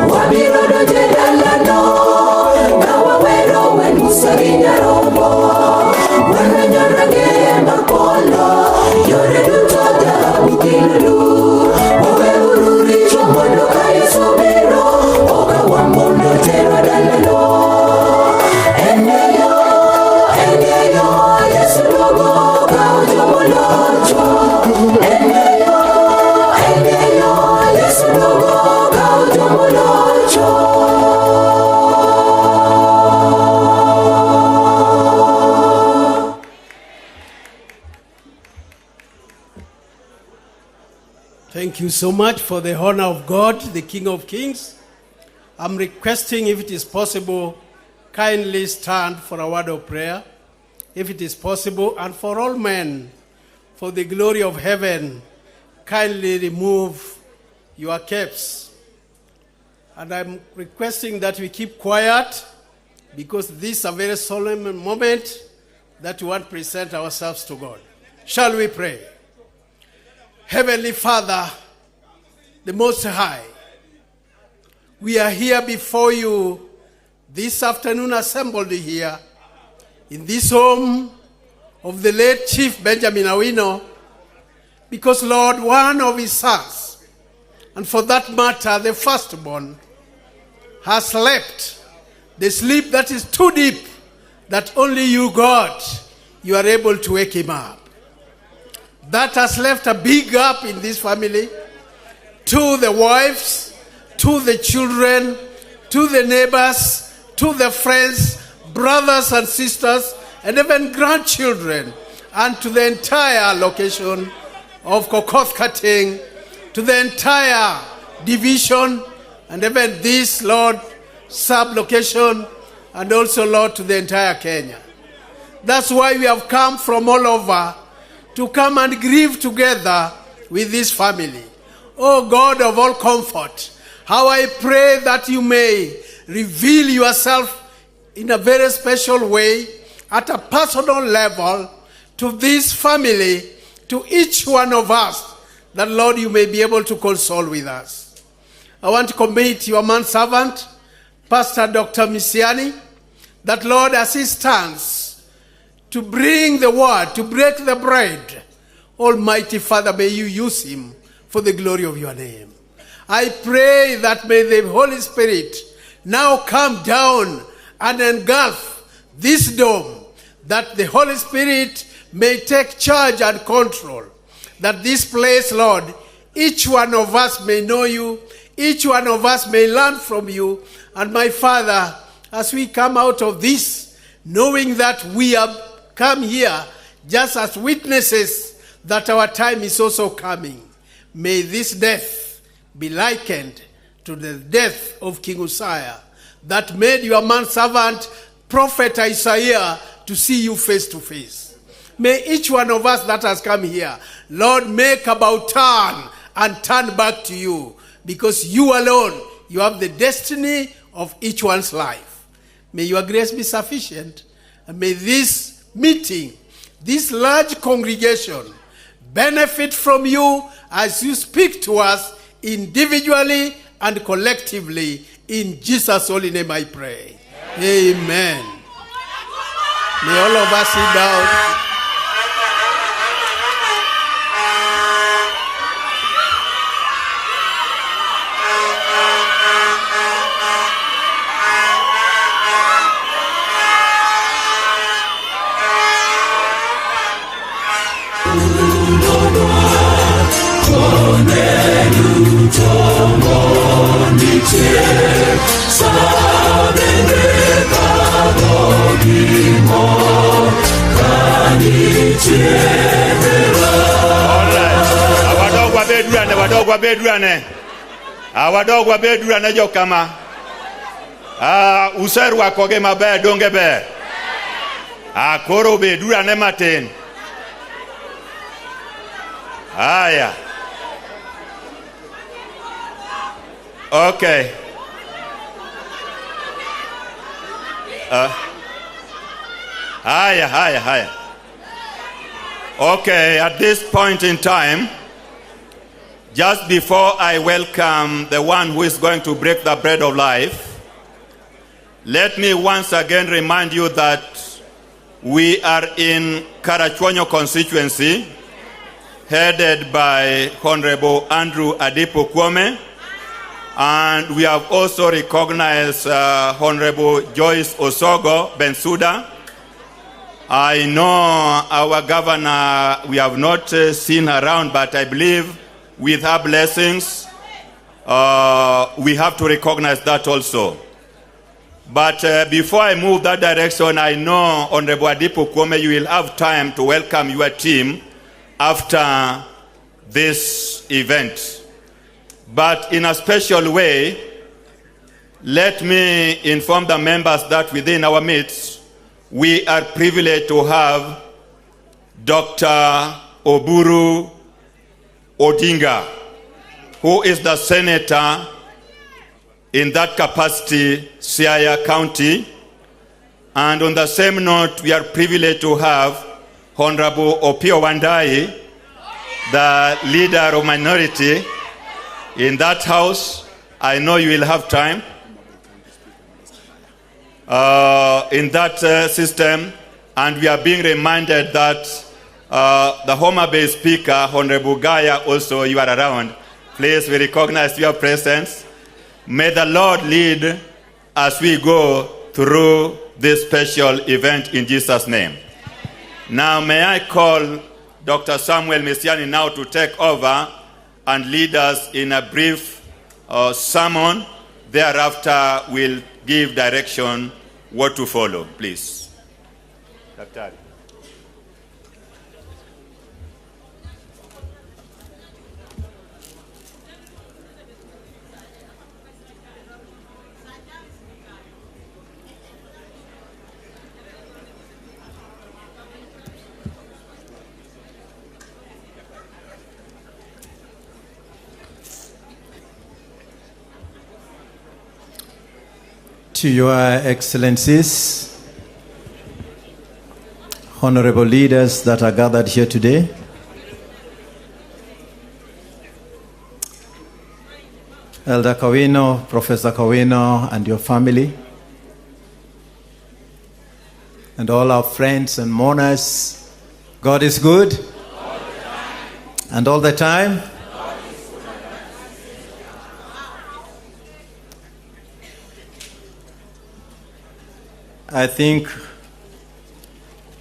Wabiro do jedala no you so much for the honor of God, the King of Kings. I'm requesting, if it is possible, kindly stand for a word of prayer, if it is possible, and for all men, for the glory of heaven, kindly remove your capes. And I'm requesting that we keep quiet, because this is a very solemn moment that we want to present ourselves to God. Shall we pray? Heavenly Father, the Most High, we are here before you this afternoon, assembled here in this home of the late Chief Benjamin Awino, because, Lord, one of his sons, and for that matter, the firstborn, has slept the sleep that is too deep, that only you, God, you are able to wake him up. That has left a big gap in this family, to the wives, to the children, to the neighbors, to the friends, brothers and sisters, and even grandchildren, and to the entire location of Kokoth Kating, to the entire division, and even this, Lord, sub-location, and also, Lord, to the entire Kenya. That's why we have come from all over to come and grieve together with this family. Oh God of all comfort, how I pray that you may reveal yourself in a very special way, at a personal level, to this family, to each one of us, that, Lord, you may be able to console with us. I want to commit your manservant, Pastor Dr. Mzee, that, Lord, as he stands to bring the word, to break the bread, Almighty Father, may you use him for the glory of your name. I pray that may the Holy Spirit now come down and engulf this dome, that the Holy Spirit may take charge and control, that this place, Lord, each one of us may know you, each one of us may learn from you, and my Father, as we come out of this, knowing that we have come here just as witnesses that our time is also coming, may this death be likened to the death of King Uzziah, that made your manservant, Prophet Isaiah, to see you face to face. May each one of us that has come here, Lord, make about turn and turn back to you, because you alone, you have the destiny of each one's life. May your grace be sufficient, and may this meeting, this large congregation, benefit from you as you speak to us individually and collectively. In Jesus' holy name I pray. Amen. May all of us sit down. Awadogwa bedurane jokama. Useru akoge maber donge ber. Koro bedurane matin. Aya. Okay. Haya. Okay, at this point in time, just before I welcome the one who is going to break the bread of life, let me once again remind you that we are in Karachuonyo constituency, headed by Honorable Andrew Adipo Kwame, and we have also recognized Honorable Joyce Osogo Bensuda. I know our governor, we have not seen her around, but I believe with her blessings, we have to recognize that also. But before I move that direction, I know, Honorable Adipo Kwame, you will have time to welcome your team after this event. But in a special way, let me inform the members that within our midst, we are privileged to have Dr. Oburu Odinga, who is the senator in that capacity, Siaya County. And on the same note, we are privileged to have Honorable Opio Wandai, the leader of minority in that house. I know you will have time in that system. And we are being reminded that the Homabay speaker, Honorable Gaya, also you are around. Please, we recognize your presence. May the Lord lead as we go through this special event in Jesus' name. Now, may I call Dr. Samuel Mesiani now to take over and lead us in a brief sermon. Thereafter, we'll give direction what to follow, please. Dr. To your excellencies, honorable leaders that are gathered here today, Elder Awino, Professor Awino, and your family, and all our friends and mourners, God is good, all the time. And all the time. I think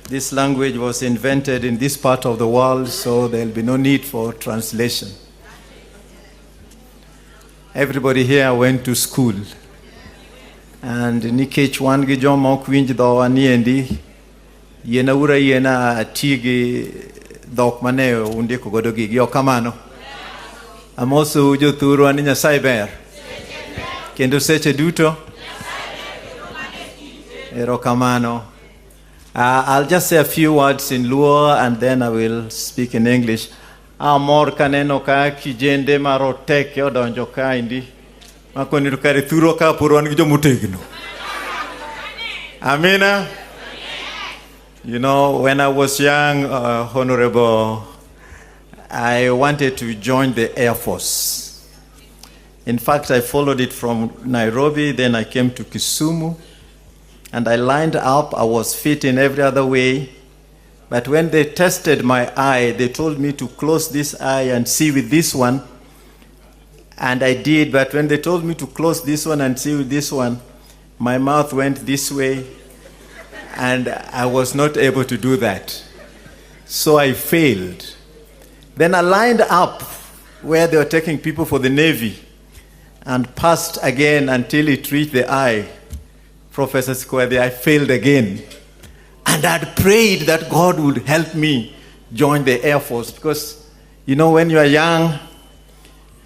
this language was invented in this part of the world, so there will be no need for translation. Everybody here went to school. And nikech wan gi joma ok winj dhowa ni endi, yiena ura yiena ati gi dhok mane undiko godo gigi, ok kamano. Amoso jothurwa ni Nyasaye ber. Kendo seche duto. Erokamano. I'll just say a few words in Luo and then I will speak in English. Amor kaneno ka kijende marotek odonjo ka indi. Makoni kare thuro ka purwan gi jomotegno. Amina. You know, when I was young, Honorable, I wanted to join the Air Force. In fact, I followed it from Nairobi, then I came to Kisumu. And I lined up, I was fit in every other way. But when they tested my eye, they told me to close this eye and see with this one. And I did, but when they told me to close this one and see with this one, my mouth went this way, and I was not able to do that. So I failed. Then I lined up where they were taking people for the Navy and passed again until it reached the eye. Professor Square, I failed again. And I'd prayed that God would help me join the Air Force because, you know, when you are young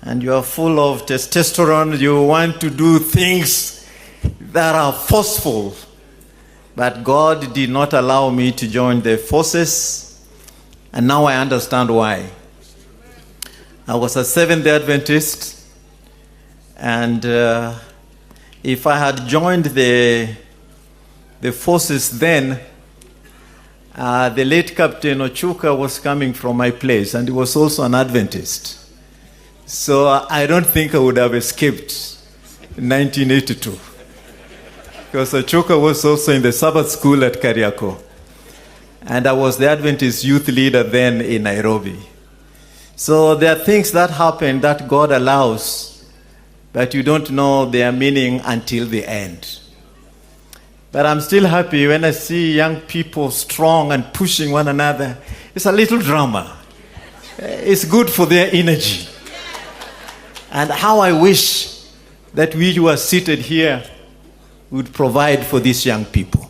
and you are full of testosterone, you want to do things that are forceful. But God did not allow me to join the forces, and now I understand why. I was a Seventh-day Adventist, and if I had joined the forces then, the late Captain Ochuka was coming from my place, and he was also an Adventist. So I don't think I would have escaped in 1982. Because Ochuka was also in the Sabbath school at Kariako. And I was the Adventist youth leader then in Nairobi. So there are things that happen that God allows, but you don't know their meaning until the end. But I'm still happy when I see young people strong and pushing one another. It's a little drama. It's good for their energy. And how I wish that we who are seated here would provide for these young people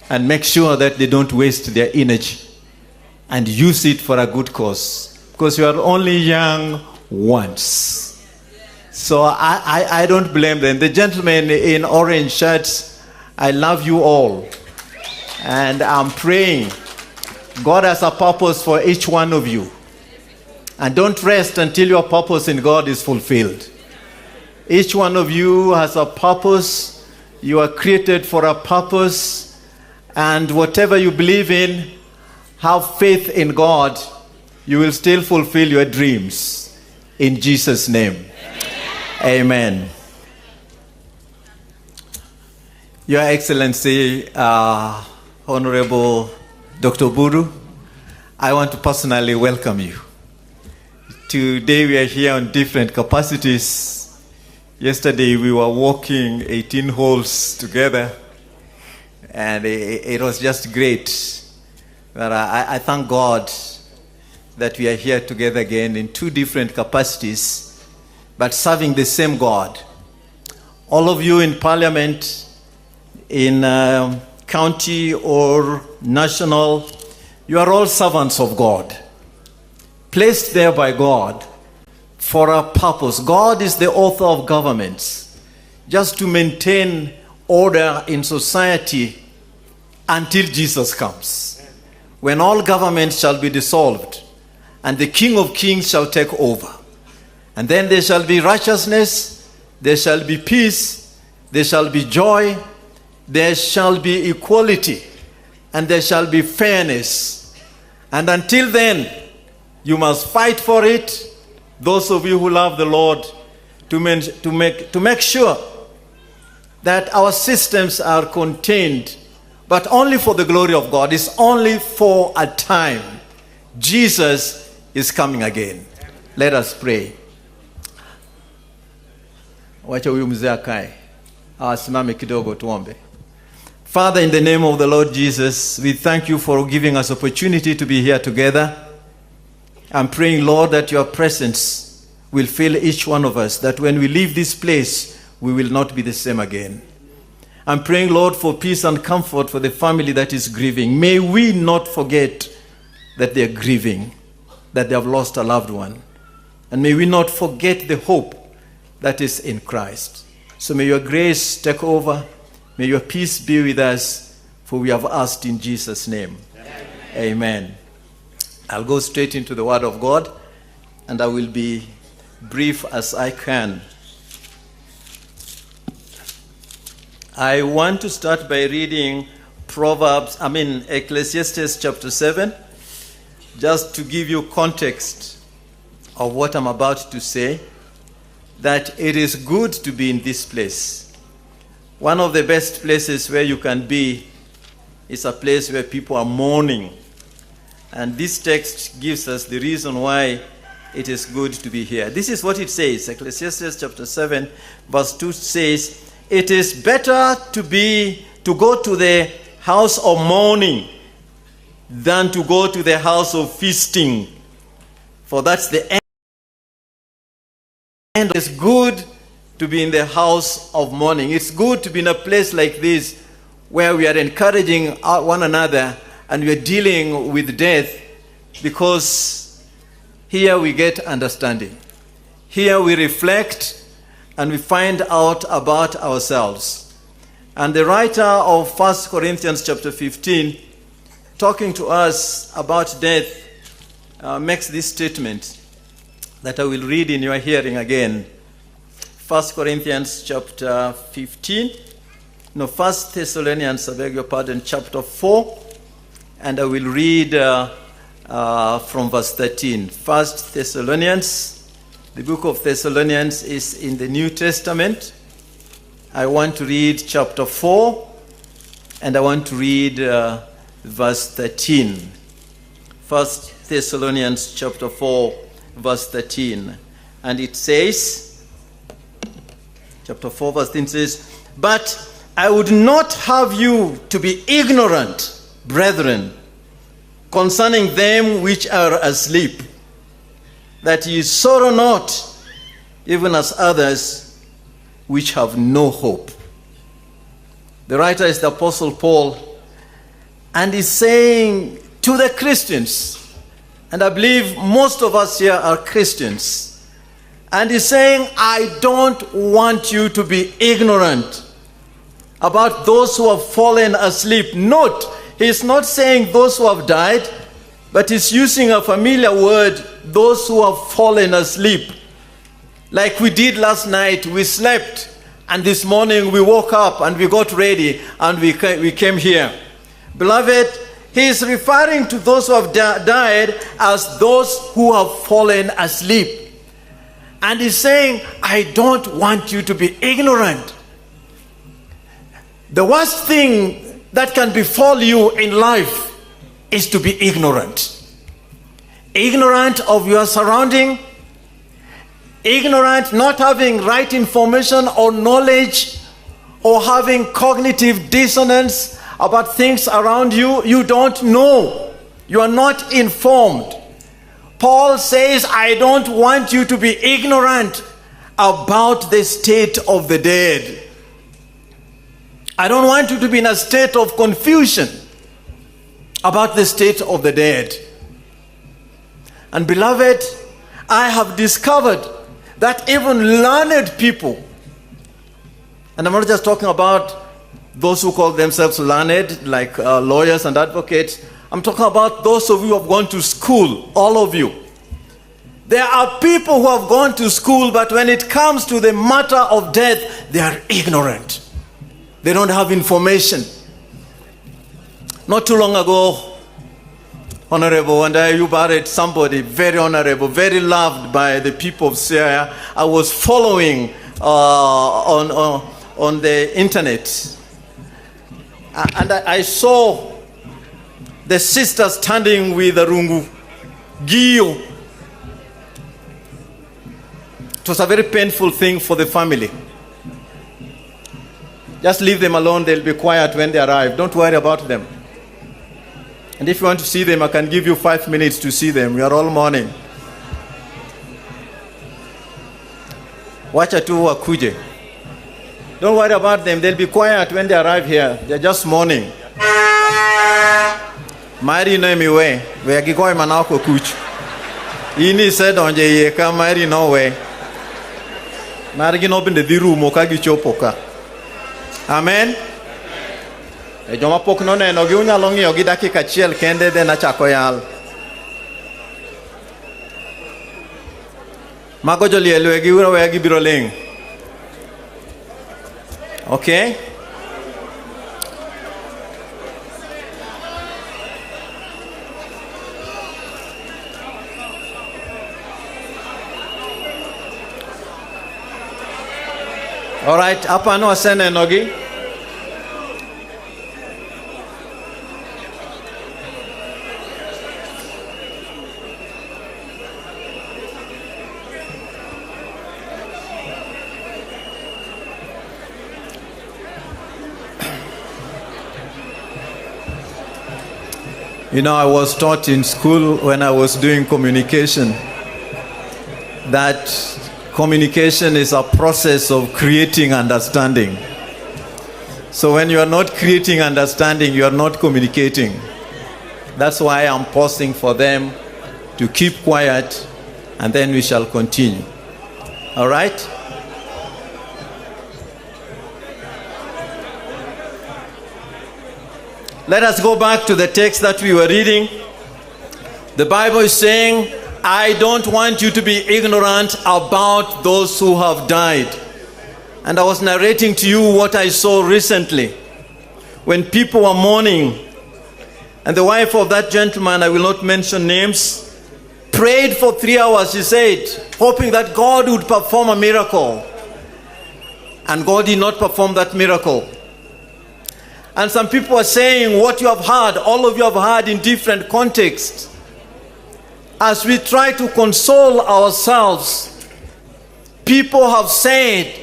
and make sure that they don't waste their energy and use it for a good cause. Because you are only young once. So I don't blame them. The gentlemen in orange shirts, I love you all. And I'm praying God has a purpose for each one of you. And don't rest until your purpose in God is fulfilled. Each one of you has a purpose. You are created for a purpose. And whatever you believe in, have faith in God. You will still fulfill your dreams. In Jesus' name. Amen. Your Excellency, Honorable Dr. Buru, I want to personally welcome you. Today we are here on different capacities. Yesterday we were walking 18 holes together, and it was just great. But I thank God that we are here together again in two different capacities, but serving the same God. All of you in Parliament, in county or national, you are all servants of God, placed there by God for a purpose. God is the author of governments, just to maintain order in society until Jesus comes, when all governments shall be dissolved and the King of Kings shall take over. And then there shall be righteousness, there shall be peace, there shall be joy, there shall be equality, and there shall be fairness. And until then, you must fight for it. Those of you who love the Lord, to make sure that our systems are contained, but only for the glory of God. It's only for a time. Jesus is coming again. Let us pray. Wacha huyu mzee akae. Asimame kidogo tuombe. Father, in the name of the Lord Jesus, we thank you for giving us opportunity to be here together. I'm praying, Lord, that your presence will fill each one of us, that when we leave this place, we will not be the same again. I'm praying, Lord, for peace and comfort for the family that is grieving. May we not forget that they are grieving, that they have lost a loved one. And may we not forget the hope that is in Christ. So may your grace take over. May your peace be with us, for we have asked in Jesus' name. Amen. Amen. I'll go straight into the Word of God, and I will be brief as I can. I want to start by reading Ecclesiastes chapter 7, just to give you context of what I'm about to say, that it is good to be in this place. One of the best places where you can be is a place where people are mourning. And this text gives us the reason why it is good to be here. This is what it says. Ecclesiastes chapter 7, verse 2 says, "It is better to go to the house of mourning than to go to the house of feasting. For that's the end. It's good to be in the house of mourning." It's good to be in a place like this where we are encouraging one another and we are dealing with death, because here we get understanding. Here we reflect and we find out about ourselves. And the writer of 1 Corinthians chapter 15, talking to us about death, makes this statement that I will read in your hearing again. 1 Corinthians chapter 15. No, 1 Thessalonians, I beg your pardon, chapter 4. And I will read from verse 13. 1 Thessalonians, the book of Thessalonians is in the New Testament. I want to read chapter 4, and I want to read verse 13. 1 Thessalonians chapter 4, verse 13. And it says, chapter 4, verse 13 says, "But I would not have you to be ignorant, brethren, concerning them which are asleep, that ye sorrow not, even as others which have no hope." The writer is the Apostle Paul, and he's saying to the Christians, and I believe most of us here are Christians, And he's saying, I don't want you to be ignorant about those who have fallen asleep. Note, he's not saying those who have died, but he's using a familiar word, those who have fallen asleep. Like we did last night, we slept, and this morning we woke up and we got ready and we came here. Beloved, he is referring to those who have died as those who have fallen asleep. And he's saying, I don't want you to be ignorant. The worst thing that can befall you in life is to be ignorant. Ignorant of your surrounding, ignorant, not having right information or knowledge, or having cognitive dissonance about things around you. You don't know. You are not informed. Paul says, I don't want you to be ignorant about the state of the dead. I don't want you to be in a state of confusion about the state of the dead. And beloved, I have discovered that even learned people, and I'm not just talking about those who call themselves learned, like lawyers and advocates. I'm talking about those of you who have gone to school, all of you. There are people who have gone to school, but when it comes to the matter of death, they are ignorant. They don't have information. Not too long ago, Honorable, and you buried somebody very honorable, very loved by the people of Syria. I was following on the internet. And I saw the sister standing with a rungu, Gio. It was a very painful thing for the family. Just leave them alone, they'll be quiet when they arrive. Don't worry about them. And if you want to see them, I can give you 5 minutes to see them. We are all mourning. Wacha tu wakuje. Don't worry about them. They'll be quiet when they arrive here. They're just mourning. Mari no mi we. We agikoi manako kuch. Ini said on je ka mari no we. Mari gi no bende diru mo ka gi chopoka. Amen. E joma pok no neno gi unyalo ng'iyo gi dakika achiel kende then achako yal. Mago joliel we gi uro we gi biro ling. Okay? All right, hapa no asene nogi. You know, I was taught in school when I was doing communication that communication is a process of creating understanding. So when you are not creating understanding, you are not communicating. That's why I'm pausing for them to keep quiet, and then we shall continue. All right? Let us go back to the text that we were reading. The Bible is saying, I don't want you to be ignorant about those who have died. And I was narrating to you what I saw recently when people were mourning. And the wife of that gentleman, I will not mention names, prayed for 3 hours, she said, hoping that God would perform a miracle. And God did not perform that miracle. And some people are saying what you have heard, all of you have heard in different contexts. As we try to console ourselves, people have said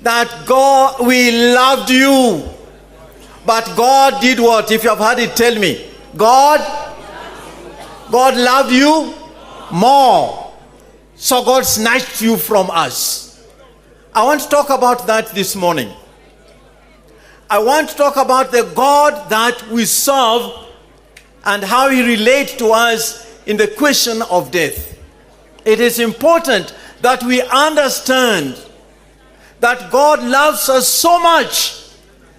that God, we loved you. But God did what? If you have heard it, tell me. God loved you more. So God snatched you from us. I want to talk about that this morning. I want to talk about the God that we serve and how he relates to us in the question of death. it is important that we understand that God loves us so much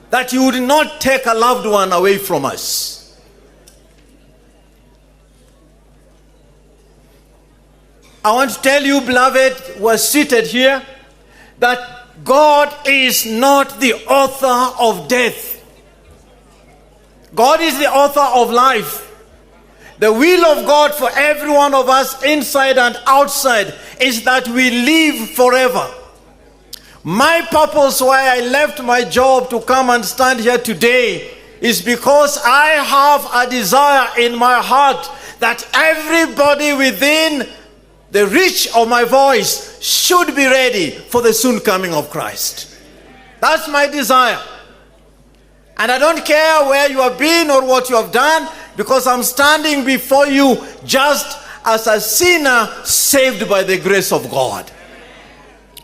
that He would not take a loved one away from us. I want to tell you, beloved, who are seated here, that God is not the author of death. God is the author of life. The will of God for every one of us, inside and outside, is that we live forever. My purpose why I left my job to come and stand here today is because I have a desire in my heart that everybody within the reach of my voice should be ready for the soon coming of Christ. That's my desire. And I don't care where you have been or what you have done, because I'm standing before you just as a sinner saved by the grace of God.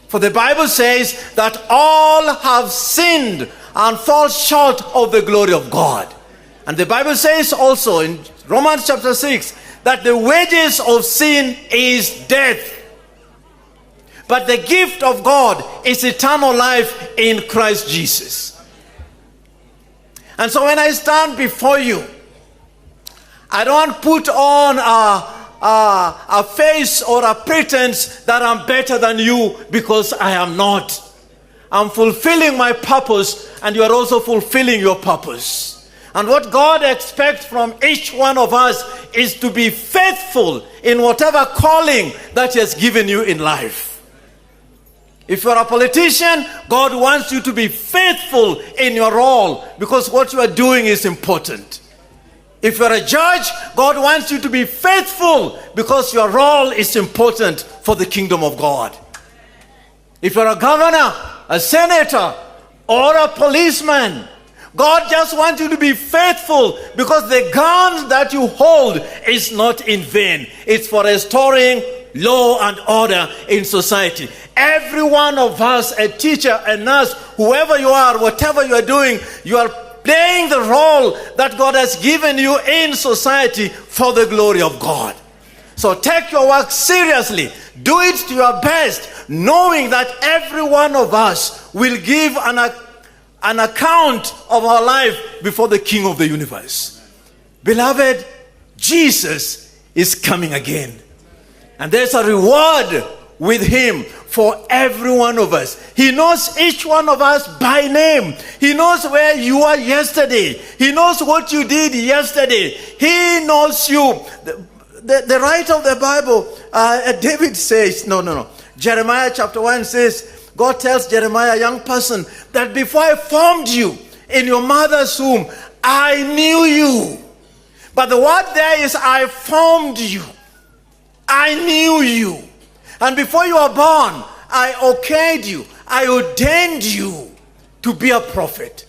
For the Bible says that all have sinned and fall short of the glory of God. And the Bible says also in Romans chapter 6 that the wages of sin is death. But the gift of God is eternal life in Christ Jesus. And so when I stand before you, I don't put on a face or a pretense that I'm better than you, because I am not. I'm fulfilling my purpose, and you are also fulfilling your purpose. And what God expects from each one of us is to be faithful in whatever calling that He has given you in life. If you're a politician, God wants you to be faithful in your role, because what you are doing is important. If you're a judge, God wants you to be faithful because your role is important for the kingdom of God. If you're a governor, a senator, or a policeman, God just wants you to be faithful because the gun that you hold is not in vain. It's for restoring law and order in society. Every one of us, a teacher, a nurse, whoever you are, whatever you are doing, you are playing the role that God has given you in society for the glory of God. So take your work seriously. Do it to your best, knowing that every one of us will give an account of our life before the King of the universe. Beloved, Jesus is coming again. And there's a reward with Him for every one of us. He knows each one of us by name. He knows where you are yesterday. He knows what you did yesterday. He knows you. The writer of the Bible, David says, Jeremiah chapter 1 says, God tells Jeremiah, a young person, that before I formed you in your mother's womb, I knew you. But the word there is, I formed you. I knew you. And before you were born, I okayed you. I ordained you to be a prophet.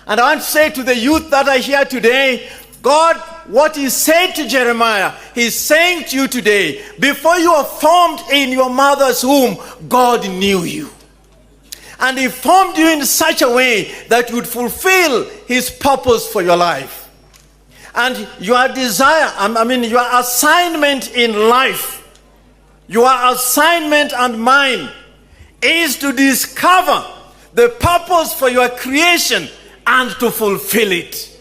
And I want to say to the youth that are here today, God, what He said to Jeremiah, He's saying to you today. Before you were formed in your mother's womb, God knew you. And He formed you in such a way that you would fulfill His purpose for your life. And your desire, your assignment in life, your assignment and mine, is to discover the purpose for your creation and to fulfill it.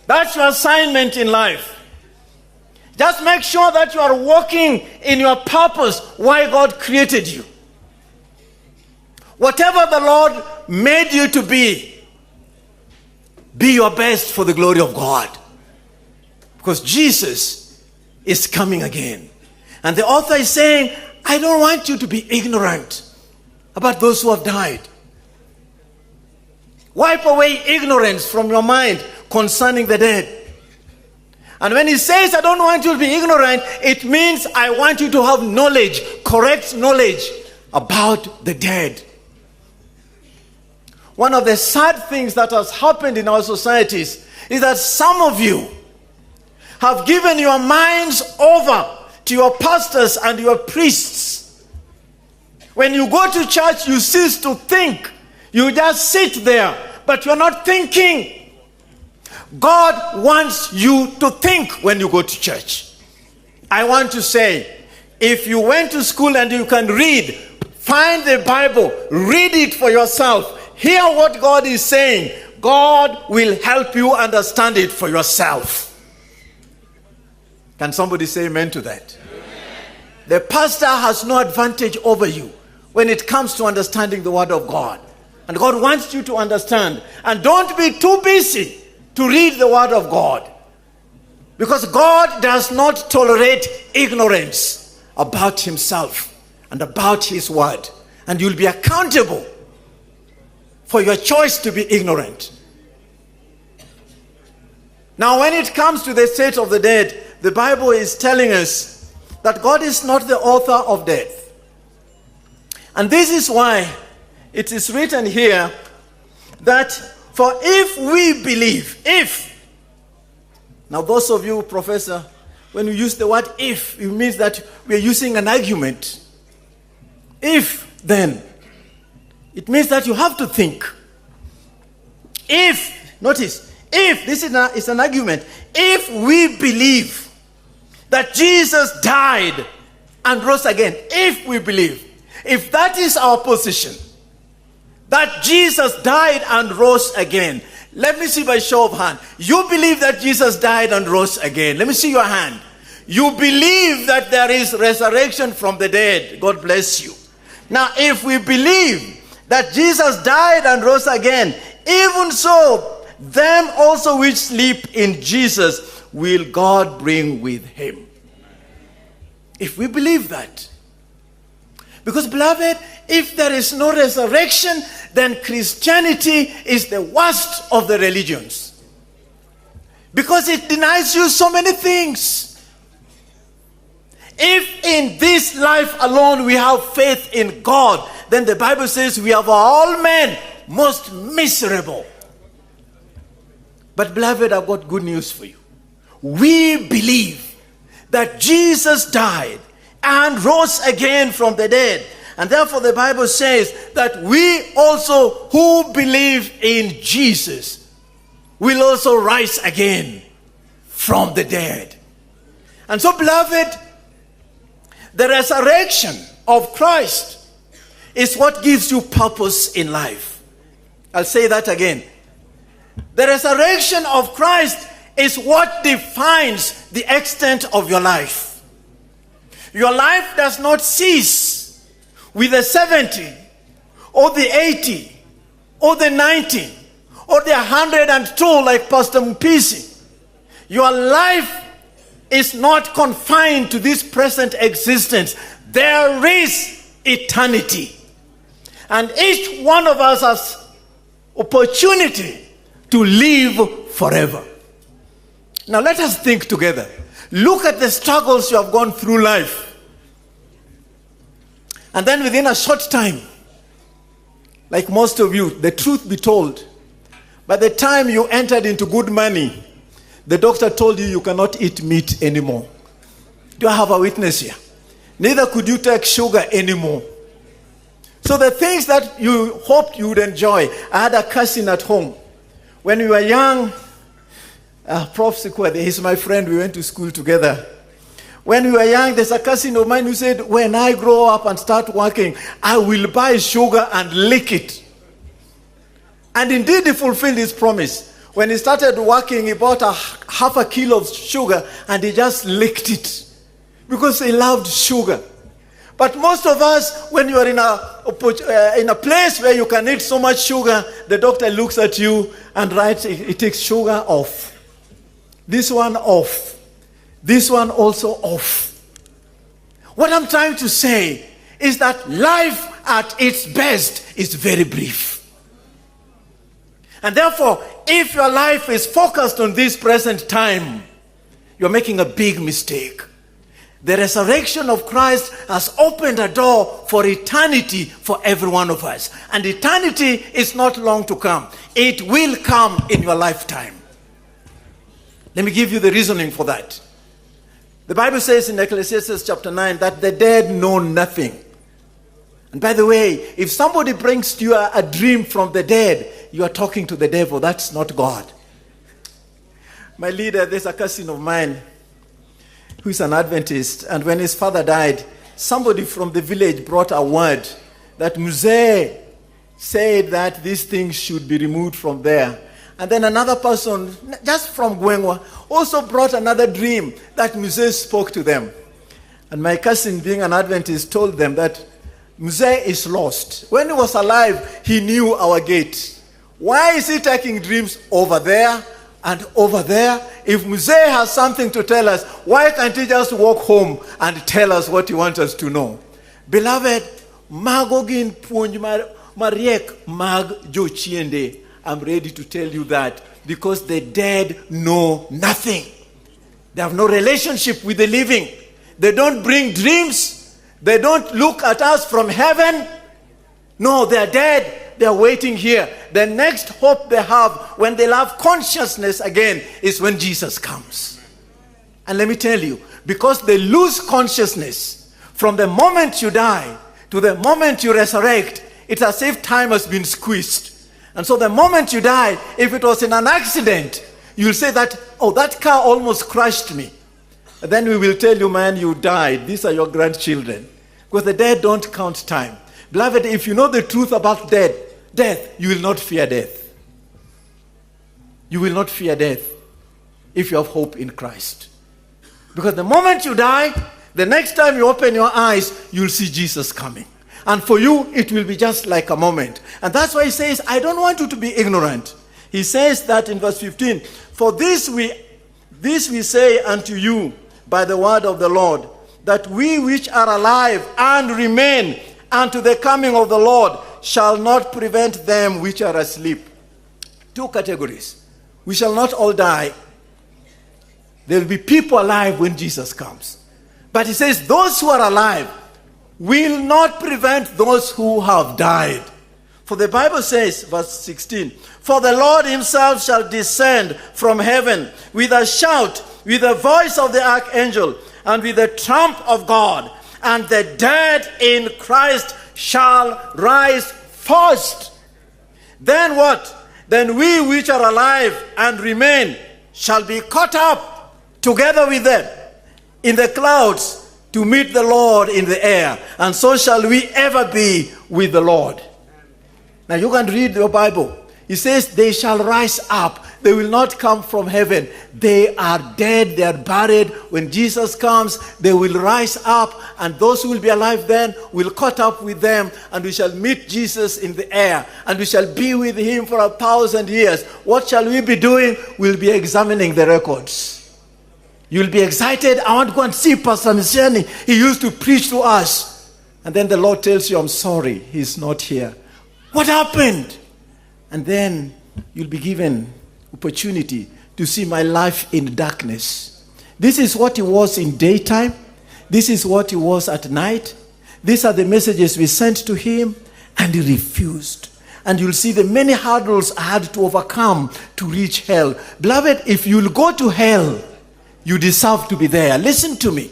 That's your assignment in life. Just make sure that you are walking in your purpose, why God created you. Whatever the Lord made you to be your best for the glory of God. Because Jesus is coming again. And the author is saying, I don't want you to be ignorant about those who have died. Wipe away ignorance from your mind concerning the dead. And when he says, I don't want you to be ignorant, it means I want you to have knowledge, correct knowledge about the dead. One of the sad things that has happened in our societies is that some of you have given your minds over to your pastors and your priests. When you go to church, you cease to think. You just sit there, but you're not thinking. God wants you to think when you go to church. I want to say, If you went to school and you can read, find the Bible, read it for yourself, hear what God is saying, God will help you understand it for yourself. Can somebody say amen to that? Amen. The pastor has no advantage over you when it comes to understanding the word of God. And God wants you to understand. And don't be too busy to read the word of God. Because God does not tolerate ignorance about himself and about his word. And you'll be accountable for your choice to be ignorant. Now, when it comes to the state of the dead, the Bible is telling us that God is not the author of death. And this is why it is written here that for if we believe, now those of you, Professor, when you use the word if, it means that we are using an argument. If, then, it means that you have to think. If, notice, if, this is an argument, if we believe that Jesus died and rose again, if we believe, if that is our position, that Jesus died and rose again, let me see by show of hand. You believe that Jesus died and rose again. Let me see your hand. You believe that there is resurrection from the dead. God bless you. Now, if we believe that Jesus died and rose again, even so, them also which sleep in Jesus will God bring with him. If we believe that. Because, beloved, if there is no resurrection, then Christianity is the worst of the religions. Because it denies you so many things. If in this life alone we have faith in God, then the Bible says we are all men most miserable. But, beloved, I've got good news for you. We believe that Jesus died and rose again from the dead. And therefore the Bible says that we also who believe in Jesus will also rise again from the dead. And so, beloved, the resurrection of Christ is what gives you purpose in life. I'll say that again. The resurrection of Christ is what defines the extent of your life. Your life does not cease with the 70 or the 80 or the 90 or the 102 like Pastor Mpisi. Your life is not confined to this present existence. There is eternity. And each one of us has opportunity to live forever. Now let us think together. Look at the struggles you have gone through life. And then within a short time, like most of you, the truth be told, by the time you entered into good money, the doctor told you you cannot eat meat anymore. Do I have a witness here? Neither could you take sugar anymore. So the things that you hoped you would enjoy. I had a cousin at home. When we were young, Prof. Sikwade, he's my friend, we went to school together. When we were young, there's a cousin of mine who said, when I grow up and start working, I will buy sugar and lick it. And indeed he fulfilled his promise. When he started working, he bought half a kilo of sugar and he just licked it because he loved sugar. But most of us, when you are in a place where you can eat so much sugar, the doctor looks at you and writes, he takes sugar off. This one off. This one also off. What I'm trying to say is that life at its best is very brief. And therefore, if your life is focused on this present time, you're making a big mistake. The resurrection of Christ has opened a door for eternity for every one of us. And eternity is not long to come. It will come in your lifetime. Let me give you the reasoning for that. The Bible says in Ecclesiastes chapter 9 that the dead know nothing. And by the way, if somebody brings to you a dream from the dead, you are talking to the devil. That's not God. My leader, there's a cousin of mine. who is an Adventist, and when his father died, somebody from the village brought a word that Mzee said that these things should be removed from there. And then another person, just from Gwengwa, also brought another dream that Mzee spoke to them. And my cousin, being an Adventist, told them that Mzee is lost. When he was alive, he knew our gate. Why is he taking dreams over there and over there? If Mzee has something to tell us, why can't he just walk home and tell us what he wants us to know? Beloved, magogin punj mariek mag jochiende. I'm ready to tell you that because the dead know nothing. They have no relationship with the living. They don't bring dreams. They don't look at us from heaven. No, they're dead. They're waiting here. The next hope they have when they'll have consciousness again is when Jesus comes. And let me tell you, because they lose consciousness from the moment you die to the moment you resurrect, it's as if time has been squeezed. And so the moment you die, if it was in an accident, you'll say that, oh, that car almost crushed me. And then we will tell you, man, you died. These are your grandchildren. Because the dead don't count time. Beloved, if you know the truth about death, you will not fear death. You will not fear death if you have hope in Christ. Because the moment you die, the next time you open your eyes, you'll see Jesus coming. And for you, it will be just like a moment. And that's why he says, I don't want you to be ignorant. He says that in verse 15, for this we say unto you by the word of the Lord, that we which are alive and remain unto the coming of the Lord shall not prevent them which are asleep. Two categories. We shall not all die. There will be people alive when Jesus comes. But he says, those who are alive will not prevent those who have died. For the Bible says, verse 16, for the Lord himself shall descend from heaven with a shout, with the voice of the archangel, and with the trump of God, and the dead in Christ shall rise first. Then what? Then we which are alive and remain shall be caught up together with them in the clouds to meet the Lord in the air, and so shall we ever be with the Lord. Now you can read your Bible. It says they shall rise up. They will not come from heaven. They are dead. They are buried. When Jesus comes, they will rise up, and those who will be alive then will caught up with them, and we shall meet Jesus in the air, and we shall be with him for 1,000 years. What shall we be doing? We'll be examining the records. You'll be excited. I want to go and see Pastor Mzee. He used to preach to us. And then the Lord tells you, I'm sorry, he's not here. What happened? And then you'll be given opportunity to see my life in darkness. This is what he was in daytime. This is what he was at night. These are the messages we sent to him, and he refused. And you'll see the many hurdles I had to overcome to reach hell. Beloved, if you'll go to hell, you deserve to be there. Listen to me.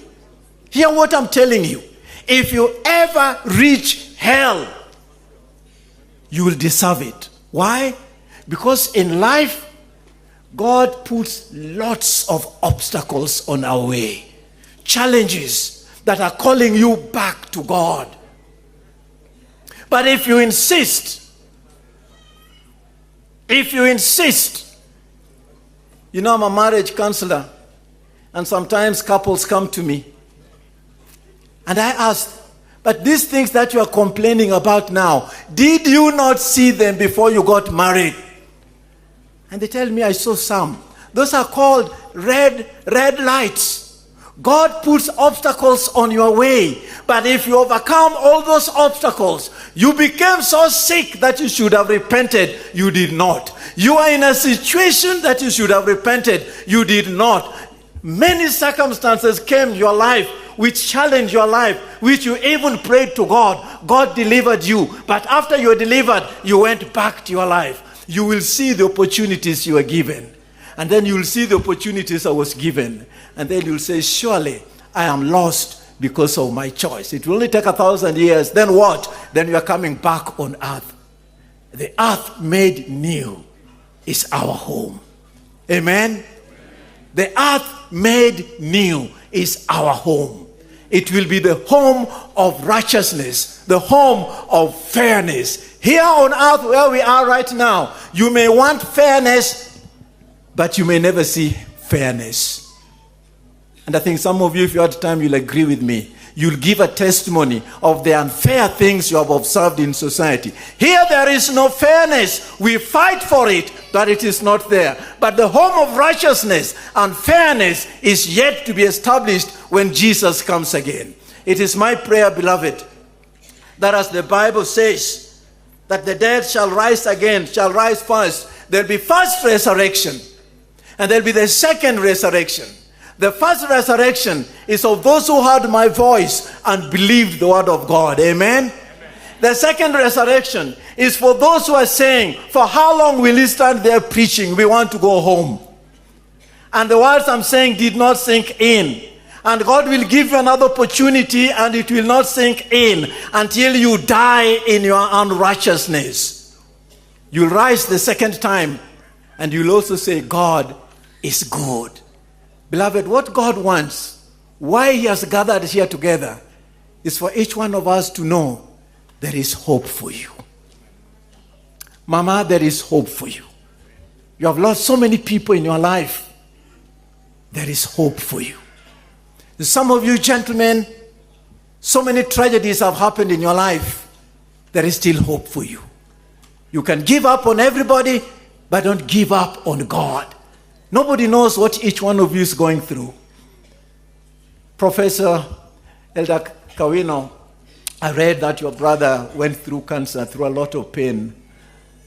Hear what I'm telling you. If you ever reach hell, you will deserve it. Why? Because in life, God puts lots of obstacles on our way. Challenges that are calling you back to God. But if you insist, you know, I'm a marriage counselor. And sometimes couples come to me. And I ask, but these things that you are complaining about now, did you not see them before you got married? And they tell me, I saw some. Those are called red lights. God puts obstacles on your way. But if you overcome all those obstacles, you became so sick that you should have repented. You did not. You are in a situation that you should have repented. You did not. Many circumstances came in your life which challenged your life, which you even prayed to God. God delivered you. But after you were delivered, you went back to your life. You will see the opportunities you were given. And then you will see the opportunities I was given. And then you'll say, surely I am lost because of my choice. It will only take 1,000 years. Then what? Then you are coming back on earth. The earth made new is our home. Amen? The earth made new is our home. It will be the home of righteousness, the home of fairness. Here on earth where we are right now, you may want fairness, but you may never see fairness. And I think some of you, if you had time, you'll agree with me. You'll give a testimony of the unfair things you have observed in society. Here there is no fairness. We fight for it, but it is not there. But the home of righteousness and fairness is yet to be established when Jesus comes again. It is my prayer, beloved, that as the Bible says, that the dead shall rise again, shall rise first. There'll be first resurrection, and there'll be the second resurrection. The first resurrection is of those who heard my voice and believed the word of God. Amen? Amen. The second resurrection is for those who are saying, for how long will he stand there preaching? We want to go home. And the words I'm saying did not sink in. And God will give you another opportunity, and it will not sink in until you die in your unrighteousness. You'll rise the second time, and you'll also say, God is good. Beloved, what God wants, why he has gathered here together, is for each one of us to know there is hope for you. Mama, there is hope for you. You have lost so many people in your life. There is hope for you. Some of you gentlemen, so many tragedies have happened in your life. There is still hope for you. You can give up on everybody, but don't give up on God. Nobody knows what each one of you is going through. Professor Elder Awino, I read that your brother went through cancer, through a lot of pain.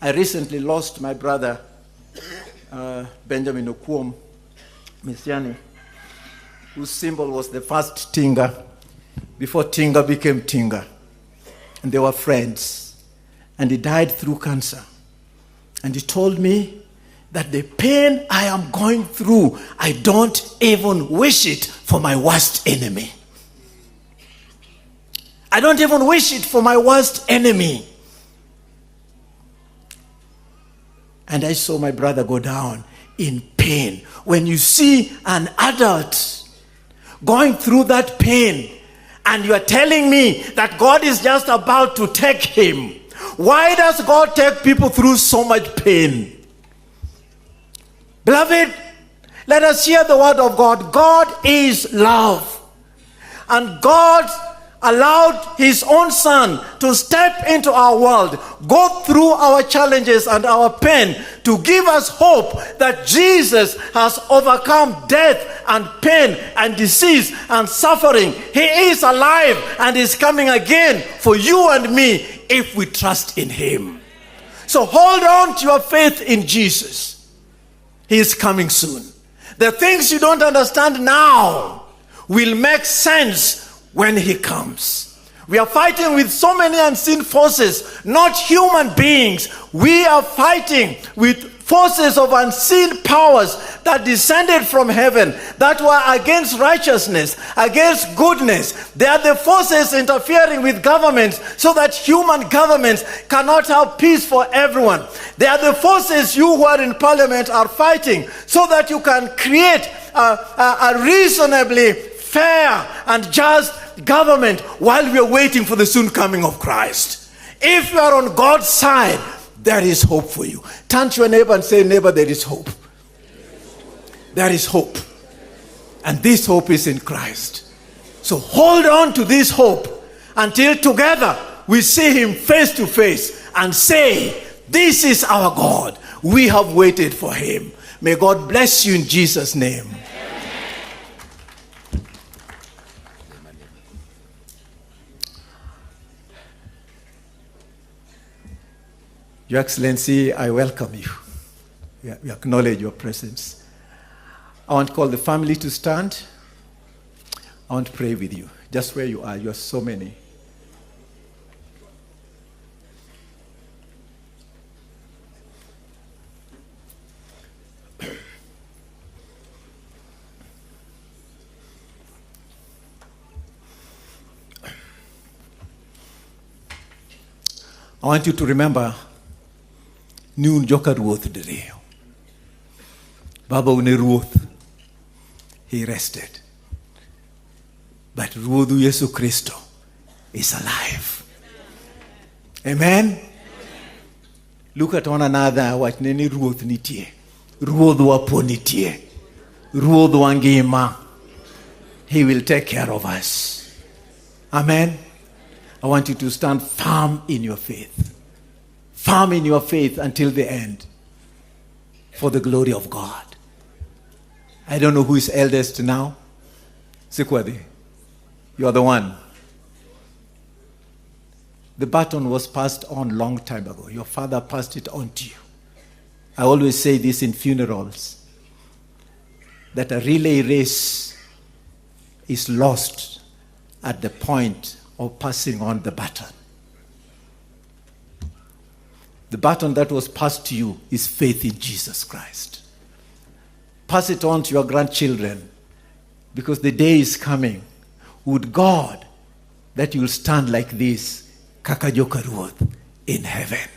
I recently lost my brother, Benjamin Okuom Mesiani, whose symbol was the first Tinga, before Tinga became Tinga. And they were friends. And he died through cancer. And he told me that the pain I am going through, I don't even wish it for my worst enemy. I don't even wish it for my worst enemy. And I saw my brother go down in pain. When you see an adult going through that pain, and you are telling me that God is just about to take him, why does God take people through so much pain? Beloved, let us hear the word of God. God is love. And God allowed his own son to step into our world, go through our challenges and our pain, to give us hope that Jesus has overcome death and pain and disease and suffering. He is alive and is coming again for you and me if we trust in him. So hold on to your faith in Jesus. He is coming soon. The things you don't understand now will make sense when he comes. We are fighting with so many unseen forces, not human beings. We are fighting with forces of unseen powers that descended from heaven, that were against righteousness, against goodness. They are the forces interfering with governments so that human governments cannot have peace for everyone. They are the forces you who are in parliament are fighting so that you can create a reasonably fair and just government while we are waiting for the soon coming of Christ. If you are on God's side, there is hope for you. Turn to your neighbor and say, neighbor, there is hope. There is hope. And this hope is in Christ. So hold on to this hope until together we see him face to face and say, this is our God. We have waited for him. May God bless you in Jesus' name. Your Excellency, I welcome you. We acknowledge your presence. I want to call the family to stand. I want to pray with you. Just where you are so many. I want you to remember Noon Joka Ruoth Dere. Baba une Ruoth. he rested. But Ruodhu Yesu Kristo is alive. Amen? Look at one another. What nini ruoth nitie? Ruodhu wapo nitie. Ruodhu wangima. He will take care of us. Amen? I want you to stand firm in your faith. Firm in your faith until the end. For the glory of God. I don't know who is eldest now. Sikwadi, you are the one. The baton was passed on long time ago. Your father passed it on to you. I always say this in funerals, that a relay race is lost at the point of passing on the baton. The baton that was passed to you is faith in Jesus Christ. Pass it on to your grandchildren, because the day is coming. Would God that you'll stand like this, Kakajoka Ruoth, in heaven.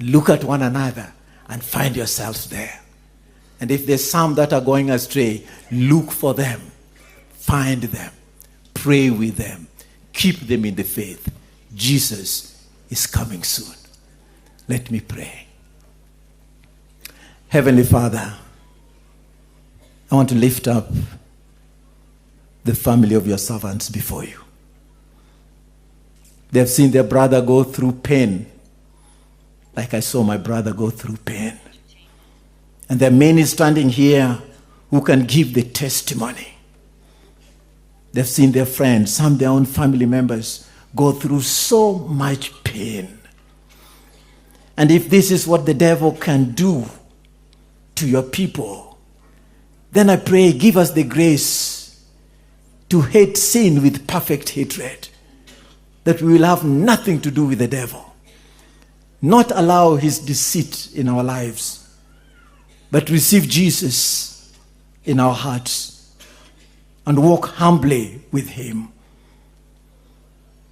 Look at one another and find yourselves there. And if there's some that are going astray, look for them. Find them. Pray with them. Keep them in the faith. Jesus is coming soon. Let me pray. Heavenly Father, I want to lift up the family of your servants before you. They have seen their brother go through pain, like I saw my brother go through pain. And there are many standing here who can give the testimony. They've seen their friends, some their own family members, go through so much pain. And if this is what the devil can do to your people, then I pray, give us the grace to hate sin with perfect hatred, that we will have nothing to do with the devil, not allow his deceit in our lives, but receive Jesus in our hearts and walk humbly with him.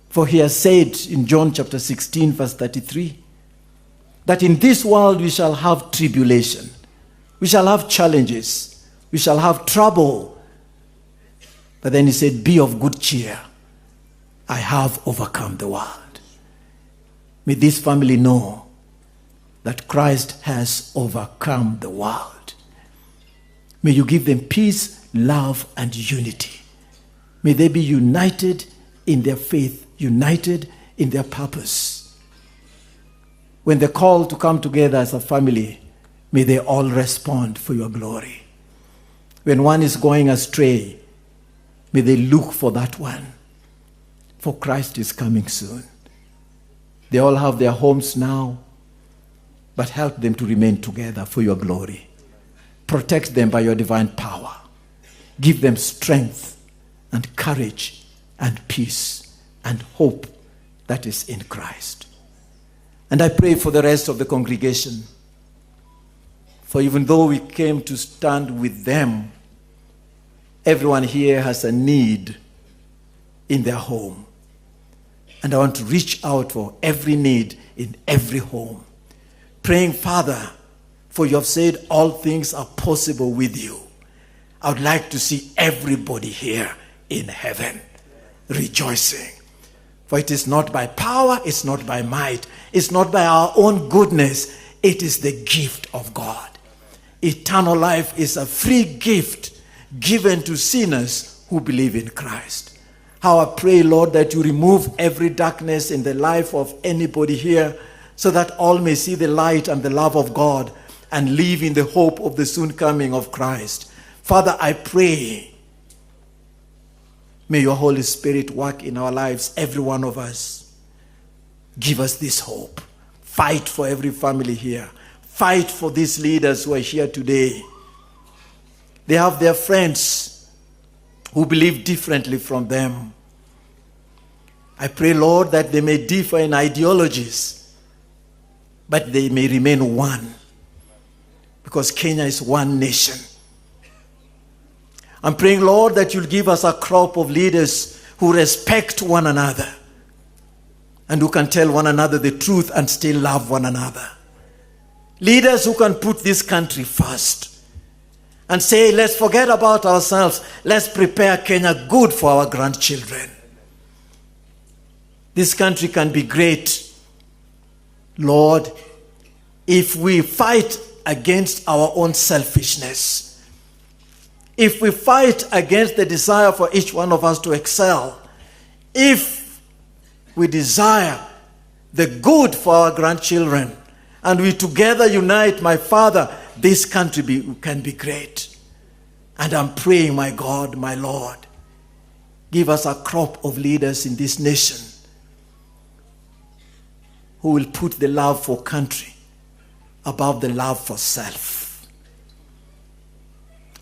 For he has said in John chapter 16 verse 33, that in this world we shall have tribulation, we shall have challenges, we shall have trouble. But then he said, be of good cheer. I have overcome the world. May this family know that Christ has overcome the world. May you give them peace, love, and unity. May they be united in their faith, united in their purpose. When they're called to come together as a family, may they all respond for your glory. When one is going astray, may they look for that one. For Christ is coming soon. They all have their homes now, but help them to remain together for your glory. Protect them by your divine power. Give them strength and courage and peace and hope that is in Christ. And I pray for the rest of the congregation. For even though we came to stand with them, everyone here has a need in their home. And I want to reach out for every need in every home. Praying, Father, for you have said all things are possible with you. I would like to see everybody here in heaven rejoicing. For it is not by power, it's not by might, it's not by our own goodness, it is the gift of God. Eternal life is a free gift given to sinners who believe in Christ. How I pray, Lord, that you remove every darkness in the life of anybody here, so that all may see the light and the love of God and live in the hope of the soon coming of Christ. Father, I pray, may your Holy Spirit work in our lives, every one of us. Give us this hope. Fight for every family here. Fight for these leaders who are here today. They have their friends who believe differently from them. I pray, Lord, that they may differ in ideologies, but they may remain one, because Kenya is one nation. I'm praying, Lord, that you'll give us a crop of leaders who respect one another and who can tell one another the truth and still love one another. Leaders who can put this country first and say, let's forget about ourselves. Let's prepare Kenya good for our grandchildren. This country can be great, Lord, if we fight against our own selfishness. If we fight against the desire for each one of us to excel. If we desire the good for our grandchildren, and we together unite, my Father, this country can be great. And I'm praying, my God, my Lord, give us a crop of leaders in this nation who will put the love for country above the love for self,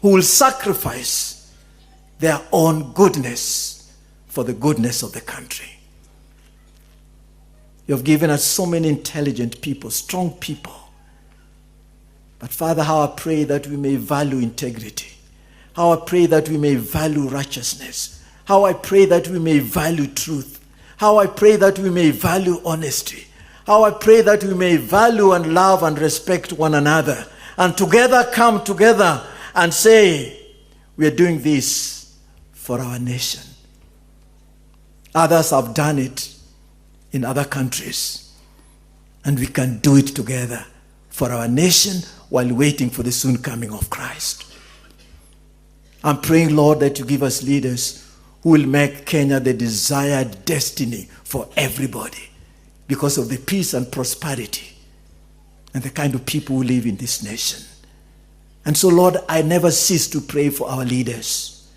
who will sacrifice their own goodness for the goodness of the country. You have given us so many intelligent people, strong people. But Father, how I pray that we may value integrity. How I pray that we may value righteousness. How I pray that we may value truth. How I pray that we may value honesty. How I pray that we may value and love and respect one another. And together come together and say, we are doing this for our nation. Others have done it in other countries. And we can do it together for our nation while waiting for the soon coming of Christ. I'm praying, Lord, that you give us leaders who will make Kenya the desired destiny for everybody because of the peace and prosperity and the kind of people who live in this nation. And so, Lord, I never cease to pray for our leaders.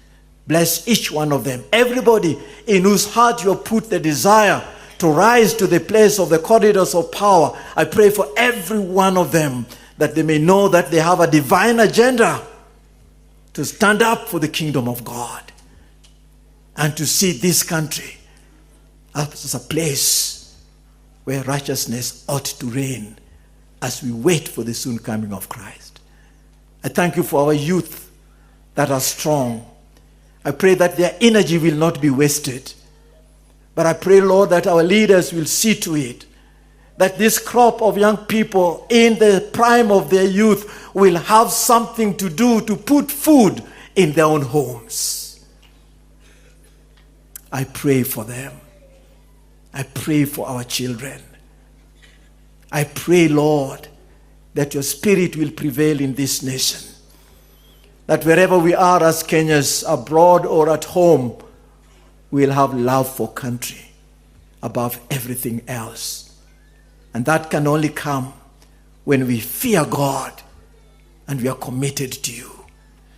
Bless each one of them. Everybody in whose heart you have put the desire to rise to the place of the corridors of power. I pray for every one of them that they may know that they have a divine agenda to stand up for the kingdom of God and to see this country as a place where righteousness ought to reign as we wait for the soon coming of Christ. I thank you for our youth that are strong. I pray that their energy will not be wasted. But I pray, Lord, that our leaders will see to it that this crop of young people in the prime of their youth will have something to do to put food in their own homes. I pray for them. I pray for our children. I pray, Lord, that your spirit will prevail in this nation. That wherever we are as Kenyans, abroad or at home, we'll have love for country above everything else. And that can only come when we fear God and we are committed to you.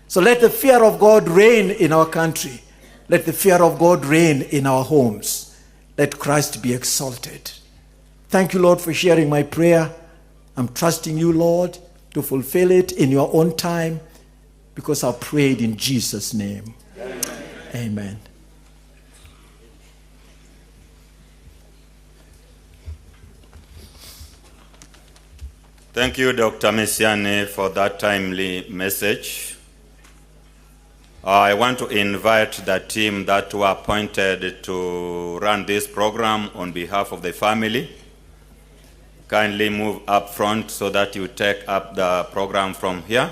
So let the fear of God reign in our country. Let the fear of God reign in our homes. Let Christ be exalted. Thank you, Lord, for hearing my prayer. I'm trusting you, Lord, to fulfill it in your own time because I've prayed in Jesus' name. Amen. Amen. Thank you, Dr. Mesiane, for that timely message. I want to invite the team that were appointed to run this program on behalf of the family. Kindly move up front so that you take up the program from here.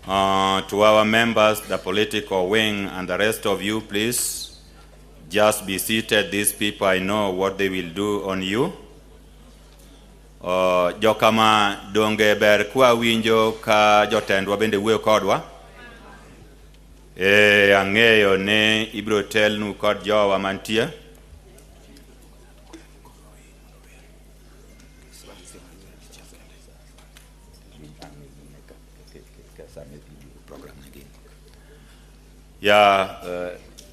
To our members, the political wing, and the rest of you, please just be seated. These people, I know what they will do on you. Jokama donge ber kwa winjo ka jotendwa bende wuoyo kodwa. Ang'eyo ne ibro telnu kod jowa mantie.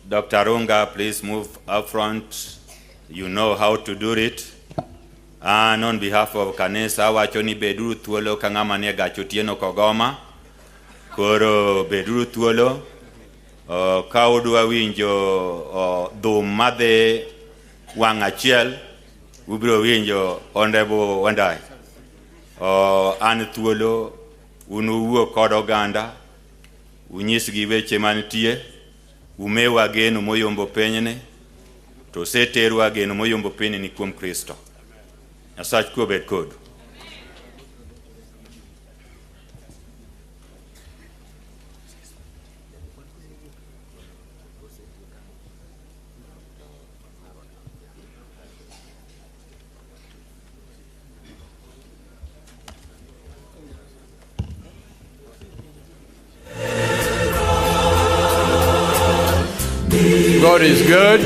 Dr. Runga, please move up front. You know how to do it. And on behalf of Kanisa, wachoni beduru thuolo kang'ama nie gacho tieno kogoma. Koro beduru thuolo. Ka udwa winjo dhum madhe wang' achiel, ubiro winjo Honorable Wandai. An thuolo, unuwuo kod oganda, unyisgi weche mantie, umewa geno moyombo penyne, to seterwa geno moyombo penyne ni kuom Kristo. God is good.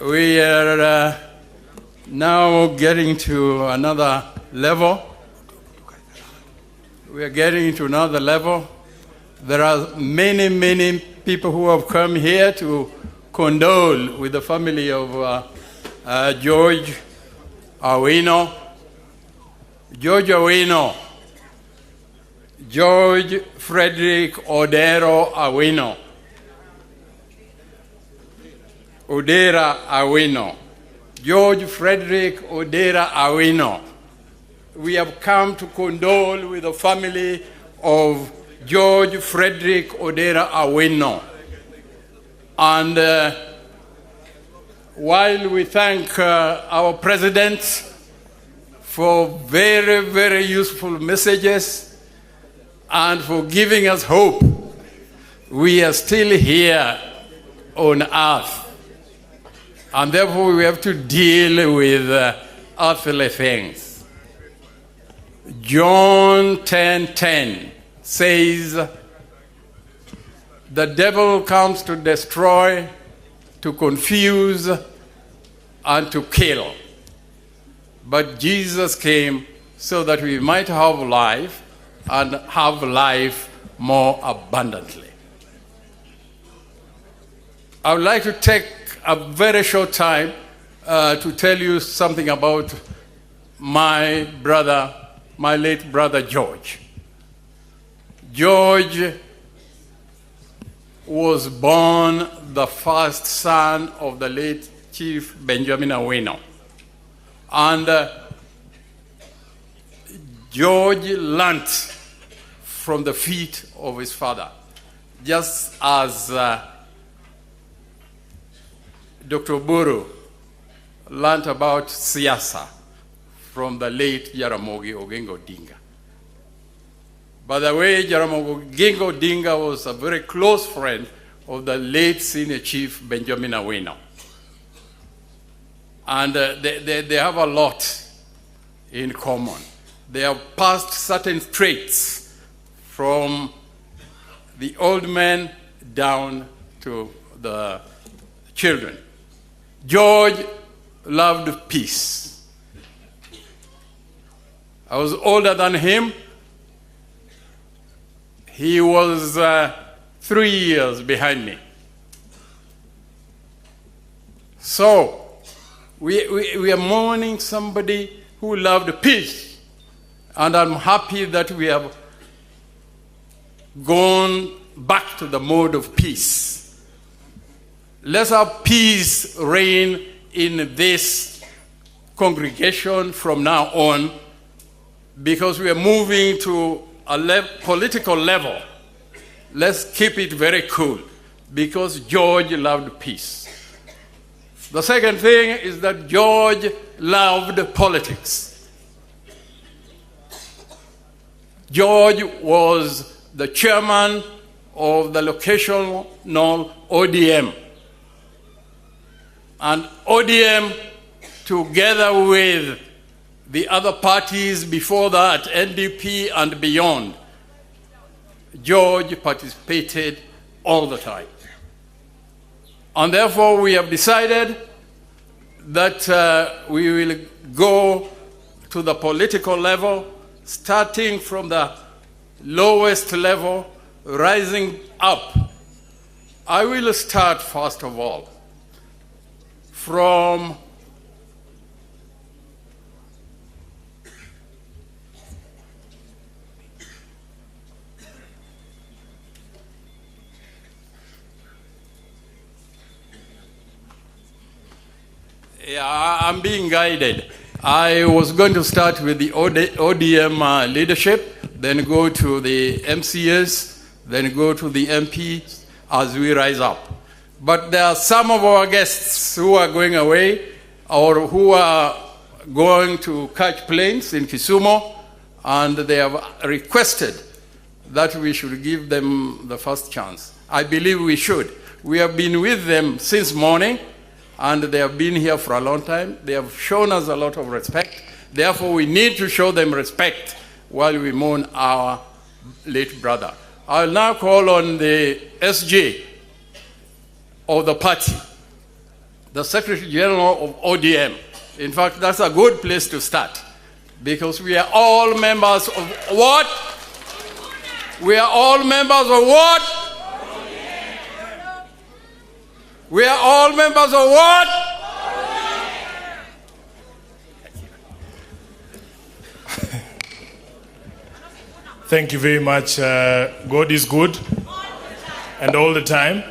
We are now getting to another level. We are getting to another level. There are many, many people who have come here to condole with the family of George Awino. George Awino. George Frederick Odero Awino. Odera Awino. George Frederick Odera Awino. We have come to condole with the family of George Frederick Odera Awino. And while we thank our president for very, very useful messages and for giving us hope, we are still here on earth. And therefore we have to deal with earthly things. John 10:10 says, the devil comes to destroy, to confuse, and to kill. But Jesus came so that we might have life and have life more abundantly. I would like to take a very short time to tell you something about my brother, my late brother George. George was born the first son of the late Chief Benjamin Awino. And George learnt from the feet of his father, just as Dr. Buru learnt about siasa from the late Jaramogi Oginga Odinga. By the way, Jaramogi Oginga Odinga was a very close friend of the late Senior Chief Benjamin Awino. And they have a lot in common. They have passed certain traits from the old man down to the children. George loved peace. I was older than him. He was 3 years behind me. So, we are mourning somebody who loved peace. And I'm happy that we have gone back to the mode of peace. Let our peace reign in this congregation from now on, because we are moving to a political level. Let's keep it very cool, because George loved peace. The second thing is that George loved politics. George was the chairman of the locational ODM. And ODM, together with the other parties before that, NDP and beyond, George participated all the time. And therefore we have decided that we will go to the political level, starting from the lowest level, rising up. I will start, first of all, from I'm being guided. I was going to start with the ODM leadership, then go to the MCS, then go to the MPs as we rise up. But there are some of our guests who are going away or who are going to catch planes in Kisumu, and they have requested that we should give them the first chance. I believe we should. We have been with them since morning, and they have been here for a long time. They have shown us a lot of respect. Therefore, we need to show them respect while we mourn our late brother. I'll now call on the SJ of the party, the Secretary General of ODM. In fact, that's a good place to start, because we are all members of what? We are all members of what? We are all members of what? Thank you very much. God is good and all the time.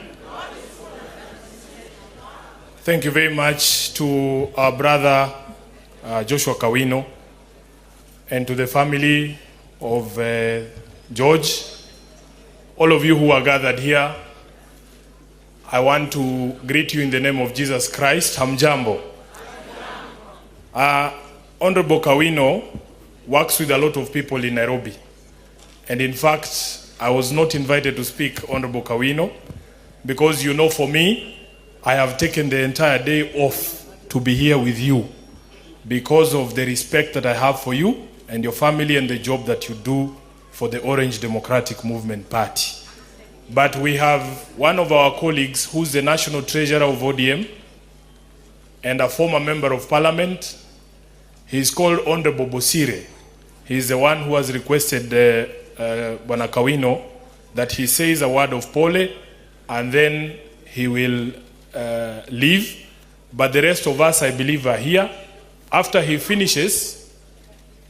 Thank you very much to our brother Joshua Awino and to the family of George, all of you who are gathered here. I want to greet you in the name of Jesus Christ. Hamjambo. Honorable Awino works with a lot of people in Nairobi. And in fact, I was not invited to speak, Honorable Awino, because you know, for me, I have taken the entire day off to be here with you because of the respect that I have for you and your family and the job that you do for the Orange Democratic Movement Party. But we have one of our colleagues who's the National Treasurer of ODM and a former Member of Parliament. He's called Honorable Bosire. He's the one who has requested Bwana Awino that he says a word of pole and then he will leave. But the rest of us, I believe, are here. After he finishes,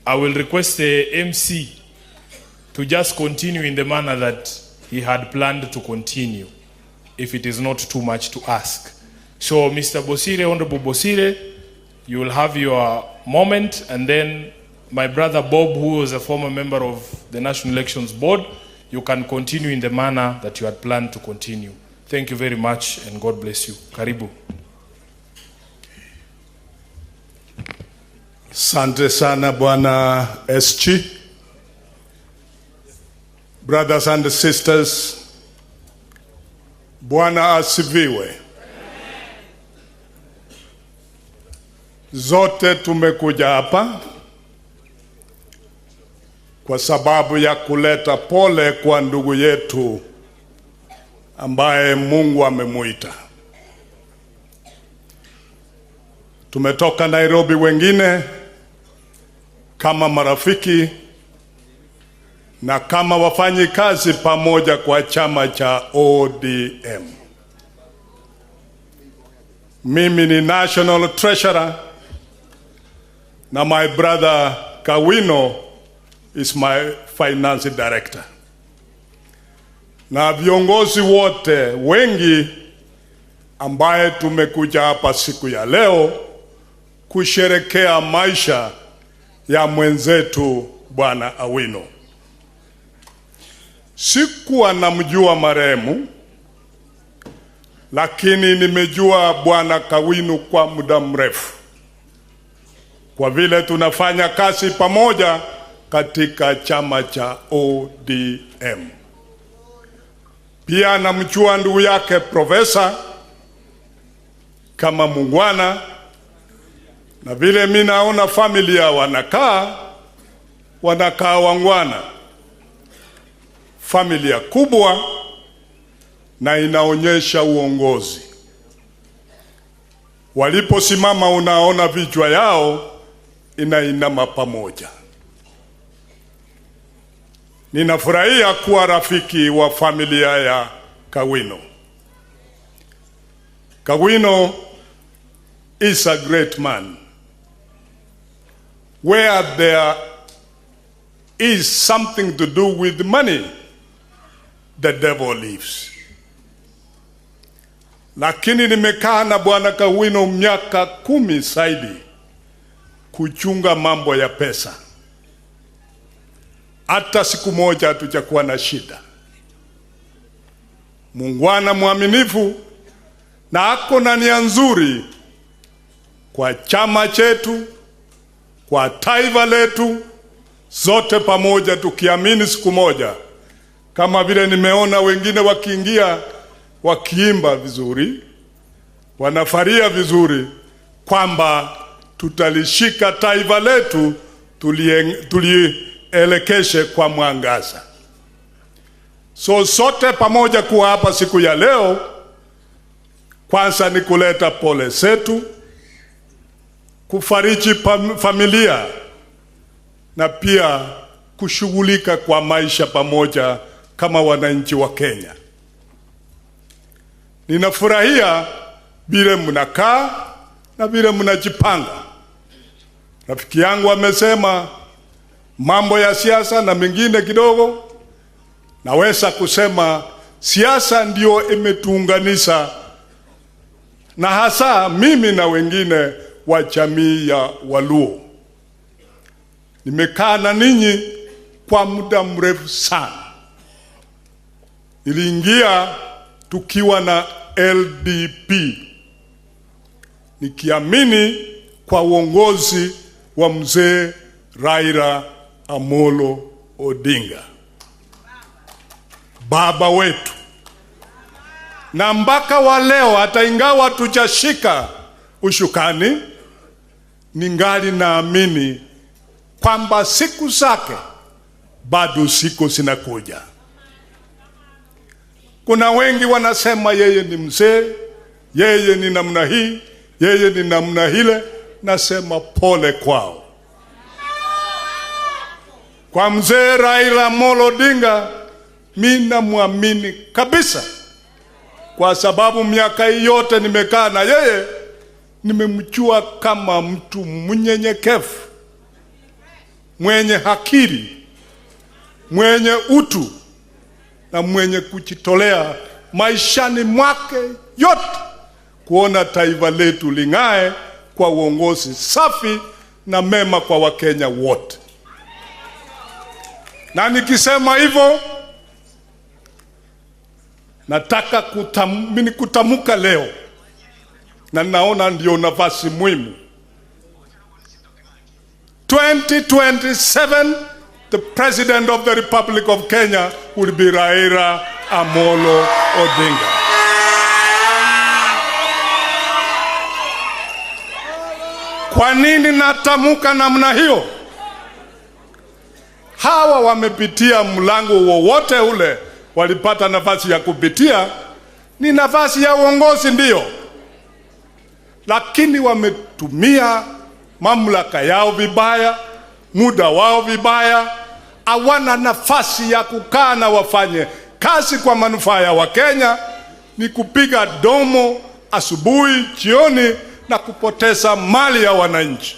I will request the MC to just continue in the manner that he had planned to continue, if it is not too much to ask. So, Mr. Bosire, Honorable Bosire, you will have your moment, and then my brother Bob, who was a former member of the National Elections Board, you can continue in the manner that you had planned to continue. Thank you very much, and God bless you. Karibu. Asante sana Bwana SG. Brothers and sisters, Bwana asifiwe. Zote tumekuja hapa kwa sababu ya kuleta pole kwa ndugu yetu ambaye Mungu amemuita. Tumetoka Nairobi wengine kama marafiki na kama wafanyi kazi pamoja kwa chama cha ODM. Mimi ni National Treasurer na my brother Awino is my Finance Director. Na viongozi wote wengi ambaye tumekuja hapa siku ya leo kusherekea maisha ya mwenzetu Bwana Awino. Sikuwa namjua marehemu, lakini nimejua Bwana Awino kwa muda mrefu, kwa vile tunafanya kazi pamoja katika chama cha ODM. Pia namjua ndugu yake Profesa kama mungwana, na vile mimi naona familia wanakaa wangwana. Familia kubwa na inaonyesha uongozi. Waliposimama unaona vichwa yao inainama pamoja. Ninafurahia kuwa rafiki wa familia ya Awino. Awino is a great man. Where there is something to do with money, the devil lives. Lakini nimekaa na Bwana Awino miaka 10 zaidi kuchunga mambo ya pesa. Hata siku moja hatujakuwa na shida. Mungwana mwaminifu na ako na nia nzuri kwa chama chetu, kwa taifa letu, zote pamoja tukiamini siku moja, kama vile nimeona wengine wakiingia wakiimba vizuri, wanafaria vizuri, kwamba tutalishika taifa letu tulielekeshe kwa mwangaza. So sote pamoja kuwa hapa siku ya leo, kwanza ni kuleta pole zetu, kufariji familia na pia kushughulika kwa maisha pamoja kama wananchi wa Kenya. Ninafurahia vile mnakaa na vile mnajipanga. Rafiki yangu amesema mambo ya siasa na mengine kidogo. Naweza kusema siasa ndio imetuunganisha, na hasa mimi na wengine wa jamii ya Waluo. Nimekaa na ninyi kwa muda mrefu sana. Niliingia tukiwa na LDP, nikiamini kwa uongozi wa Mzee Raila Amolo Odinga, baba wetu. Na mpaka wa leo, hata ingawa tujashika ushukani, ningali naamini kwamba siku zake bado siku zinakuja. Kuna wengi wanasema yeye ni mzee, yeye ni namna hii, yeye ni namna hile. Nasema pole kwao. Kwa Mzee Raila Amolo Odinga, mimi namwamini kabisa, kwa sababu miaka yote nimekaa na yeye, nimemjua kama mtu mnyenyekevu, mwenye akili, mwenye utu na mwenye kujitolea maishani mwake yote kuona taifa letu ling'ae kwa uongozi safi na mema kwa Wakenya wote. Na nikisema hivyo, nataka kutamuka leo, na naona ndio nafasi muhimu. 2027, the President of the Republic of Kenya will be Raila Amolo Odinga. Kwa nini natamuka namna hiyo? Hawa wamepitia mlango wowote ule walipata nafasi ya kupitia, ni nafasi ya uongozi ndio, lakini wametumia mamlaka yao vibaya, muda wao vibaya. Hawana nafasi ya kukaa na wafanye kazi kwa manufaa ya Wakenya. Ni kupiga domo asubuhi, jioni na kupoteza mali ya wananchi.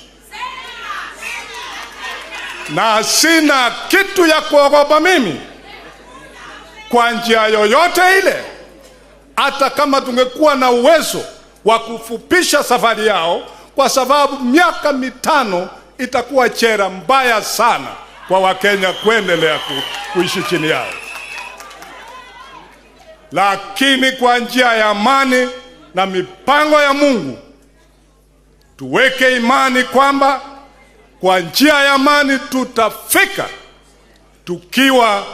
Na sina kitu ya kuogopa mimi kwa njia yoyote ile. Hata kama tungekuwa na uwezo wa kufupisha safari yao, kwa sababu miaka 5 itakuwa chera mbaya sana kwa Wakenya kuendelea kuishi chini yao. Lakini kwa njia ya amani na mipango ya Mungu, tuweke imani kwamba kwa njia ya amani tutafika, tukiwa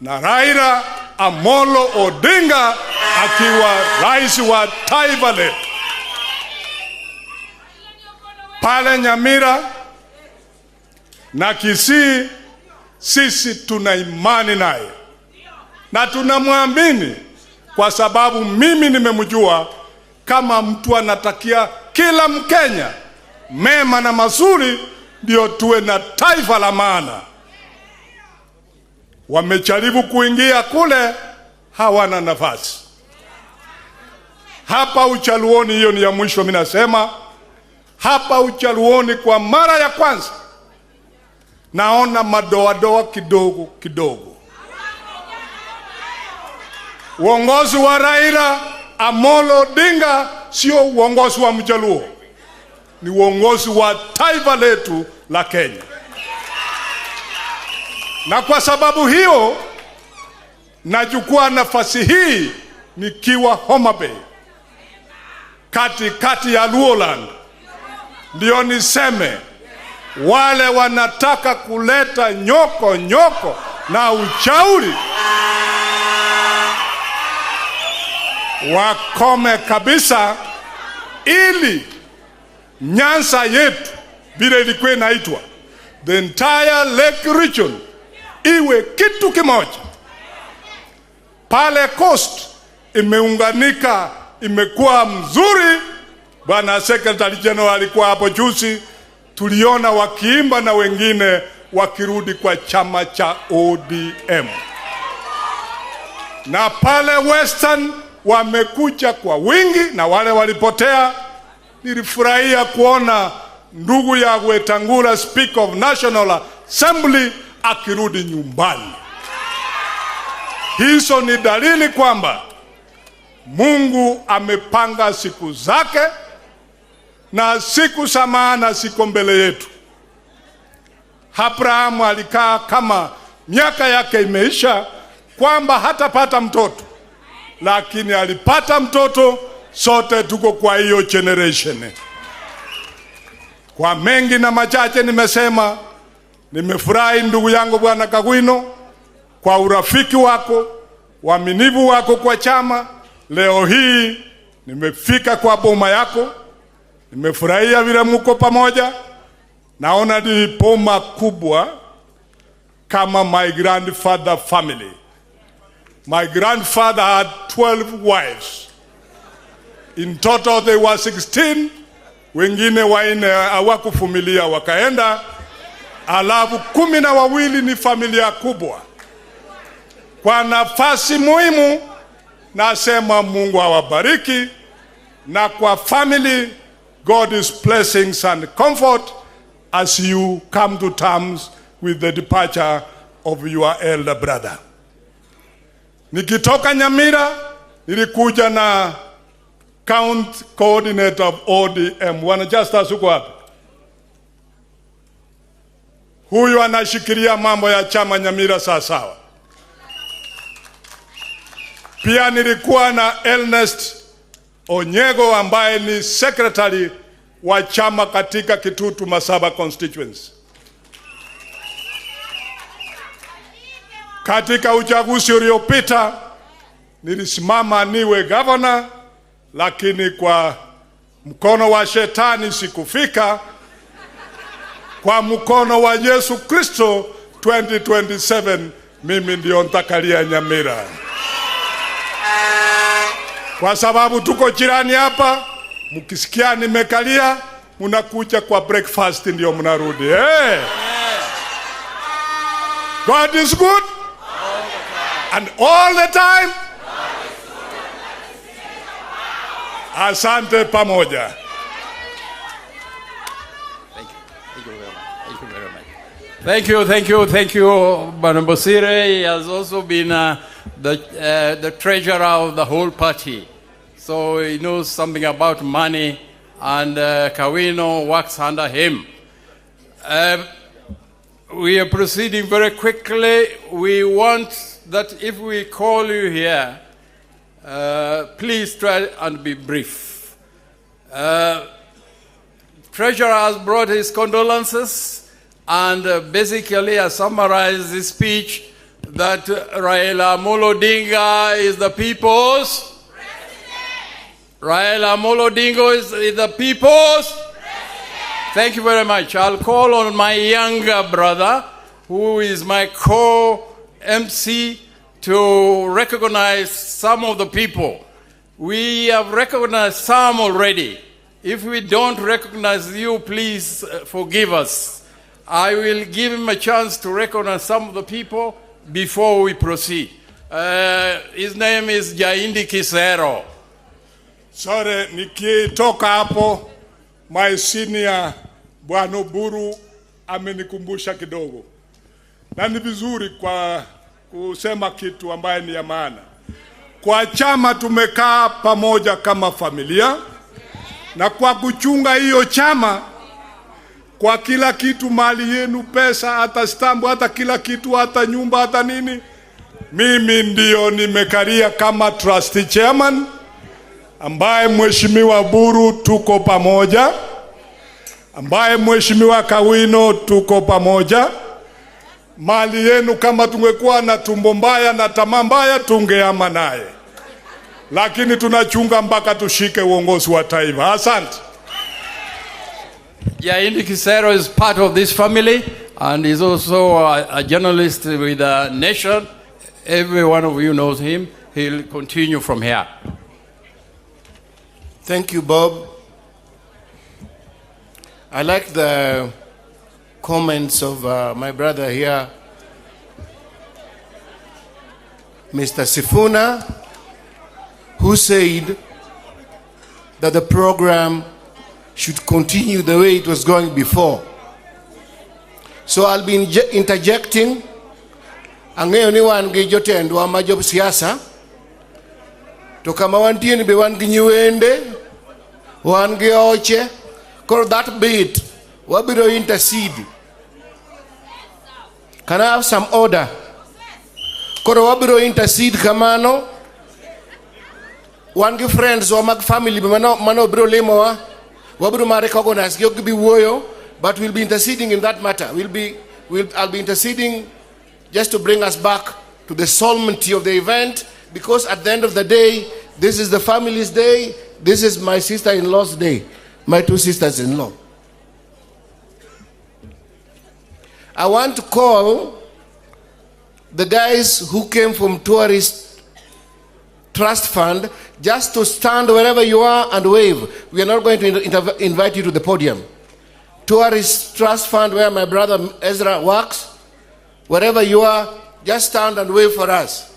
na Raila Amolo Odinga akiwa rais wa taifa letu. Pale Nyamira na Kisii, sisi tuna imani naye na tunamwamini, kwa sababu mimi nimemjua kama mtu anatakia kila Mkenya mema na mazuri, ndio tuwe na taifa la maana. Wamejaribu kuingia kule, hawana nafasi. Hapa Uchaluoni, hiyo ni ya mwisho mimi nasema, hapa Uchaluoni kwa mara ya kwanza naona madoadoa kidogo kidogo. Uongozi wa Raila Amolo Odinga sio uongozi wa Mjaluo, ni uongozi wa taifa letu la Kenya. Na kwa sababu hiyo, nachukua nafasi hii nikiwa Homabay, kati ya Luoland, ndio niseme wale wanataka kuleta nyoko na uchauri wakome kabisa, ili Nyanza yetu vile ilikuwa inaitwa the entire Lake region iwe kitu kimoja. Pale Coast imeunganika, imekuwa mzuri. Bwana Secretary General alikuwa hapo juzi, tuliona wakiimba na wengine wakirudi kwa chama cha ODM. Na pale Western wamekuja kwa wingi, na wale walipotea nilifurahia kuona ndugu ya Wetangula, Speaker of National Assembly, akirudi nyumbani. Hizo ni dalili kwamba Mungu amepanga siku zake, na siku za maana ziko mbele yetu. Abrahamu alikaa kama miaka yake imeisha kwamba hatapata mtoto, lakini alipata mtoto. Sote tuko kwa hiyo generation. Kwa mengi na machache nimesema, nimefurahi ndugu yangu Bwana Kawino kwa urafiki wako, uaminifu wako kwa chama. Leo hii nimefika kwa boma yako, nimefurahia vile mko pamoja. Naona ni boma kubwa kama my grandfather family. My grandfather had 12 wives. In total they were 16. Wengine waine hawakuvumilia wakaenda. Alafu 12 ni familia kubwa. Kwa nafasi muhimu nasema Mungu awabariki, na kwa family God's blessings and comfort as you come to terms with the departure of your elder brother. Nikitoka Nyamira nilikuja na count coordinator of ODM. Wana Justus uko hapa. Huyu anashikilia mambo ya chama Nyamira sawa. Pia nilikuwa na Ernest Onyego ambaye ni secretary wa chama katika Kitutu Masaba constituency. Katika uchaguzi uliopita nilisimama niwe governor, lakini kwa mkono wa shetani sikufika. Kwa mkono wa Yesu Kristo 2027 mimi ndio nitakalia Nyamira. Kwa sababu tuko jirani hapa, mkisikia nimekalia munakuja kwa breakfast ndio mnarudi. Hey. God is good and all the time. Asante pamoja. Thank you, Bwana Mzee. He has also been the treasurer of the whole party, so he knows something about money, and Kawino works under him. We are proceeding very quickly. We want that if we call you here, please try and be brief. Treasurer has brought his condolences, and basically I summarized his speech that Raila Amolo Odinga is the people's president. Raila Amolo Odinga is the people's president. Thank you very much. I'll call on my younger brother, who is my co-MC, to recognize some of the people. We have recognized some already. If we don't recognize you, please forgive us. I will give him a chance to recognize some of the people before we proceed. His name is Jaindi Kisero. Sorry, nikitoka hapo, my senior Bwana Buru amenikumbusha kidogo. Na ni vizuri kwa kusema kitu ambaye ni ya maana. Kwa chama tumekaa pamoja kama familia, na kwa kuchunga hiyo chama, kwa kila kitu, mali yenu, pesa, hata stambu, hata kila kitu, hata nyumba, hata nini, mimi ndio nimekalia kama trustee chairman, ambaye Mheshimiwa Buru tuko pamoja, ambaye Mheshimiwa Kawino tuko pamoja. Mali yenu kama tungekuwa na tumbo mbaya na tamaa mbaya tungeama naye, lakini tunachunga mpaka tushike uongozi wa taifa. Asante. Jaindi Kisero is part of this family, and is also a journalist with a Nation. Every one of you knows him. he'll continue from here. Thank you, Bob. I like the comments of my brother here, Mr. Sifuna, who said that the program should continue the way it was going before. So I'll be interjecting. Angeyo ni wan gi jotendwa ma job siasa to kama wantie ni be wan gi nyiwende wan gi oche koro that bit wabiro intercede. Can I have some order? Koro wabiro intercede kamano wan gi friends wa mag family mano biro limo wa wabiro ma recognize gi ok bi wuoyo, but we'll be interceding in that matter. I'll be interceding just to bring us back to the solemnity of the event, because at the end of the day, this is the family's day, this is my sister-in-law's day, my two sisters-in-law. I want to call the guys who came from Tourist Trust Fund just to stand wherever you are and wave. We are not going to invite you to the podium. Tourist Trust Fund, where my brother Ezra works, wherever you are, just stand and wave for us.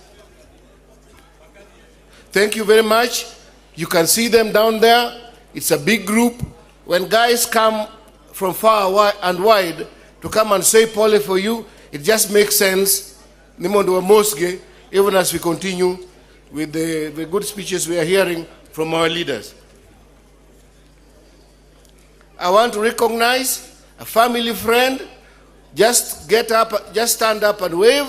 Thank you very much. You can see them down there. It's a big group. When guys come from far and wide to come and say Pole for you, it just makes sense. Nimondo Mosge, even as we continue with the good speeches we are hearing from our leaders. I want to recognize a family friend. Just get up, just stand up and wave.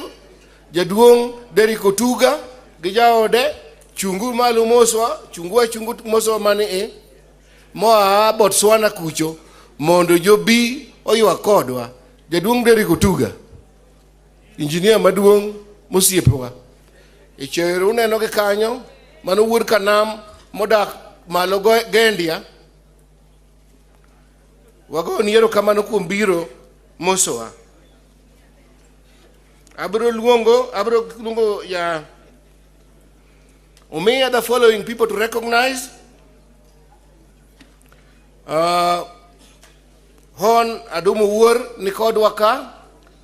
Jaduong Deriko Tuga, Gijaode, Chungu Malu Moswa, Chungu Moswa Mane, Moa Botswana Kucho, Mondo Jobi, Oyo Akodwa, Jaduong Deriko Tuga, Engineer Maduong Musiepewa. Echerune no Kanyo, Manu Wurkanam, Modak Malogo Gendia, Wago Niero Kamano Kumbiro. Mosoa. Abro Lungo, ya. May the following people to recognize. Hon Adomo Wur, Nikodwaka,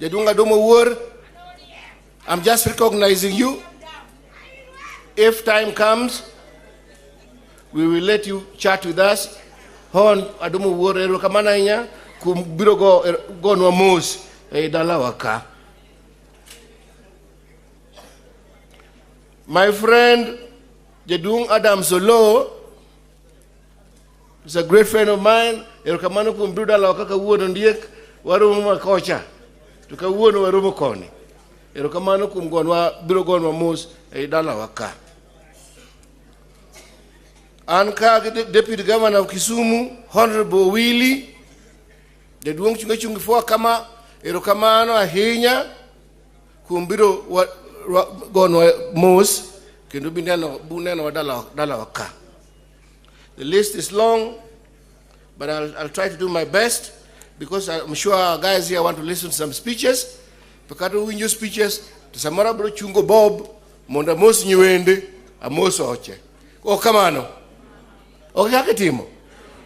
Jadung Adomo Wur. I'm just recognizing you. If time comes, we will let you chat with us. Hon Adomo Wur, Erokamananya. Kumbiro go no mos dalawaka. My friend Jedung Adam Solo is a great friend of mine. Erokamano kumbiro dalawaka ka wuono ndiek warumo makocha. Tuka wuono warumo koni. Erokamano kumgonwa biro gonwa mos dalawaka. Anka Deputy Governor of Kisumu, Honorable Willie. The duong chungi fo kama erokamano ahinya kumbiro gonwa mos kendo buneno dala waka. The list is long, but I'll try to do my best, because I'm sure our guys here want to listen to some speeches. Pakato winjo speeches to samara bro chungo Bob monda mos nyuende amos oche. O kamano. O kaketimo.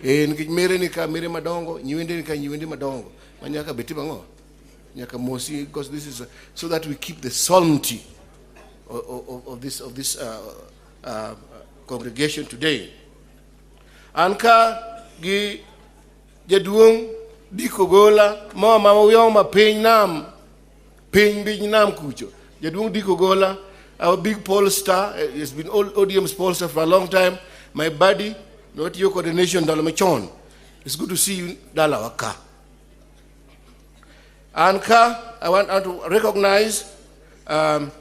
Mere nika mere madongo, nyiwende nika nyiwende madongo. Manyaka beti bango. Nyaka mosi, because this is so that we keep the solemnity of this congregation today. Anka gi jaduong dikogola mama uyoma penyam bignam kucho. Jaduong dikogola, our big poll star, has been ODM's poll star for a long time. My buddy. Not your coordination, Dalamachon. It's good to see you, Dalawaka. Anka, I want to recognize a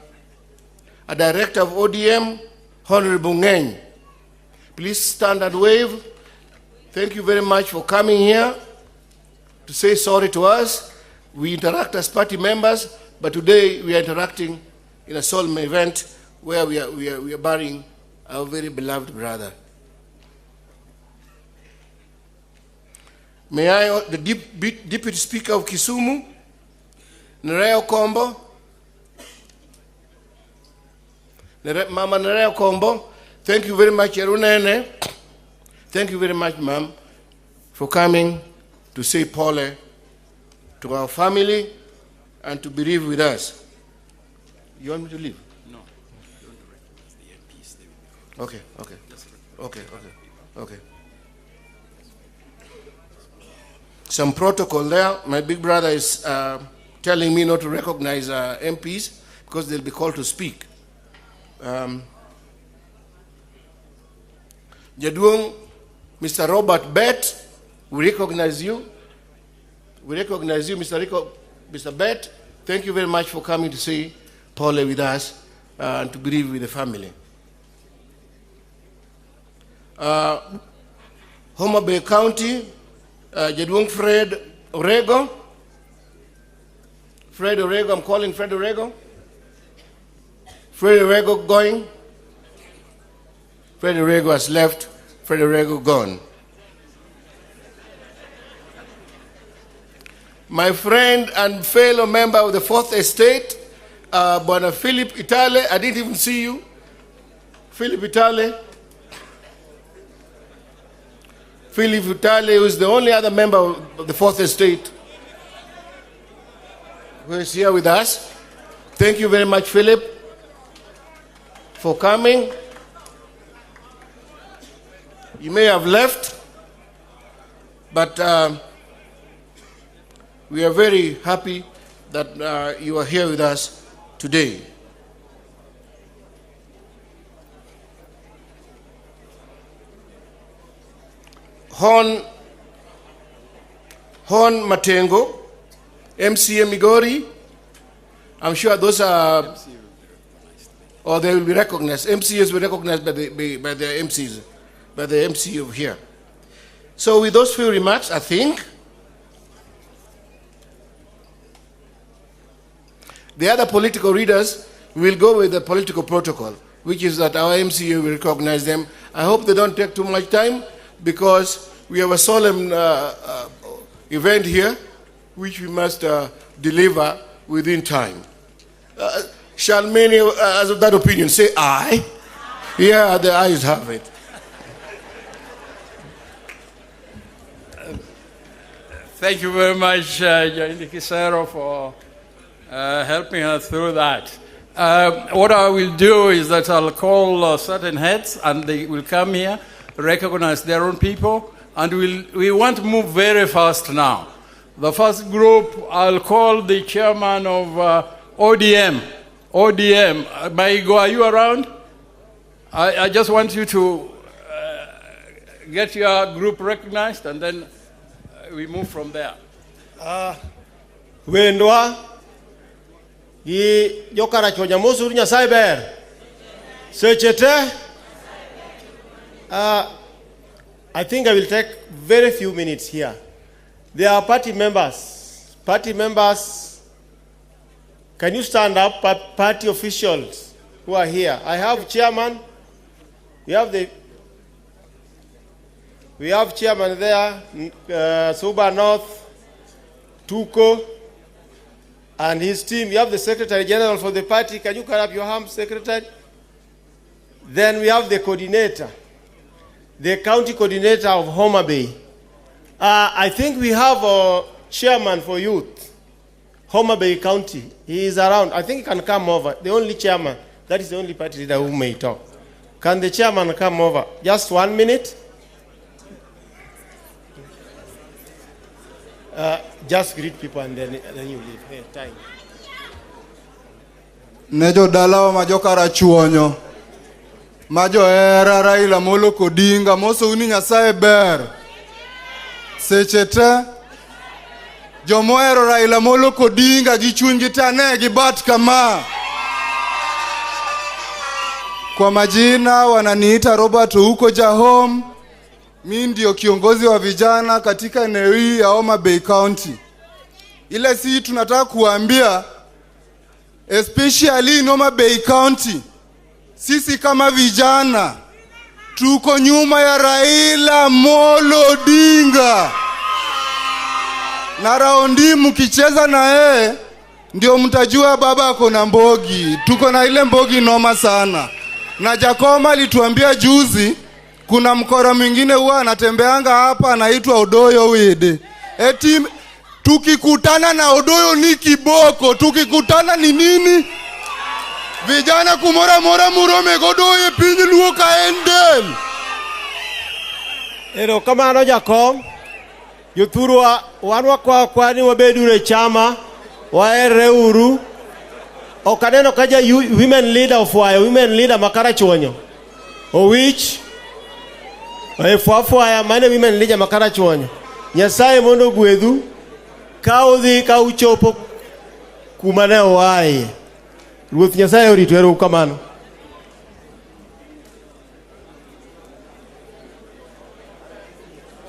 director of ODM, Honorable Ngeny. Please stand and wave. Thank you very much for coming here to say sorry to us. We interact as party members, but today we are interacting in a solemn event where we are burying our very beloved brother. May I, the Deputy Speaker of Kisumu, Nereo Kombo, Mama Nerea Kombo, thank you very much, Erunene. Thank you very much, Ma'am, for coming to say Pole to our family and to bereave with us. You want me to leave? No. Okay. Some protocol there. My big brother is telling me not to recognize MPs because they'll be called to speak. Jaduong, Mr. Robert Bett, we recognize you. We recognize you, Mr. Bett. Thank you very much for coming to say Pole with us and to grieve with the family. Homabay County, Jaduong Fred Orego. Fred Orego, I'm calling Fred Orego. Fred Orego going. Fred Orego has left. Fred Orego gone. My friend and fellow member of the Fourth Estate, Bwana Philip Itale, I didn't even see you. Philip Itale. Philip Itale, who is the only other member of the Fourth Estate who is here with us. Thank you very much, Philip, for coming. You may have left, but we are very happy that you are here with us today. Hon Matengo, MCA Migori, I'm sure those are, or they will be recognized. MCAs will be recognized by the MCs, by the MC of here. So with those few remarks, I think the other political leaders will go with the political protocol, which is that our MCA will recognize them. I hope they don't take too much time because we have a solemn event here, which we must deliver within time. Shall many, as of that opinion, say aye? Yeah, the ayes have it. Thank you very much, Jaindi Kisero, for helping us through that. What I will do is that I'll call certain heads and they will come here, recognize their own people, and we want to move very fast now. The first group, I'll call the chairman of ODM. ODM, Maigo, are you around? I just want you to get your group recognized and then we move from there. Wendwa gi jokara chonya mosur nya cyber sechete. I think I will take very few minutes here. There are party members. Party members, can you stand up? Party officials who are here. I have chairman. We have chairman there, Suba North, Tuko, and his team. We have the secretary general for the party. Can you cut up your arms, secretary? Then we have the coordinator, the county coordinator of Homabay. I think we have a chairman for youth, Homabay County. He is around. I think he can come over. The only chairman. That is the only party leader who may talk. Can the chairman come over? Just 1 minute. Just greet people and then you leave. Hey, time. Nejo dalawa majokara chuonyo. Majo era Raila Molo Odinga moso uni nyasaye ber. Sechete jomoero Raila Molo Odinga gi chuny gi tane gi bat kama. Kwa majina wananiita Robert huko Jahom. Mimi ndio kiongozi wa vijana katika eneo hii ya Homabay County. Ile si tunataka kuambia especially in Homabay County, sisi kama vijana tuko nyuma ya Raila Molo Odinga. Na raundi mkicheza na yeye ndio mtajua baba ako na mbogi. Tuko na ile mbogi noma sana. Na Jakoma alituambia juzi kuna mkora mwingine huwa anatembeanga hapa anaitwa Odoyo Wede. Eti tukikutana na Odoyo ni kiboko, tukikutana ni nini? Vijana kumora mora murome godoye pinyi luoka endel. Ero kamano Jakom. Yuthurwa wanwa kwa ni wabedure chama waere uru. Okaneno kaja women leader of why women leader makara chonyo. O which Fwafwaya mane women leader makara chonyo. Nyasaye mondo gwedhu kaudhi kauchopo kumane owaye. Ruoth Nyasaye orito ero kamano.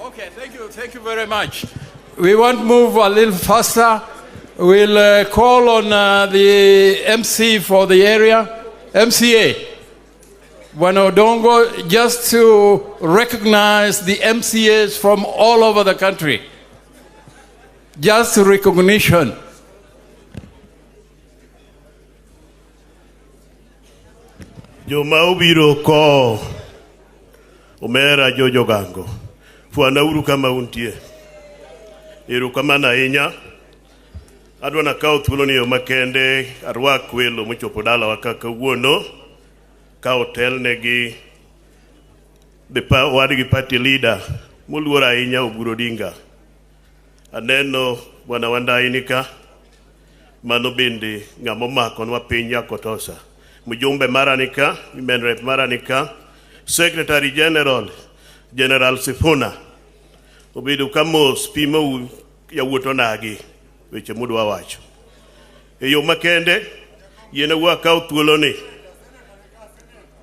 Okay, thank you very much. We want to move a little faster. We'll call on the MC for the area, MCA. Wanodongo, just to recognize the MCAs from all over the country. Just recognition. Joma obiro ko omera Jojo Gango. Fuana uru kama untie. Eru kama na inya. Adwana kao thuolo ni makende arwak welo mochopo dala wa kaka wuono ka hotel negi wadgi party leader muluora ahinya Oburu Dinga. Aneno bwana Wandainika mano bende ng'amo mako nwa piny Yakotosa. Mjumbe Maranika, Women Rep Maranika, Secretary General Sifuna. Obedo kamos pimo ya wuoto nagi weche mudwa wacho. Eyo makende yena wakao thuolo ni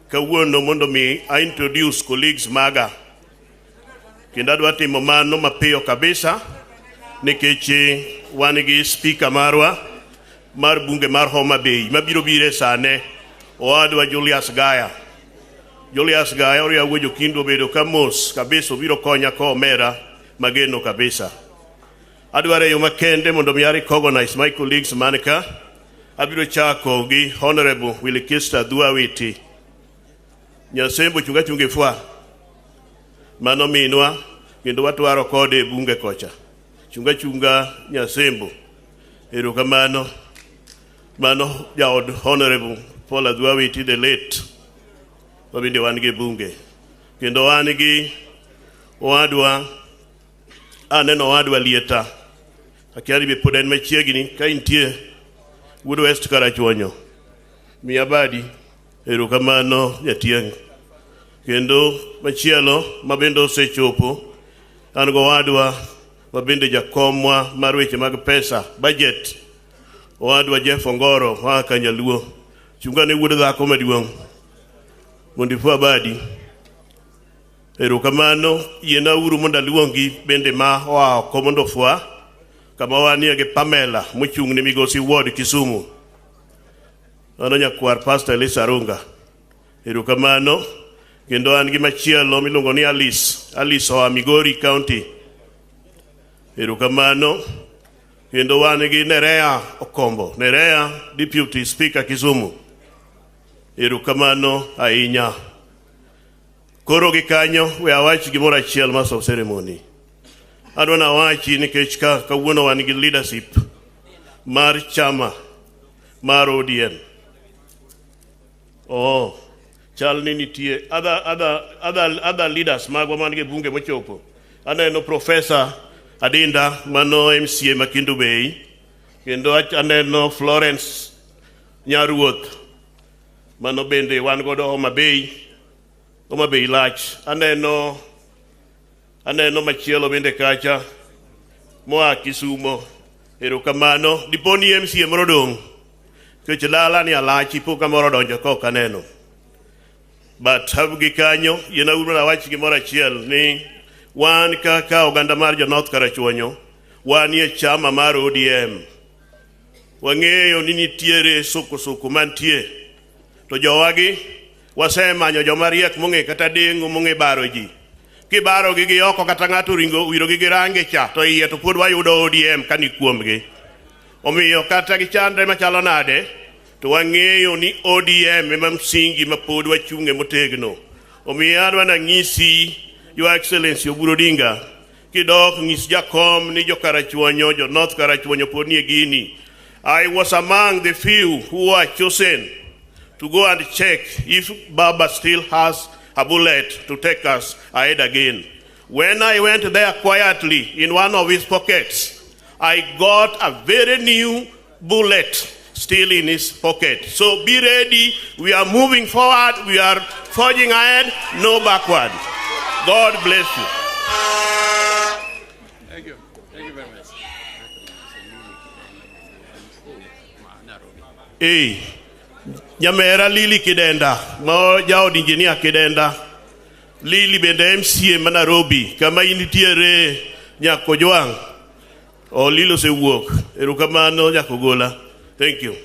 kawuono mondo mi I introduce colleagues maga. Kendo adwa timo mano mapiyo kabisa nikech wan gi speaker marwa mar bunge mar Homabay mabiro bire sane owadwa Julius Gaya. Julius Gaya oria wuojo kindo bedo kamos kabisa biro konya ko omera mageno kabisa. Adware yo makende mondo mi recognize my colleagues manika. Abiro chako gi Honorable Willikista Duawiti. Nyasembo chunga fwa. Mano minwa kendo watwaro kode bunge kocha. Chunga Nyasembo. Erokamano. Mano jaod Honorable Paula Duawiti the late. Wabinde wange bunge. Kendo wangi owadwa aneno owadwa Lieta. Akiari be poden machiegni ka intie Wood West Karachuonyo. Miyabadi erokamano jatieng. Kendo machielo mabendo sechopo an go wadwa mabende jakomwa mar weche mag pesa budget owadwa Jeff Ongoro wa Kanyaluo. Chungane wuod dhako maduong'. Mondifu abadi erokamano yena uru monda luongi bende ma oa komondo fwa kama wanie ge Pamela mochung' ni migosi ward Kisumu. Ano nyakwar Pastor Elisa Runga. Erokamano kendo an gi machielo milongo ni Alice oa Migori County. Erokamano kendo wan gi Nerea Okombo, Nerea Deputy Speaker Kisumu. Erokamano ahinya. Koro gi kanyo we awach gimoro achiel mas of ceremony. Adwana awachi nikech kawuono wan gi leadership mar chama mar ODM. Oh, chalni nitie other leaders magwa man gi bunge mochopo. Aneno Professor Adinda mano MCA Makindu Bay. Kendo aneno Florence Nyaruoth mano bende wan godo Homabay lach. Aneno machielo bende kacha moa Kisumo. Erokamano diponi MCA morodong kech lala ni alachi poka moro donjo koka aneno. But habgi kanyo yena uru na wachi gimoro achiel ni wan kaka oganda mar jo North Karachuonyo wan ye chama mar ODM. Wang'eyo ni nitiere soko mantie to jowagi wasemanyo jomariek mong'e kata dengo mong'e baro ji. Kibaro gi oko kata ng'ato ringo wiro gi range cha to iye to pod wayudo ODM kani kuomgi. Omiyo kata gichandre machalo nade, to wang'eyo ni ODM ema msingi ma pod wachung'e motegno. Omiyo adwa nang'isi Your Excellency Oburu Odinga, kidok ng'is jakom ni jo Karachuonyo, jo North Karachuonyo pod nie gini. I was among the few who were chosen to go and check if Baba still has a bullet to take us ahead again. When I went there quietly in one of his pockets, I got a very new bullet still in his pocket. So be ready. We are moving forward. We are forging ahead, no backward. God bless you. Thank you. Thank you very much. Hey, Nyamera Lili Kidenda, mo jaod engineer Kidenda, Lili bende MCA Nairobi, kama initiere nyako joang, o Lilo se wuok, erukamano nyako gola. Thank you.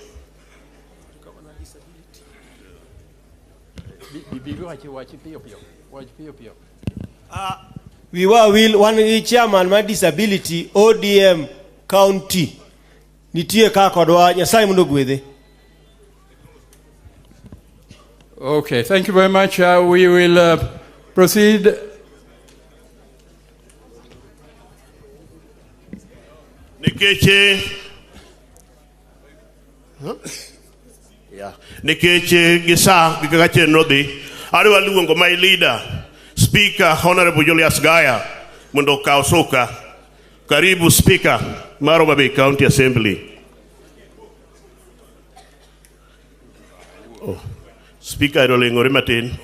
We were one chairman my disability ODM county. Nitie kakodwa Nyasaye mondo gwedhe. Okay, thank you very much. We will proceed. Nikeche gisa gikache nodhi. Adwa luongo my leader, Speaker Honorable Julius Gaya, mondo kaw soka. Karibu Speaker mar Homabay County Assembly. Oh, Speaker irolengore matin.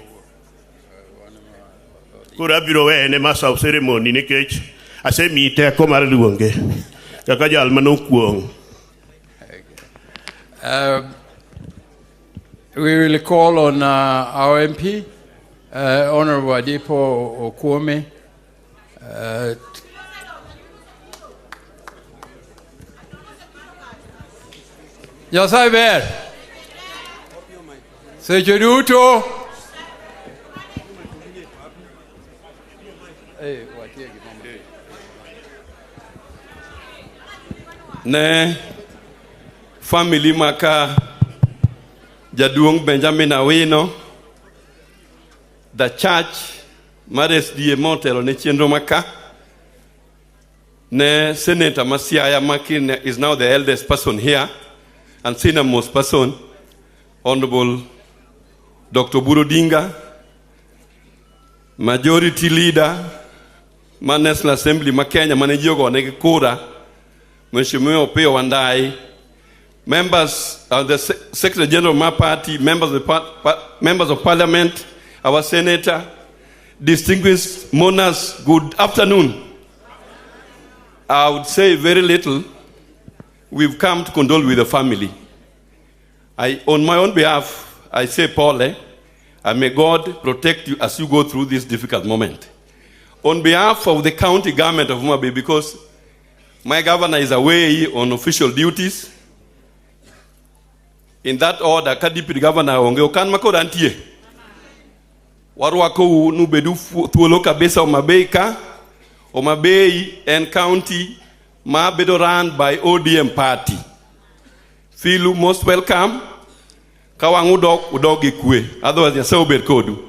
Kura biro wene master of ceremony nikech asemi teko mar luonge. Kaka jal manokuong. We will call on our MP, Honorable Adipo Okuome. Nyasaye ber. Seche duto. Ne family maka Jaduong Benjamin Awino, the church Mares die Motelo ne chenro maka, ne Senator Masiaya Makin is now the eldest person here, and senior most person, Honorable Dr. Oburu Odinga, Majority Leader, National Assembly Makenya Manejiogo Nege Kura, Mheshimiwa Opiyo Wandayi, members of the Secretary General of my party, members of Parliament, our Senator, distinguished monarchs, good afternoon. I would say very little. We've come to condole with the family. On my own behalf, I say, Paul, and may God protect you as you go through this difficult moment. On behalf of the county government of Homabay, because my governor is away on official duties, in that order, Deputy Governor onge okan makora antie. Warwako nubedu thuolo kabisa Homabay ka. Homabay and county ma bedo run by ODM party. Feel most welcome. Kawang udog ikwe. Otherwise Nyasaye obed kodu.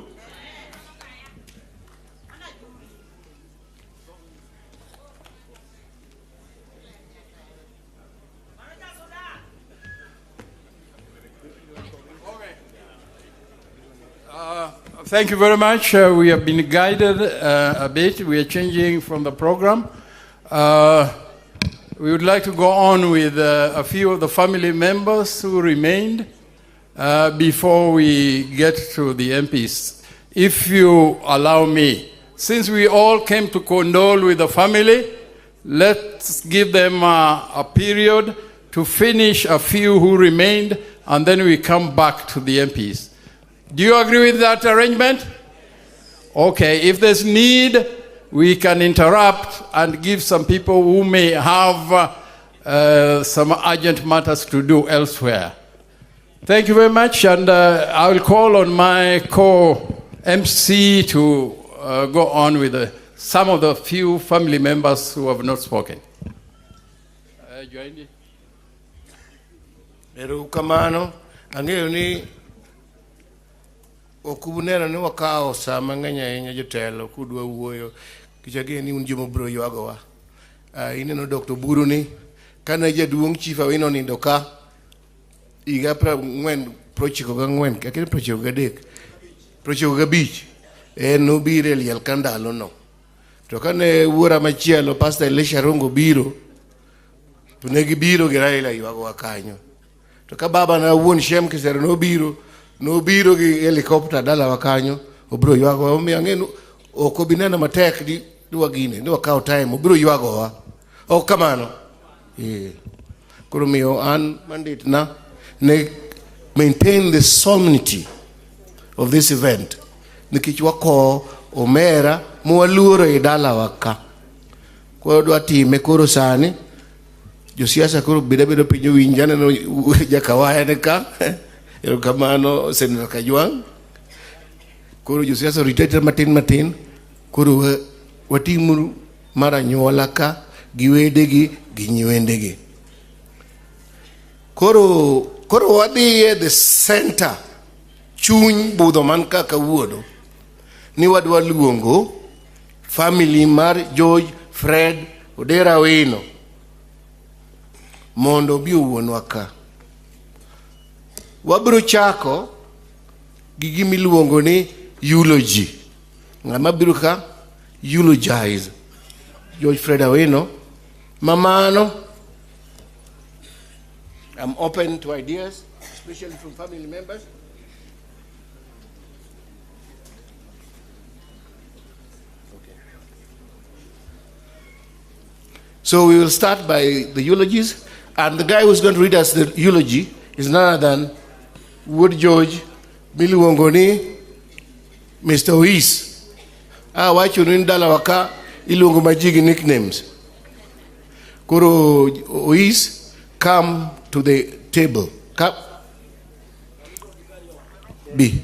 Thank you very much. We have been guided a bit. We are changing from the program. We would like to go on with a few of the family members who remained before we get to the MPs. If you allow me, since we all came to condole with the family, let's give them a period to finish a few who remained, and then we come back to the MPs. Do you agree with that arrangement? Okay, if there's need, we can interrupt and give some people who may have some urgent matters to do elsewhere. Thank you very much, and I will call on my co-MC to go on with some of the few family members who have not spoken. Erokamano, ang'eyo ni okubuneno ni wakao saa mang'eny ahinya jotelo kudwa wuoyo kichagi ni un joma biro ywagowa. Ineno Dr. Buru ni kane jaduong' Chief Awino nindo ka higa 94 kakini 95 nobiro e liel ka ndalono. To kane wuora machielo Pastor Elisha Rongo biro, to ne gibiro gi Raila ywagowa kanyo. To ka baba na wuon Shem Kisero nobiro gi helicopter dala wa kanyo, obiro ywagowa. Omiyo ang'eno ok obineno matek di wagine, ni wakao time, obiro ywagowa. Ok kamano. Koro miyo an mandate na ne maintain the solemnity of this event. Nikech wako omera mwaluoro e dala waka. Koro dwa time koro sani. Josiasa koro bedo pinyo winjane no jakawaya ne ka. Erokamano Senator Kajwang'. Koro josiasa rotate matin. Koro watimu mara nyuola ka giwedegi gi nyiwendegi. Koro wadhi the center chuny budho man ka kawuono ni wadwa luongo family mar George Fred Odera Awino mondo bi owuonwa ka. Wabiro chako gi gimiluongo ni eulogy. Ng'ama biro ka eulogize George Fred Awino. Mamano, I'm open to ideas, especially from family members. Okay. So we will start by the eulogies, and the guy who's going to read us the eulogy is none other than Wood George Miluongoni, Mr. Ois. Wachu nindala waka ilungo majigi nicknames. Koro Ois, come to the table. Come. B.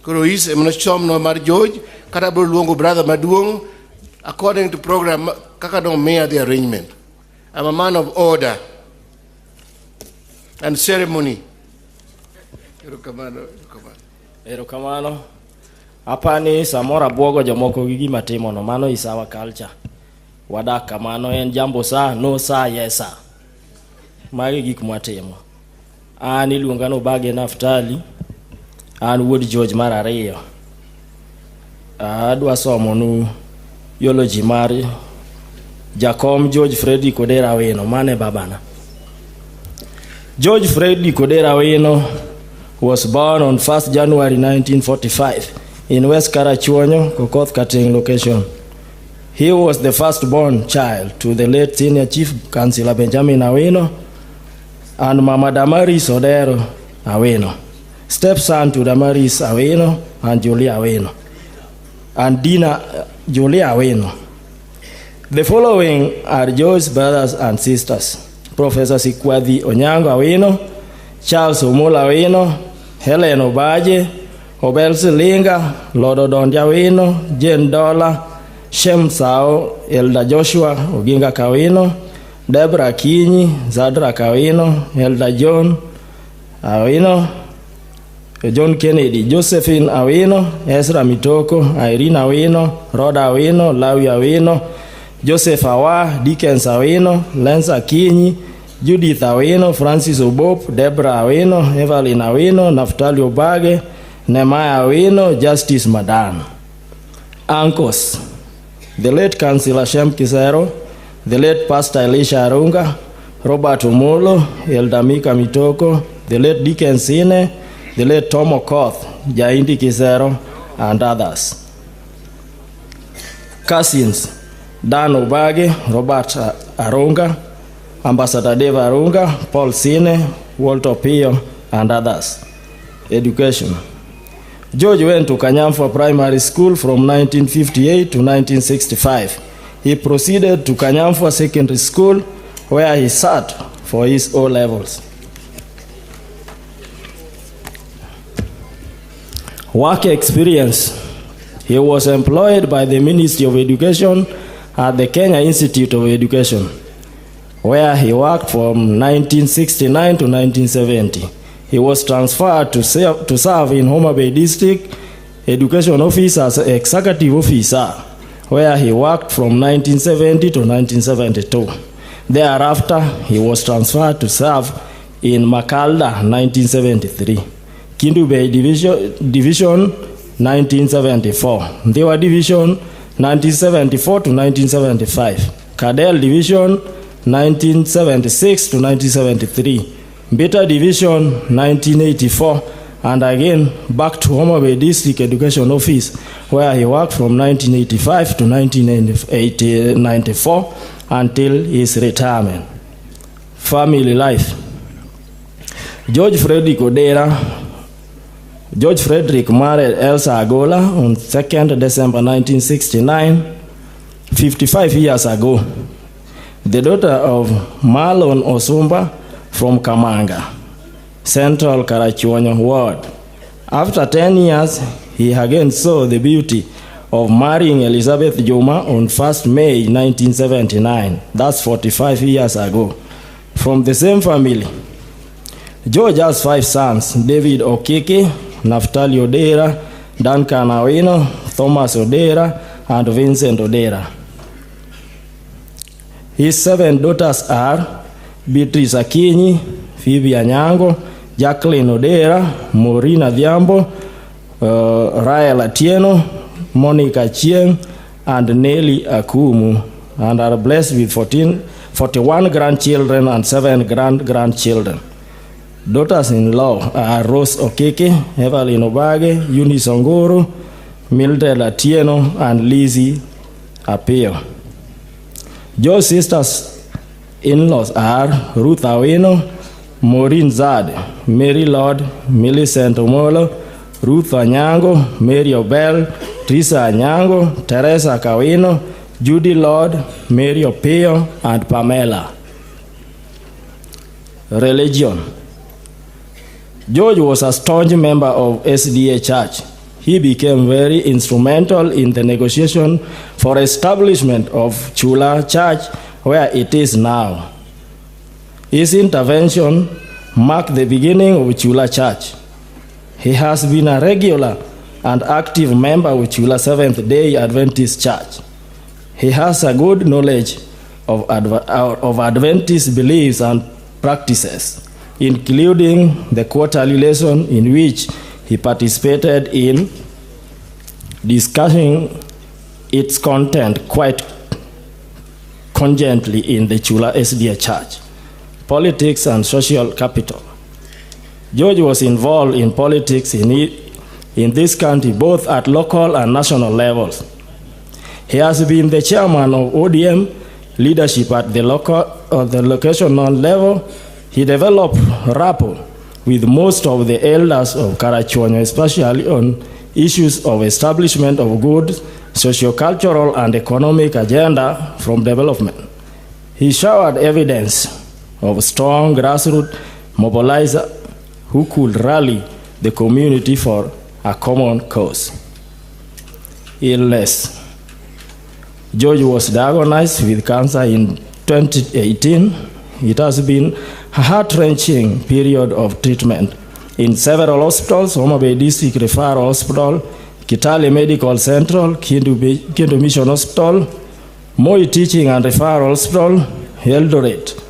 Koro Ois, emnochom no mar George, kata bro luongo brother maduong, according to program, kaka don't make the arrangement. I'm a man of order and ceremony. Erokamano. Apani samora buogo jomoko gi gima timono, mano is our culture. Wadak kamano en jambo sa, no sa, yes sa. Magi gik mwatimo. An iluonga no Bage Naftali, an Wood George mar ariyo. Adwa somo nu eulogy mar Jakom George Frederick Odera Awino, mane babana. George Frederick Odera Awino was born on 1st January 1945 in West Karachuonyo, Kokoth Kateng location. He was the firstborn child to the late senior chief councillor Benjamin Awino and Mama Damaris Odero Awino, stepson to Damaris Awino and Julia Awino, and Dina Julia Awino. The following are George's brothers and sisters: Professor Sikwadhi Onyango Awino, Charles Omola Awino, Helen Obaje, Obel Silinga, Lord Odonja Awino, Jane Dola, Shem Sao, Elda Joshua Oginga Kawino, Deborah Kinyi, Zadra Kawino, Elda John Awino, John Kennedy, Josephine Awino, Ezra Mitoko, Irene Awino, Rhoda Awino, Lawi Awino, Joseph Awa, Dickens Awino, Lensa Kinyi, Judith Awino, Francis Obop, Deborah Awino, Evelyn Awino, Naftali Obage, Nehemiah Awino, Justice Madan. Uncles: the late Councillor Shem Kisero, the late Pastor Elisha Arunga, Robert Omolo, Eldamika Mitoko, the late Dickens Sine, the late Tom Okoth, Jaindi Kisero, and others. Cousins: Dan Obage, Robert Arunga, Ambassador Dave Arunga, Paul Sine, Walter Pio, and others. Education: George went to Kanyamfwa Primary School from 1958 to 1965. He proceeded to Kanyamfwa Secondary School, where he sat for his O-levels. Work experience: he was employed by the Ministry of Education at the Kenya Institute of Education. where he worked from 1969 to 1970. He was transferred to serve in Homabay District Education Office as Executive Officer, where he worked from 1970 to 1972. Thereafter, he was transferred to serve in Makalda, 1973. Kindu Bay Division 1974. Ndewa Division 1974 to 1975. Kadel Division 1976 to 1973. Beta Division 1984, and again back to Homabay District Education Office, where he worked from 1985 to 1994 until his retirement. Family life. George Frederick married Elsa Agola on 2nd December 1969, 55 years ago. The daughter of Marlon Osumba from Kamanga, Central Karachuonyo Ward. After 10 years, he again saw the beauty of marrying Elizabeth Juma on 1st May 1979. That's 45 years ago. From the same family, George has 5 sons: David Okeke, Naftali Odera, Duncan Awino, Thomas Odera, and Vincent Odera. His 7 daughters are Beatrice Akinyi, Phoebe Anyango, Jacqueline Odera, Maureen Adhiambo, Rael Atieno, Monica Chieng, and Nelly Akumu, and are blessed with 41 grandchildren and 7 grandchildren. Daughters-in-law are Rose Okeke, Evelyn Obage, Eunice Ongoro, Mildred Atieno, and Lizzie Apio. Joe's sisters-in-laws are Ruth Awino, Maureen Zad, Mary Lord, Millicent Omolo, Ruth Anyango, Mary Obel, Teresa Anyango, Teresa Kawino, Judy Lord, Mary Opio, and Pamela. Religion. George was a staunch member of SDA Church. He became very instrumental in the negotiation for establishment of Chula Church, where it is now. His intervention marked the beginning of Chula Church. He has been a regular and active member of Chula Seventh-day Adventist Church. He has a good knowledge of Adventist beliefs and practices, including the quarterly lesson in which he participated in discussing its content quite congently in the Chula SDA Church. Politics and social capital. George was involved in politics in this country, both at local and national levels. He has been the chairman of ODM leadership at the locational level. He developed rapport with most of the elders of Karachuonyo, especially on issues of establishment of good socio-cultural and economic agenda from development. He showered evidence of strong grassroots mobilizer who could rally the community for a common cause. Illness. George was diagnosed with cancer in 2018. It has been a heart-wrenching period of treatment in several hospitals: Homabay District Referral Hospital, Kitale Medical Central, Kindu Mission Hospital, Moi Teaching and Referral Hospital, Eldoret.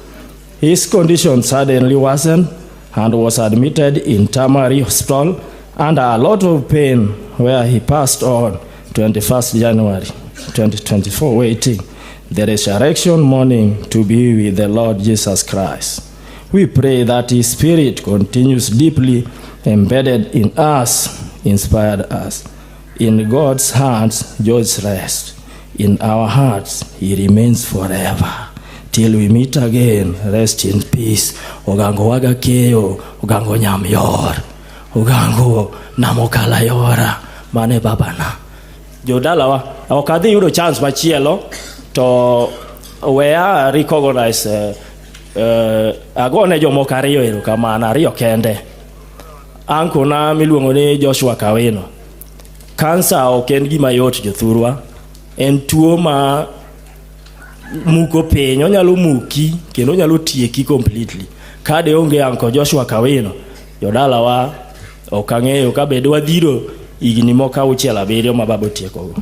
His condition suddenly worsened and was admitted in Tamari Hospital under a lot of pain, where he passed on 21st January 2024, waiting the resurrection morning to be with the Lord Jesus Christ. We pray that his spirit continues deeply embedded in us, inspired us. In God's hands, George rests. In our hearts, he remains forever. Till we meet again, rest in peace. Ogango waga keo, ogango nyam yor, ogango namokala yora, mane babana. Jodalawa, okadhi yudo chance machielo, to where recognize agone jomoko ariyo erokamano, ariyo kende. Ankona miluongo ni Joshua Kawino. Kansa ok en gima yot jothurwa. En tuo ma muko piny, onyalo muki kendo onyalo tieki completely. Kade onge Uncle Joshua Kawino, jodala wa okang'eyo kabe dwa dhiro igni moka 6-7 ma babo tiekogo.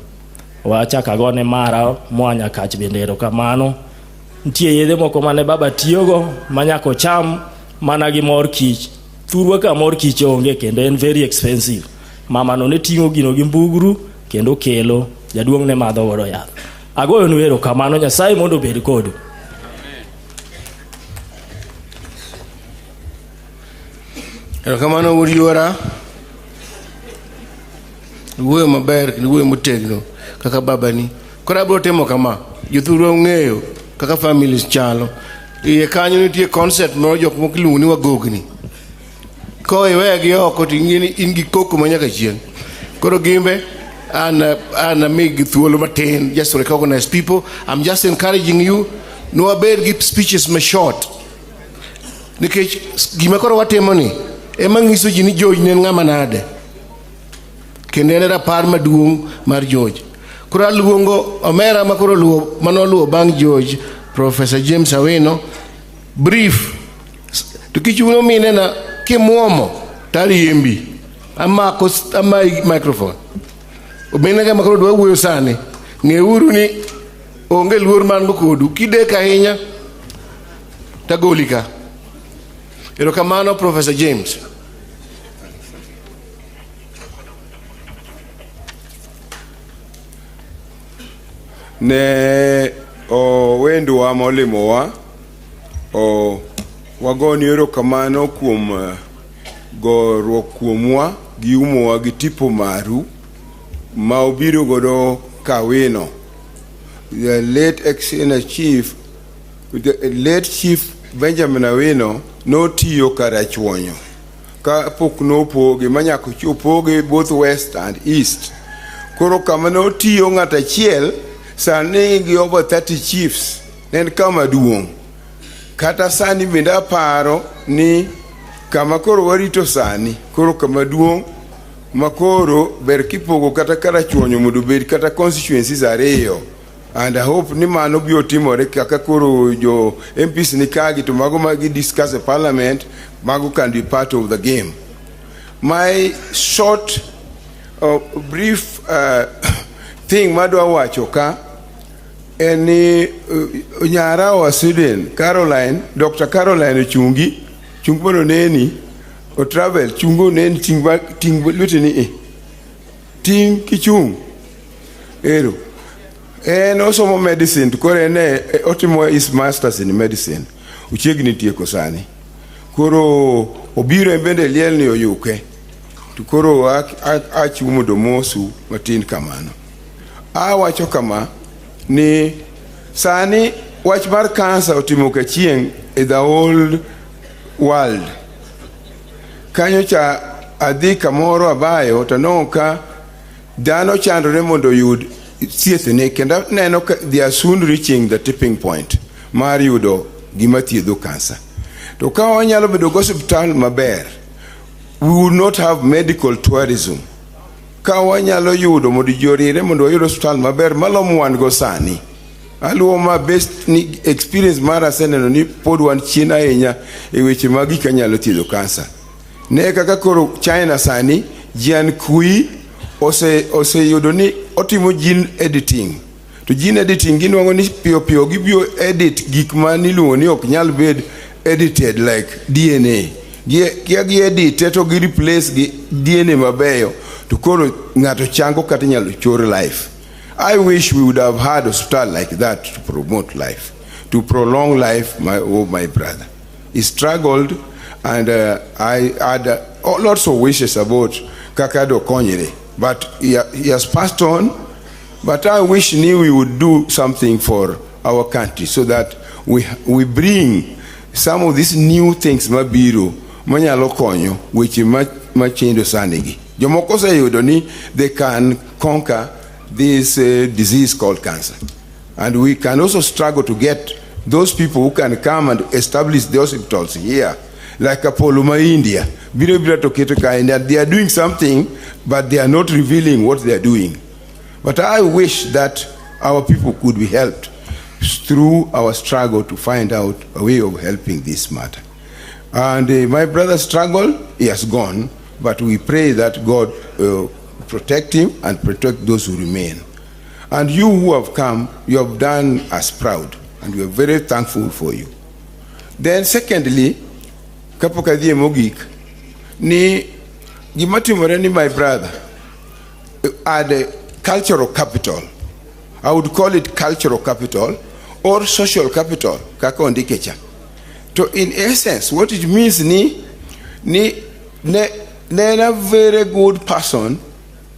Wachaka gone mara mwanya kach bendero kamano. Ntie yedhe moko mane baba tiyogo manyako cham mana gi mor kich. Thurwa ka mor kich onge kendo en very expensive. Mama no ne tingo gino gi mbugru kendo kelo jaduong' ne madho godo yath. Agoyo nu erokamano, Nyasaye mondo obed kodu. Erokamano wuod yuora. Wuoyo maber kendo wuoyo motegno kaka babani. Koro abiro timo kama. Jothurwa ong'eyo kaka families chalo. Iye kanyo nitie concept moro jok moko iluongo ni wagogni. Ko iwegi oko to in gi koko manyaka chieng'. Koro gimbe an amig thuolo matin just to recognize people. I'm just encouraging you. No abed gi speeches ma short. Nikech gima koro watimo ni ema nyiso ji ni George ne ng'ama nade. Kendo en rapar maduong' mar George. Koro aluongo omera ma koro manoluwo bang' George, Professor James Awino. Brief. To kichuno mine na kimuomo tariembi. Ama microphone. Obene ga makoro dwa wuoyo sani. Ng'euru ni onge luor man go kodu. Kidek ahinya tagolika. Erokamano Professor James. Ne wendwa molimowa wagoni erokamano kuom gorruok kuomwa gi umowa gi tipo maru ma obiro godo Kawino. The late Chief Benjamin Awino notiyo karachuonyo ka pok nopoge manyako chopoge both west and east. Koro kama notiyo ng'at achiel sani gi over 30 chiefs nen kama duong'. Kata sani bende aparo ni kama koro warito sani koro kama duong' makoro ber kipogo kata karachuonyo mondo bed kata constituencies ariyo. And I hope ni mano biro timore kaka koro jo MPs ni kagi to mago magi discuss a parliament mago can be part of the game. My short brief thing madwa wacho ka eni nyara wa Sweden Caroline, Dr. Caroline chungbono neni o travel chungo neni ting lutini ting kichung ero en osomo medicine to kore ne otimo his masters in medicine uchiegni tieko sani koro obiro bende liel ni oyuke to koro achumo domosu matin kamano wacho kama ni sani wach mar cancer otimo ka chieng' in the whole world. Kanyo cha adhi kamoro abayo to noka dhano chandore mondo yud thiethne kendo neno ka they are soon reaching the tipping point mar yudo gima thiedho cancer. To ka wanyalo bedo go hospital maber, we will not have medical tourism. Ka wanyalo yudo mondo jorire mondo yudo hospital maber malomo wan go sani. Aluo ma best ni experience mara seneno ni pod wan chien ahinya e weche magi kanyalo thiedho cancer. Ne kaka koro China sani Jian Kui ose yudo ni otimo gene editing. To gene editing ginwango ni piyo gibio edit gik mani luongo ni ok nyal bed edited like DNA. Gi edit to gi replace gi DNA mabeyo to koro ng'ato chango kata nyalo chore life. I wish we would have had a hospital like that to promote life, to prolong life, my brother. He struggled, and I had lots of wishes about Kakado Konyere, but he has passed on. But I wish we would do something for our country so that we bring some of these new things mabiro manyalo konyo which machendo sanigi. Jomoko sayudo ni they can conquer this disease called cancer. And we can also struggle to get those people who can come and establish the hospitals here, like Apollo India. And they are doing something, but they are not revealing what they are doing. But I wish that our people could be helped. through our struggle to find out a way of helping this matter. And my brother's struggle, he has gone, but we pray that God protect him and protect those who remain. And you who have come, you have done us proud, and we are very thankful for you. Then secondly, kapokadhie mogik, ni gimatimore ni my brother at the cultural capital. I would call it cultural capital or social capital, kaka ondikecha. So in essence, what it means ni a very good person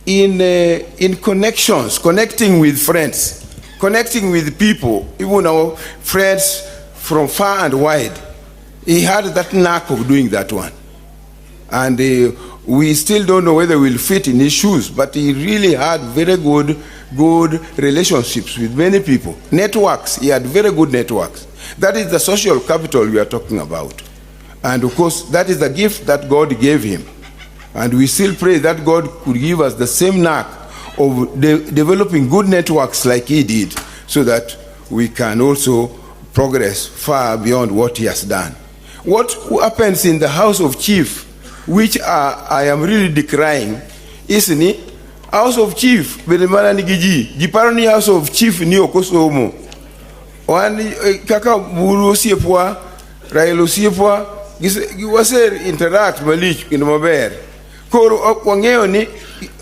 in connections, connecting with friends, connecting with people, even our friends from far and wide. He had that knack of doing that one. And we still don't know whether we'll fit in his shoes, but he really had very good relationships with many people. Networks, he had very good networks. That is the social capital we are talking about. And of course, that is the gift that God gave him. And we still pray that God could give us the same knack of developing good networks like he did, so that we can also progress far beyond what he has done. What happens in the house of chief, which I am really decrying, is ni house of chief, belemana ni giparoni house of chief ni okosomo. Wani kaka buru siepwa, railo siepwa, giwase interact malich in maber. Koro wangeo ni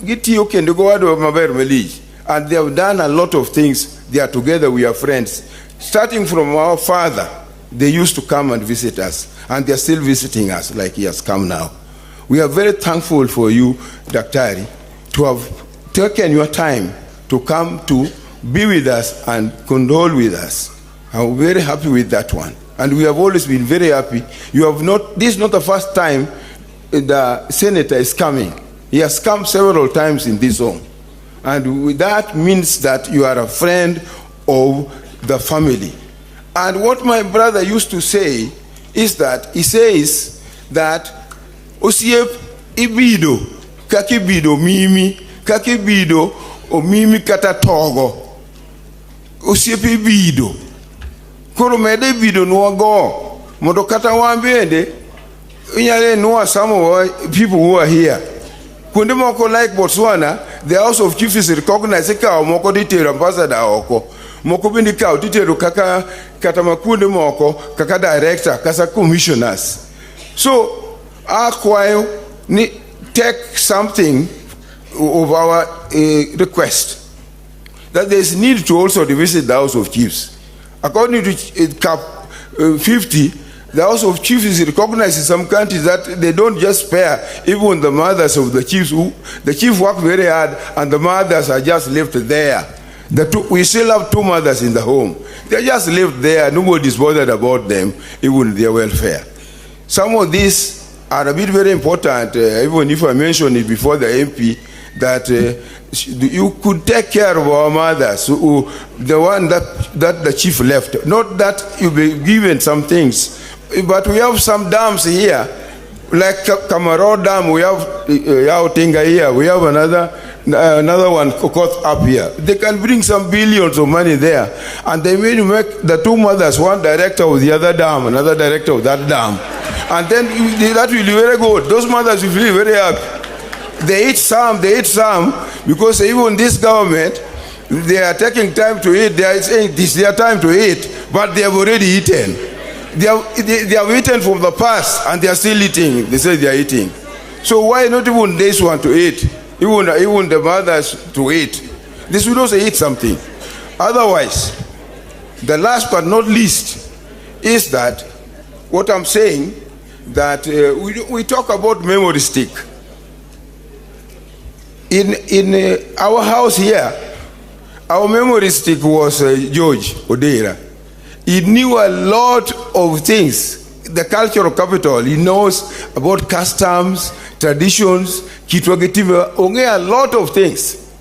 gitiyo kendo gowado maber malich. And they have done a lot of things. They are together, we are friends. Starting from our father, they used to come and visit us. And they are still visiting us like he has come now. We are very thankful for you, Daktari, to have taken your time to come to be with us and condole with us. I'm very happy with that one. And we have always been very happy. You have not, this is not the first time the senator is coming. He has come several times in this home. And that means that you are a friend of the family. And what my brother used to say is that, he says that osiep ibido, kakibido mimi, kakibido o mimi kata togo. Osiep ibido. Koro mede ibido nuago. Modo kata wambende, unyale nuwa some of people who are here. Kunde moko like Botswana, the House of Chiefs is recognized ka moko ditero ambassador oko. Moko bindi ka ditero kaka katamakunde moko kaka director kasa commissioners. So akwayo ni take something of our request that there is need to also revisit the House of Chiefs. According to Cap 50, the House of Chiefs is recognized in some countries that they don't just spare even the mothers of the chiefs. The chief work very hard and the mothers are just left there. We still have two mothers in the home. They just left there. Nobody is bothered about them, even their welfare. Some of these are a bit very important, even if I mention it before the MP, that you could take care of our mothers, the one that the chief left. Not that you be given some things, but we have some dams here, like Kamaro Dam, we have Yautinga here, we have another one up here. They can bring some billions of money there, and they will make the two mothers, one director of the other dam, another director of that dam. And then that will be very good. Those mothers will be very happy. They eat some, because even this government, they are taking time to eat. They are saying this is their time to eat, but they have already eaten. They have eaten from the past, and they are still eating. They say they are eating. So why not even this one to eat? Even the mothers to eat. They should also eat something. Otherwise, the last but not least is that what I'm saying, that we talk about memory stick. In our house here, our memory stick was George Odeira. He knew a lot of things, the cultural capital. He knows about customs, traditions, kitwagetiva, a lot of things.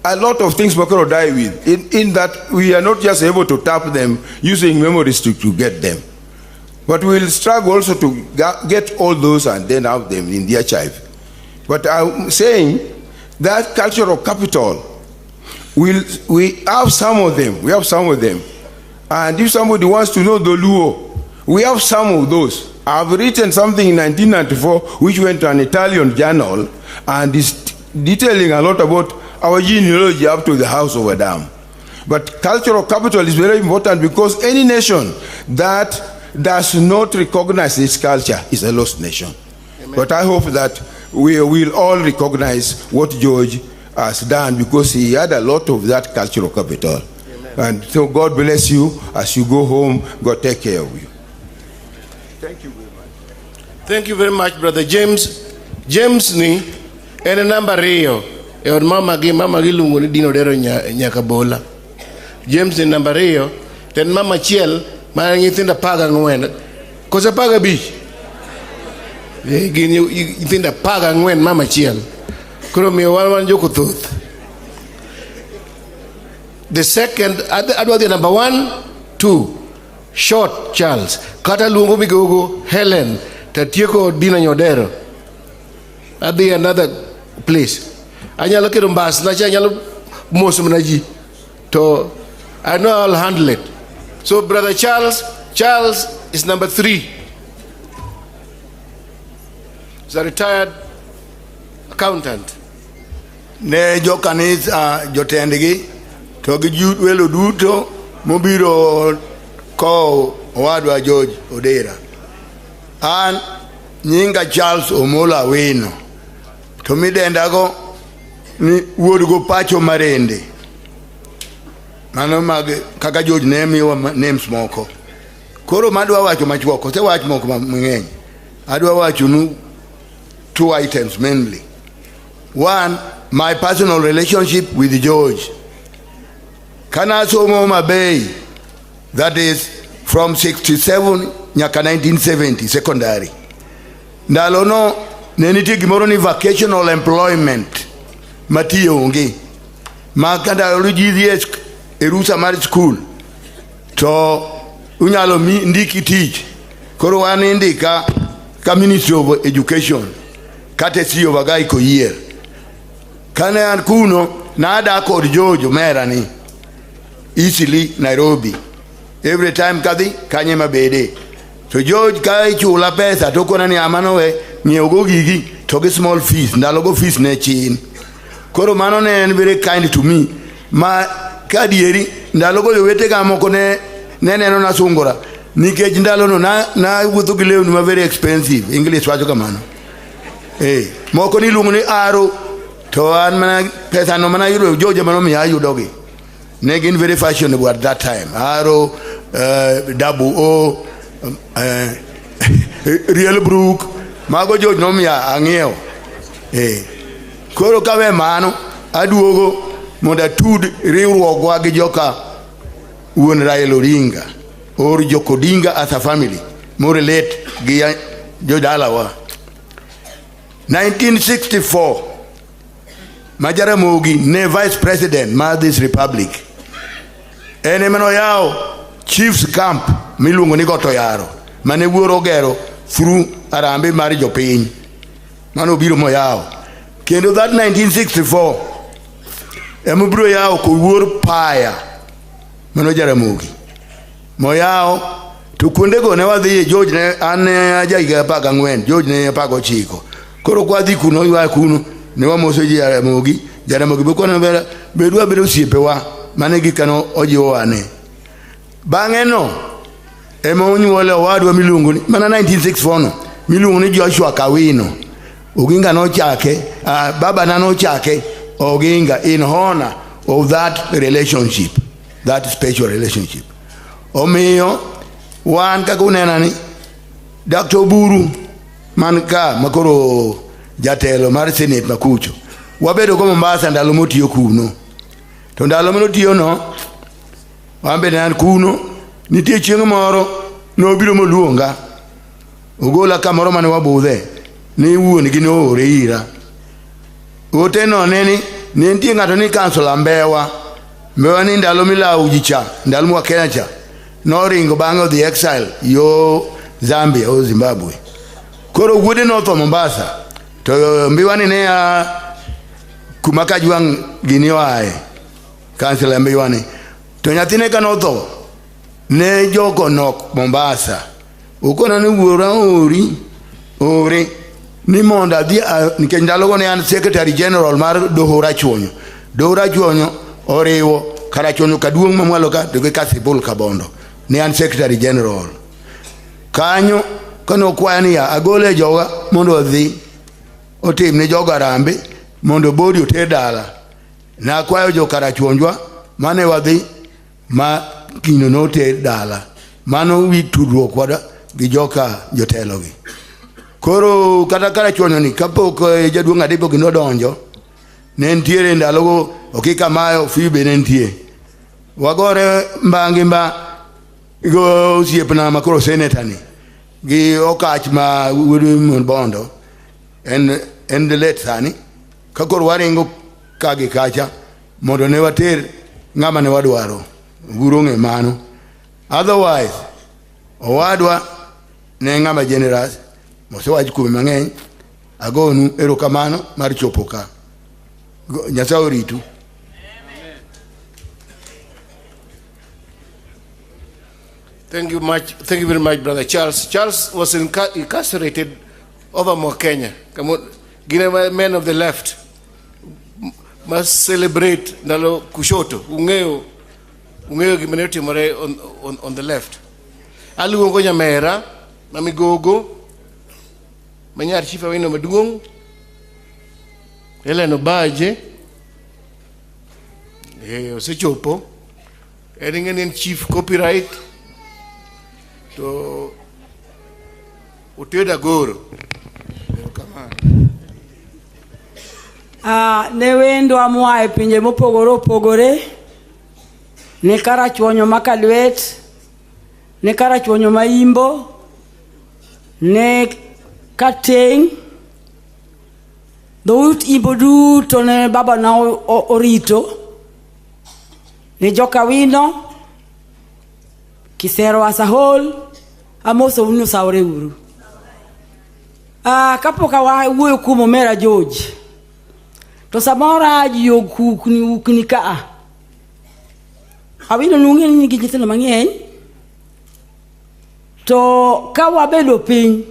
A lot of things Makoro die with, in that we are not just able to tap them using memory stick to get them. But we will struggle also to get all those and then have them in the archive. But I'm saying that cultural capital, we have some of them. We have some of them. And if somebody wants to know the Luo, we have some of those. I've written something in 1994 which went to an Italian journal and is detailing a lot about our genealogy up to the house of Adam. But cultural capital is very important because any nation that does not recognize its culture is a lost nation. Amen. But I hope that we will all recognize what George has done because he had a lot of that cultural capital. Amen. And so God bless you as you go home. God take care of you. Thank you very much. Thank you very much, Brother James. James ni ene namba rio. E mama gi lungo ni Dino Dero Nyakabola. James ni namba rio. Ten mama chiel ma nyithinda paga ngwen. Kosa paga bi. Gini nyithinda paga ngwen mama chiel. Kuro mi wan joko thoth. The second, adwa the number 1, 2. Short Charles. Kata lungo migogo Helen. Tatieko Dina Nyodero. Adi another place. Anyalo kero mbas na anyalo moso mnaji. To I know I'll handle it. So Brother Charles is number 3. He's a retired accountant. Ne jo kanisa jotendgi to gi welo duto mobiro ko owadwa George Odera. An nyinga Charles Omola Awino. To midendago ni wuodgo pacho marende. Mano mag kaka George ne miwa names moko. Koro madwa wacho machuoko, se wach moko mang'eny. Adwa wacho nu 2 items mainly. One, my personal relationship with George. Kana somo Homabay, that is from 67 nyaka 1970 secondary. Ndalono neniti gimoro ni vocational employment matiyo onge. Makanda oluji erusa mar school to unyalo ndiki tich. Koro wan indika ka Ministry of Education kate siyo bagai ko year. Kane an kuno nada kod Jojo merani easily Nairobi. Every time kadi kanye mabede. So George kai chula pesa to kona ni amano we nyiewo gigi to ge small fees ndalogo fees ne chin. Koro mano ne en very kind to me. Ma kadieri ndalogo yowete ga moko ne neno na sungora. Nikech ndalo no na wuotho gi lewni ma very expensive. English wacho kamano. Moko ni lungo ni aro to an mana pesa no mana yudo George mano mi ayudogi. Negin very fashionable at that time. Aro, double O, Real Brook, Mago George no mi ang'iewo. Koro kawe mano aduogo mondo atud riwruogwa gi joka wuon Raila Odinga or Joko Odinga as a family more relate gi jodalawa. 1964 Majaramogi ne vice president ma this republic. Ene mano yao chief's camp milungo ni goto yaro mane wuoro gero through arambe mari jopiny mano biro mo yao kendo that 1964 emubro yao ko wuor paya mano Jaramogi mo yao to kunde go ne wadhi George ne an ajaiga paga ngwen George ne pago chiko koro kwadhi kuno ywa kuno ne wamoso Jaramogi bokona bera bedwa bedo siepewa mane gikano ojiwo ane bang'e no ema onyuole owadwa miluongo ni mana 1964 no miluongo ni Joshua Awino. Oginga no chake baba na no chake Oginga in honor of that relationship, that special relationship. Omiyo wan kaka unena ni Dr. Buru man ka makoro jatelo mar Senate makucho wabedo ko Mombasa ndalo motiyo kuno. To ndalo motiyo no wambe nan kuno nitie chieng' moro no biro moluonga ogola kamoro mane wabudhe ni wuon gi no ore ira ote no neni nitie ng'ato ni kansula Mbewa ni ndalo milawo jicha ndalo mwa Kenya cha no ringo bang'e the exile yo Zambia o Zimbabwe. Koro wuode no to Mombasa to Mbiwani ne kumaka juang gini wae kansila Mbiwani to nyathine ka no to ne jogo nok Mombasa ukona ni wura ori ni monda di nikech ndalogo ne an secretary general mar Dohora Chuonyo oriwo Karachuonyo kaduong' mamwalo ka to gi Kasipul Kabondo ne an secretary general kanyo kano kwani ya agole joga mondo odhi otim ne joga rambe mondo bodi oter dala na kwayo jo Karachuonjwa mane wadhi ma kino no ter dala mano wi tudruok wada gi joka jotelo gi koro kata Karachuonyo ni kapok jaduong' Adibo gi nodonjo ne ntiere ndalogo okika mayo fibe ne ntie wagore mbangi go osiepna makoro senator ni gi okach ma wudu Bondo en the late sani kakor waringo kagi kacha mondo ne water ngama ne wadwaro gurunge mano otherwise owadwa ne ngama generous mosewaji kume mang'eny agonu erokamano mar chopo ka Nyasaye oritu. Thank you very much, Brother Charles. Charles was incarcerated over more Kenya. Come on, Guinea men of the left must celebrate Nalo Kushoto. Ungeo gimeneti more on the left. Alu ngonya mera, mamigogo, manyar chief Awino maduong, Eleno Baje, Osechopo, Eringen chief copyright. To uteda goro ne wendo amwa e pinje mopogore ne Karachuonyo makalwet ne Karachuonyo maimbo ne Kateng dhout Imbo duto ne baba na orito ne joka Awino Kisero Asahol amoso unu saure uru kapoka wuoyo kuom Omera George to samora jiyo ukni ka Awino nung'eni nigi nyithindo mang'eny to ka wabedo piny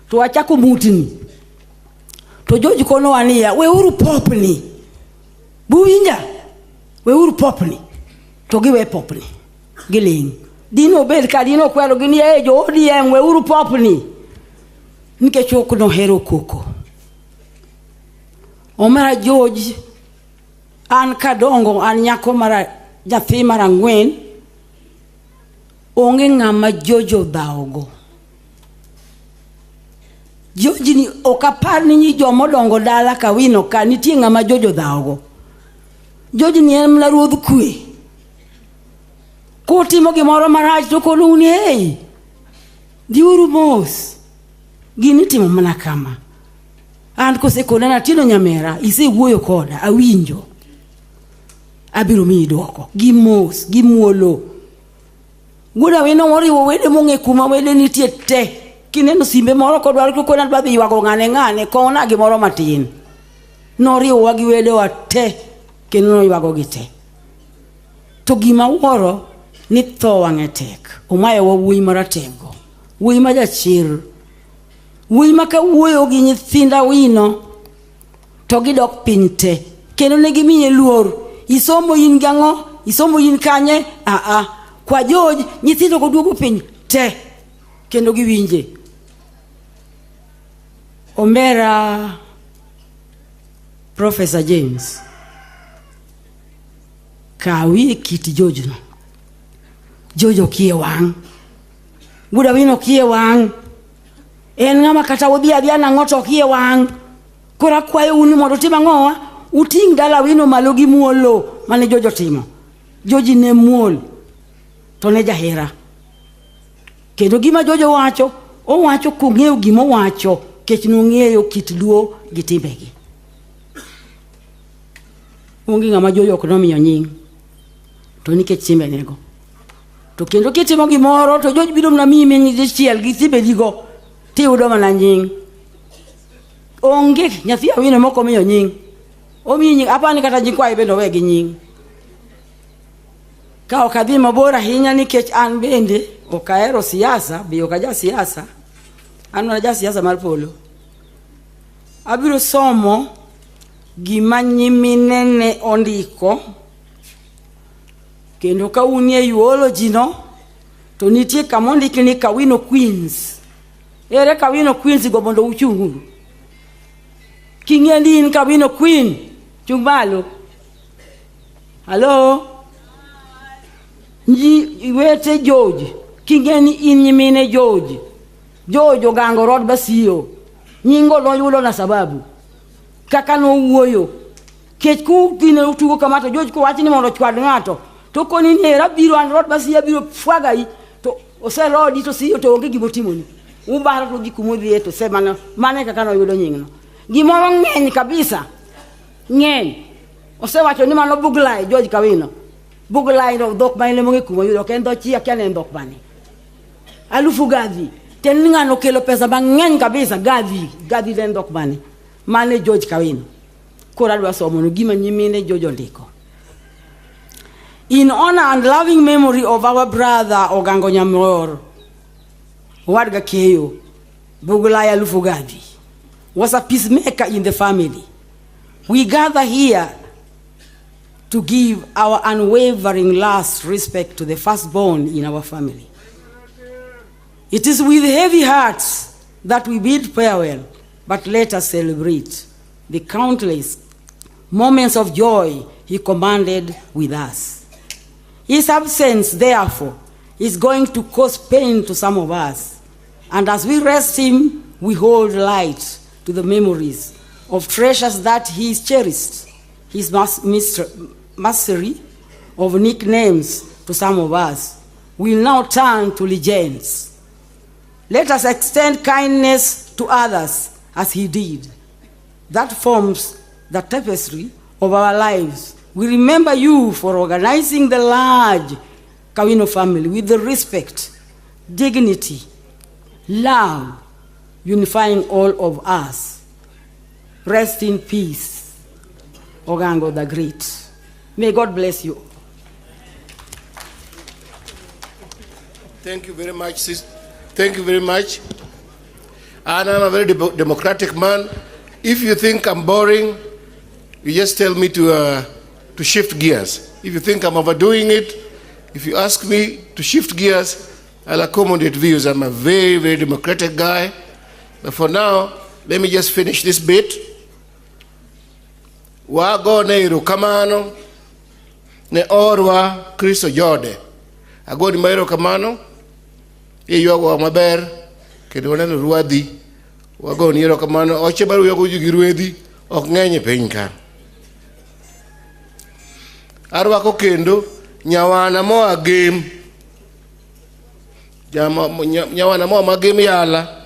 to wachako mutni to George kono wania weuru popni buwinja weuru popni to giwe popni giling dino bel ka dino kwelo gini jo ODM weuru popni nikech ok no hero koko Omera George an kadongo an nyako mara nyathi mara ng'wen onge ng'ama Jojo dhaogo George ni okapar ni jomodongo dala ka Awino ka nitie ng'ama Jojo dhaogo George ni en mla ruodh kwe kutimo gimoro marach to koluni hey diuru mos gini timo mana kama and kosekona na tino nyamera ise wuoyo koda awinjo abiro mi dwoko gimos gimuolo guda Awino moriwo wede mong'e kuma wede nitie te kineno simbe moro kodwaro kokona dwadhi ywago ng'ane kona gimoro matin noriwo wagi wede wa te kendo ywago gi te to gima wuoro ni tho wang'e tek omayo wuoyi maratego wuoyi ma jachir wuoyi ma ka wuoyo gi nyithinda Awino to gidok piny te kendo ne gimiye luor isomo in gang'o isomo in kanye kwa George nyithindo go duogo piny te kendo giwinje Omera Professor James kawi kit George no Jojo kie wang Guda Awino kie wang en ng'ama kata wodhi adhiya nang'oto kie wang kora kwayo unu mondo tim ang'owa uting dala Awino malo gi muolo mane Jojo timo George ne muol to ne jahera kendo gima Jojo owacho kong'eyo gima owacho kech nong'eyo kit luo gi timbegi onge ng'ama Jojo ok nomiyo nying to nikech timbenego to kendo kitimo gimoro to George biro na mimi ni dichiel gi timbedigo tiyudo mana nying onge nyathi Awino moko miyo nying omiyi nying apani kata nyikwaye bende owe gi nying Ka ok adhi mabor ahinya nikech an bende ok ahero siasa, be ok aja siasa. An mana ja siasa mar polo. Abiro somo gima nyimine ne ondiko, kendo ka unie eulogy no, to nitie kama ondiki ni Awino Queens. Ere Awino Queens go mondo uchunguru. King'e ni in Awino Queen, chung malo. Hello? Iwete George, king'e ni in nyimine George. George ogango rod basio. Nyingo noyudo na sababu. Kaka no wuoyo. Kech ku kine utugo kamata George ko wachi ni mondo chwad ng'ato. To koni nera biro an rod basio biro fwaga yi. To ose rodi to siyo to onge gibotimoni. Ubara to gikumodhi to se mane kaka noyudo nyingno. Gimoro ng'eny kabisa. Ng'eny. Ose wacho ni mano buglai George Awino. Buglai no dok bane monge kuma yudo kendo chia kene ndok bane. Alufu gadhi. Ten ng'ano kelo pesa mang'eny kabisa gadhi den dok bane. Mane George Awino. Kora adwa somo no gima nyimine George ondiko. In honor and loving memory of our brother Ogango Nyamror, Wadga Keyo, Buglai Alufu Gadhi, was a peacemaker in the family. We gather here to give our unwavering last respect to the firstborn in our family. It is with heavy hearts that we bid farewell, but let us celebrate the countless moments of joy he commanded with us. His absence, therefore, is going to cause pain to some of us, and as we rest him, we hold light to the memories of treasures that he cherished, his mastery of nicknames to some of us will now turn to legends. Let us extend kindness to others as he did. That forms the tapestry of our lives. We remember you for organizing the large Awino family with the respect, dignity, love, unifying all of us. Rest in peace, Ogango the Great. May God bless you. Thank you very much, sister. Thank you very much. And I'm a very democratic man. If you think I'm boring, you just tell me to shift gears. If you think I'm overdoing it, if you ask me to shift gears, I'll accommodate views. I'm a very, very democratic guy. But for now, let me just finish this bit. Wago neiru kamano ne orwa Kristo jode. Ago ni mairo kamano. Yogo maber kendo waneno ruadhi. Wago ni ero kamano. Oche baru yogo jugi ruedhi. Ok ng'eny piny ka. Arwako kendo nyawana moa game. Nyawana moa magame yala.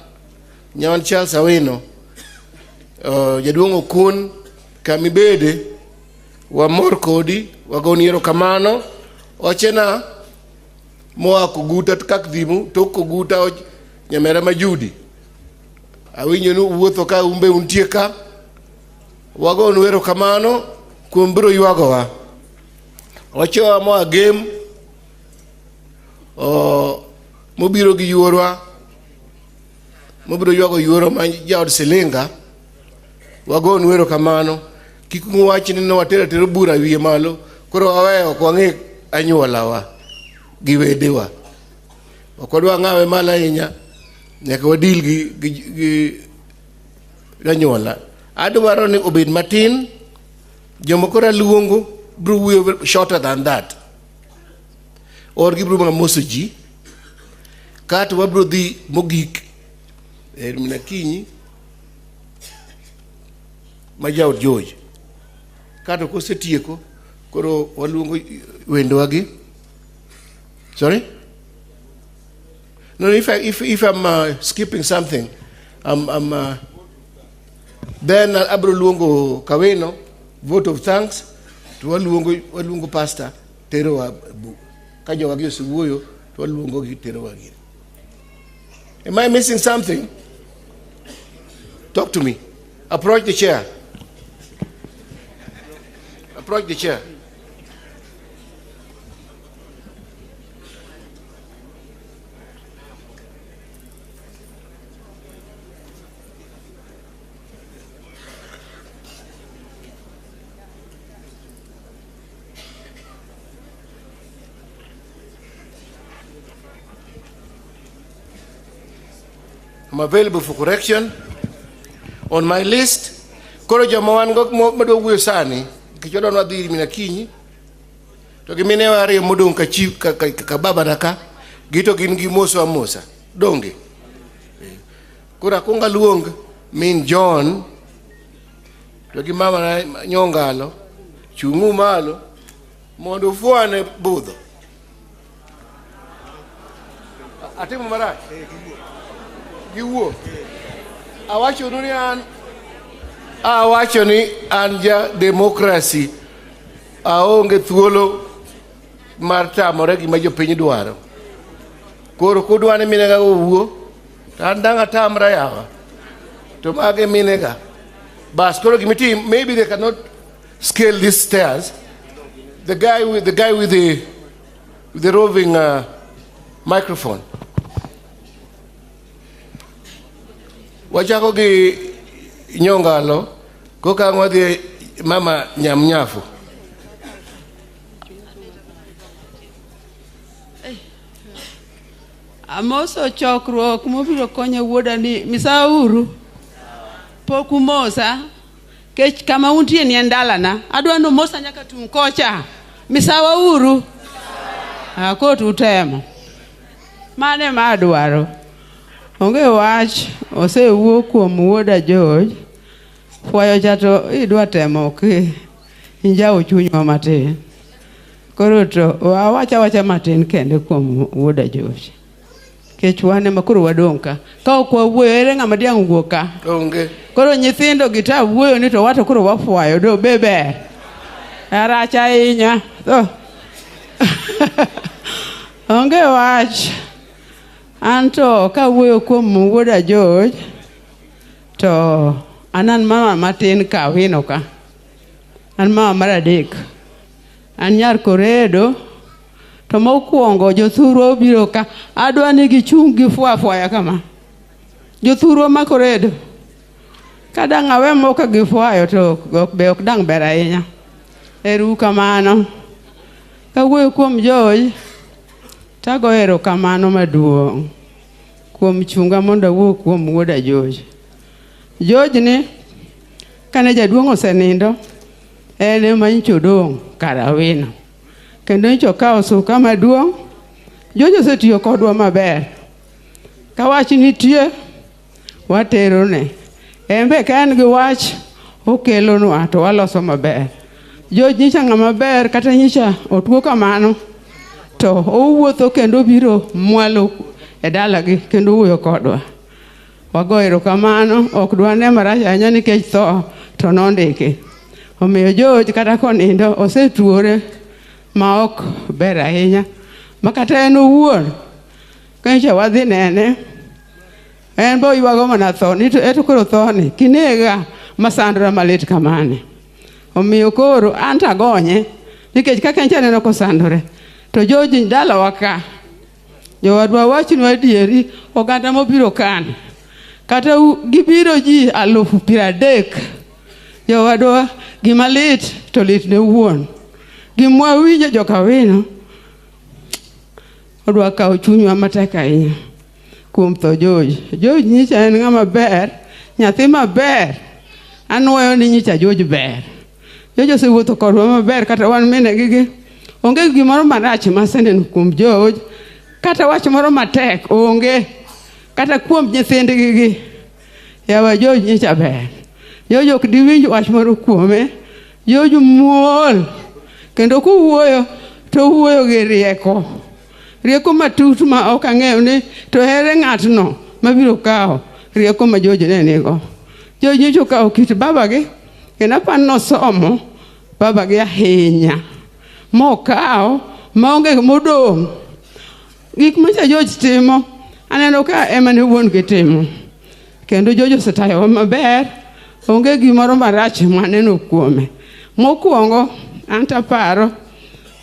Nyawan Charles Awino. Jaduong' Okun kamibede wa mor kodi wagoni erokamano ochena moa koguta kak dhimu tok koguta nyamera majudi awinjo nu wuotho ka umbe untie ka wagonu erokamano kuom biro ywagowa ochowa moa game mobiro gi yuorwa mobiro ywago yuoro ma jaod Silinga wagonu erokamano kik ng'wach ni watero tero bura wiye malo koro waweyo ok wang'e anyuolawa gi wedewa ok wadwa ng'awe malo ahinya nyaka wadil gi anyuola adwaro ni obed matin jomoko raluongo bro wuoyo shorter than that or gibro mana moso ji kata wabro dhi mogik mina kinyi majaod George kato kosetieko koro waluongo wendowa gi sorry no if I'm skipping something then abro luongo Awino vote of thanks to waluongo pastor tero wa ka jowa gi osuwuoyo to waluongo gi tero wa gi. Am I missing something? Talk to me. Approach the chair. Approach the chair. I'm available for correction. On my list, koro jamawan go mado wuyo sani, kichodo na dhiri mina kinyi, to gimine wari mudung ka baba naka, gito gingi moso amosa, donge. Kura kunga luong min John, to gimama na nyongalo, chungu malo, mondo fuane budho. Atimu mara, giwo. Awacho ni anja democracy aonge thuolo mar tamore gima jopiny dwaro. Koro kudwane minega owuo, tandanga tamra yawa. To mage minega. Bas koro gimiti, maybe they cannot scale these stairs. The guy with the roving microphone. Wachako gi nyongalo koka ng'wadhi mama nyamnyafu. Amoso chokruok mobiro konyo wuoda ni misauru pok umosa kech kama untie ni ndalana adwa no mosa nyaka tung kocha misawauru akot utemo mane madwaro onge wach osewuok kuom wuoda George fwayo chato idwa temo ki injawo chunywa matin koro to wacha matin kende kuom wuoda George kech wane makoro wadonka ka ok wawuoyo ere ng'ama diang' wuok ka onge koro nyithindo gita wuoyo ni to wato koro wafwayo do bebe aracha ahinya onge wach anto ka wuoyo kuom wuoda George to anan mama matin ka Awino ka an mama mar adek an nyar koredo to mokwongo jothuro biro ka adwa ni gichung' gi fwafwaya kama jothuro makoredo kada ng'awe moka gi fwayo to be ok dang' ber ahinya eru kamano ka wuoyo kuom George tago erokamano maduong' kuom chunga mondo awuo kuom wuoda George. George ni kane jaduong' osenindo en ema nyicho dong' kar Awino kendo nyicho kawo suka maduong'. George osetiyo kodwa maber ka wach nitie waterone embe ka en gi wach okelonwa to waloso maber. George nyicha ng'ama ber kata nyicha otuo kamano to owuotho kendo biro mwalo e dalagi kendo wuoyo kodwa. Wago erokamano ok dwane marach ahinya nikech tho to nondiki. Omiyo George kata konindo osetuore ma ok ber ahinya makata en owuon kanyicha wadhi nene en bo ywago mana tho ni to eto koro thoni kinega masandra malit kamane. Omiyo koro anta agonye nikech kaka nyicha neno kosandore to George dala waka jowadwa wachinwa adieri oganda mobiro kan kata gibiro ji 30,000 jowadwa gima lit to lit ne wuon gimwa winjo joka Awino odwa kawo chunywa matek ahinya kuom tho George. George nyicha en ng'ama ber nyathi maber anwoyo ni nyicha George ber. George osewuotho kodwa maber kata wan mine gigi onge gimoro marach maseneno kuom George kata wach moro matek onge kata kuom nyithindgi gi yawa George nyicha ber. George ok diwinj wach moro kuome. George muol kendo kuwuoyo to wuoyo gi rieko matut ma ok ang'eyo ni to ere ng'atno mabiro kawo rieko ma George ne nigo. George nyicha okawo kit babagi kendo apani nosomo babagi ahinya mokawo maonge modong'. Gik macha George timo aneno ka ema ne wuon gi timo kendo George osetayo maber onge gimoro marach maneno kuome. Mokwongo anta paro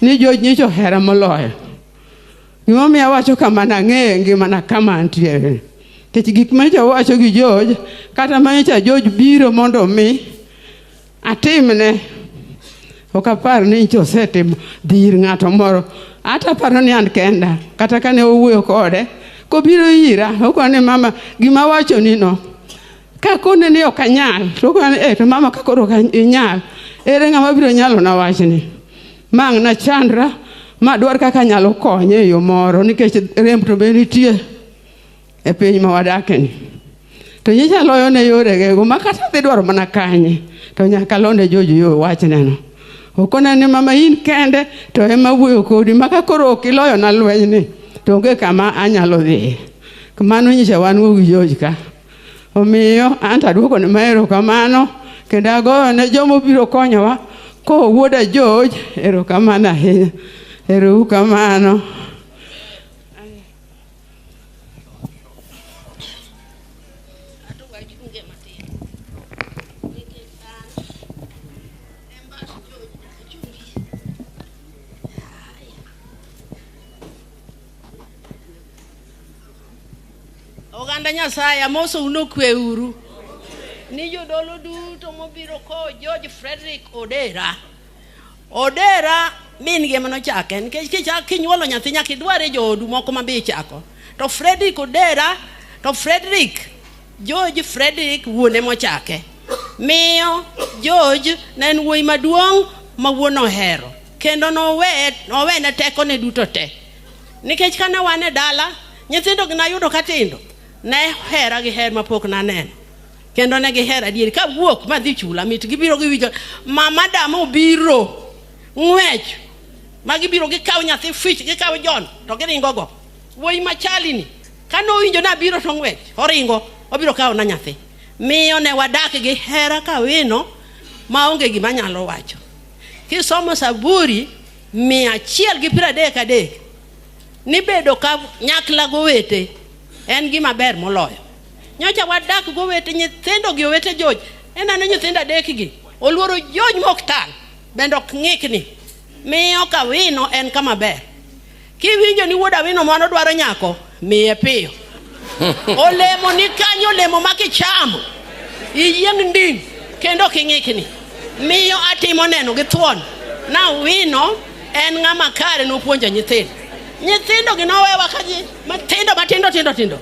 ni George nyicha ohera moloyo. Gimomiyo awacho kama nang'eyo ngimana kama antiere kech gik manyicha wacho gi George kata manyicha George biro mondo mi atimne ok apar ni nyicha osetimo dhir ng'ato moro ata paro ni an kenda kata kane owuoyo kode Kobiro ira, okwane mama, gima wacho ni no. Kakone ni okanyal, okwane to mama kakoro okanyal. Ere ng'ama biro nyalo na wachni. Mang na chandra, ma dwar kaka nyalo konye yo moro nikech remb to be nitie e piny ma wadake ni. To nyicha loyo ne yore gego makata dhi dwaro mana kanye. To nyaka londe jojo yo wachne no. Okona ni mama in kende to ema wuoyo kodi maka koro kiloyo na lweny ni to onge kama anyalo dhi. Kamano nyicha wan go George ka. Omiyo anta duoko ne maero kamano kendo agoyo ne jomo biro konyowa ko wuoda George ero kamano ahinya. Ero kamano. Oganda Nyasaye amoso uno kweuru. Ni jodolo duto mobiro ko George Frederick Odera. Odera min ge mano chake nikech kinyuolo nyathi nyaka idware jodu moko mabe chako. To Frederick Odera, to Frederick George Frederick wuone mochake. Miyo George ne en wuoyi maduong' ma wuon ohero. Kendo nowe ne teko ne duto te. Nikech kane wan e dala nyithindo gina yudo katindo ne hera gi her mapok na neno. Kendo ne gi hera diere ka wuok ma dhi chula mit gibiro giwijo mama damo biro ng'wech ma gibiro gikaw nyathi fich gikaw John to giringo go. Wuoyi machali ni kano winjo na biro to ng'wech oringo obiro kaw na nyathi. Miyo ne wadak gi hera ka Awino ma onge gima nyalo wacho. Kisomo Zaburi 133 ni bedo ka nyakla go wete en gima ber moloyo. Nyocha wadak go wete nyithindo gi wete George. Enano nyithindo adek gi oluoro George moktal bende ok ng'ikni. Miyo ka Awino en kama ber. Kiwinjo ni wuod Awino mano dwaro nyako miye piyo. Olemo ni kanyo olemo makichamo iyieng' nding kendo king'ikni. Miyo atimo neno gi thuon na Awino en ng'ama kare nopuonjo nyithindo. Nyithindo gi nowewa ka ji matindo.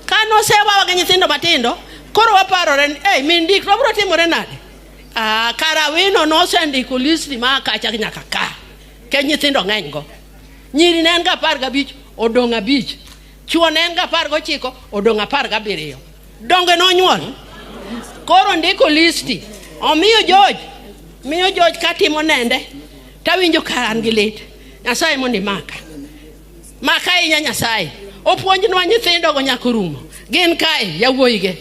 Kano sewa gi nyithindo matindo koro waparore min dik to biro timore nade. Kara Awino nosendiko listi ma kacha nyaka ka. Ke nyithindo ng'eny go. Nyiri ne en ga 15 odong' 5. Chuo ne en ga 19 odong' 17. Donge nonyuol. Koro ndiko listi. Omiyo George katimo nende tawinjo ka an gi lit. Nyasaye mondi maka inya Nyasaye. Opuonjnwa nyithindo go nyakurumo. Gin kae yawuoyi ge.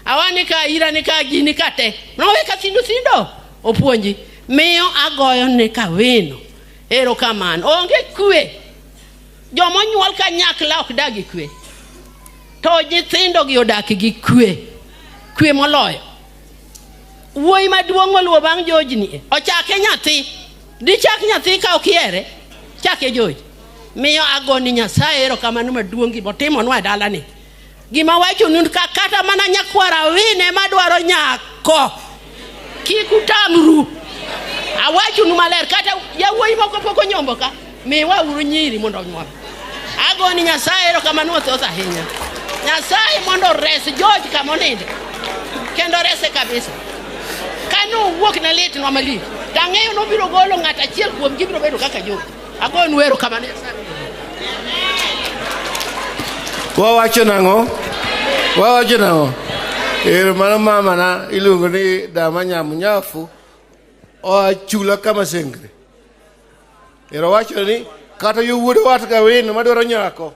Awani ka ira ni ka gini ka te. Nowe ka thindo. Opuonji. Miyo agoyo ne ka Awino. Ero kamano. Onge kwe. Jomo nyuol ka nyakla ok dagi kwe. To nyithindo gi odak gi kwe. Kwe moloyo. Wuoyi maduong' oluwo bang' George ni. Ochake nyathi. Dichak nyathi ka okiere. Chake George. Miyo agoni Nyasaye ero kamano maduong' motimo nwa dala ni. Gima wacho nun kata mana nyakwara Awino ma dwaro nyako. Kikutamru. Awacho nu maler kata yawuoyi moko pok onyombo ka. Miwa uru nyiri mondo nyuol. Agoni Nyasaye ero kamano othoth ahinya. Nyasaye mondo res George kamoninde. Kendo rese kabisa. Kano wuok na lit no mali. Tang'eyo no biro golo ng'at achiel kuom gi biro bedo kaka George. Agon wero kamano. Wawacho nang'o? Mana mama na iluongo ni dama Kanyamfwa chula kama sengre. Ero wacho ni kata yo wuod wat ka Awino madwaro nyako.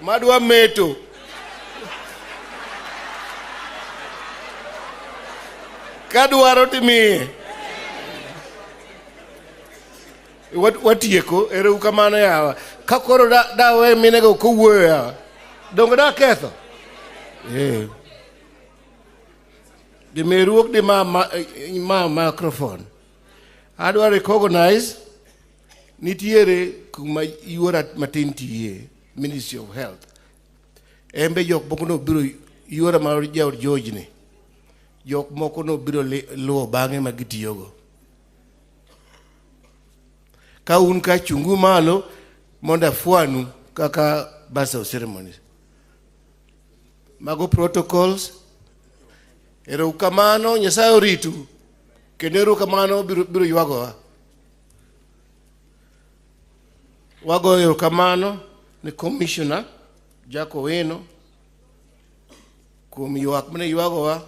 Madwa meto. Kadwaro timiye. Watieko ero kamano yawa. Ka koro da we minego kowuoyo yawa. Dongo da ketho. Di meruok di ma microphone. Adwa recognize nitiere kuma yuora matin tiye Ministry of Health. Embe jok moko no biro yuora mar jaod George ni. Jok moko no biro luwo bang'e ma gitiyogo. Ka un ka chungu malo monda fuanu kaka master of ceremonies. Mago protocols. Erokamano Nyasaye oritu. Kendo erokamano biro ywagowa. Wago erokamano ni commissioner Jack Awino kuom ywak mane ywagowa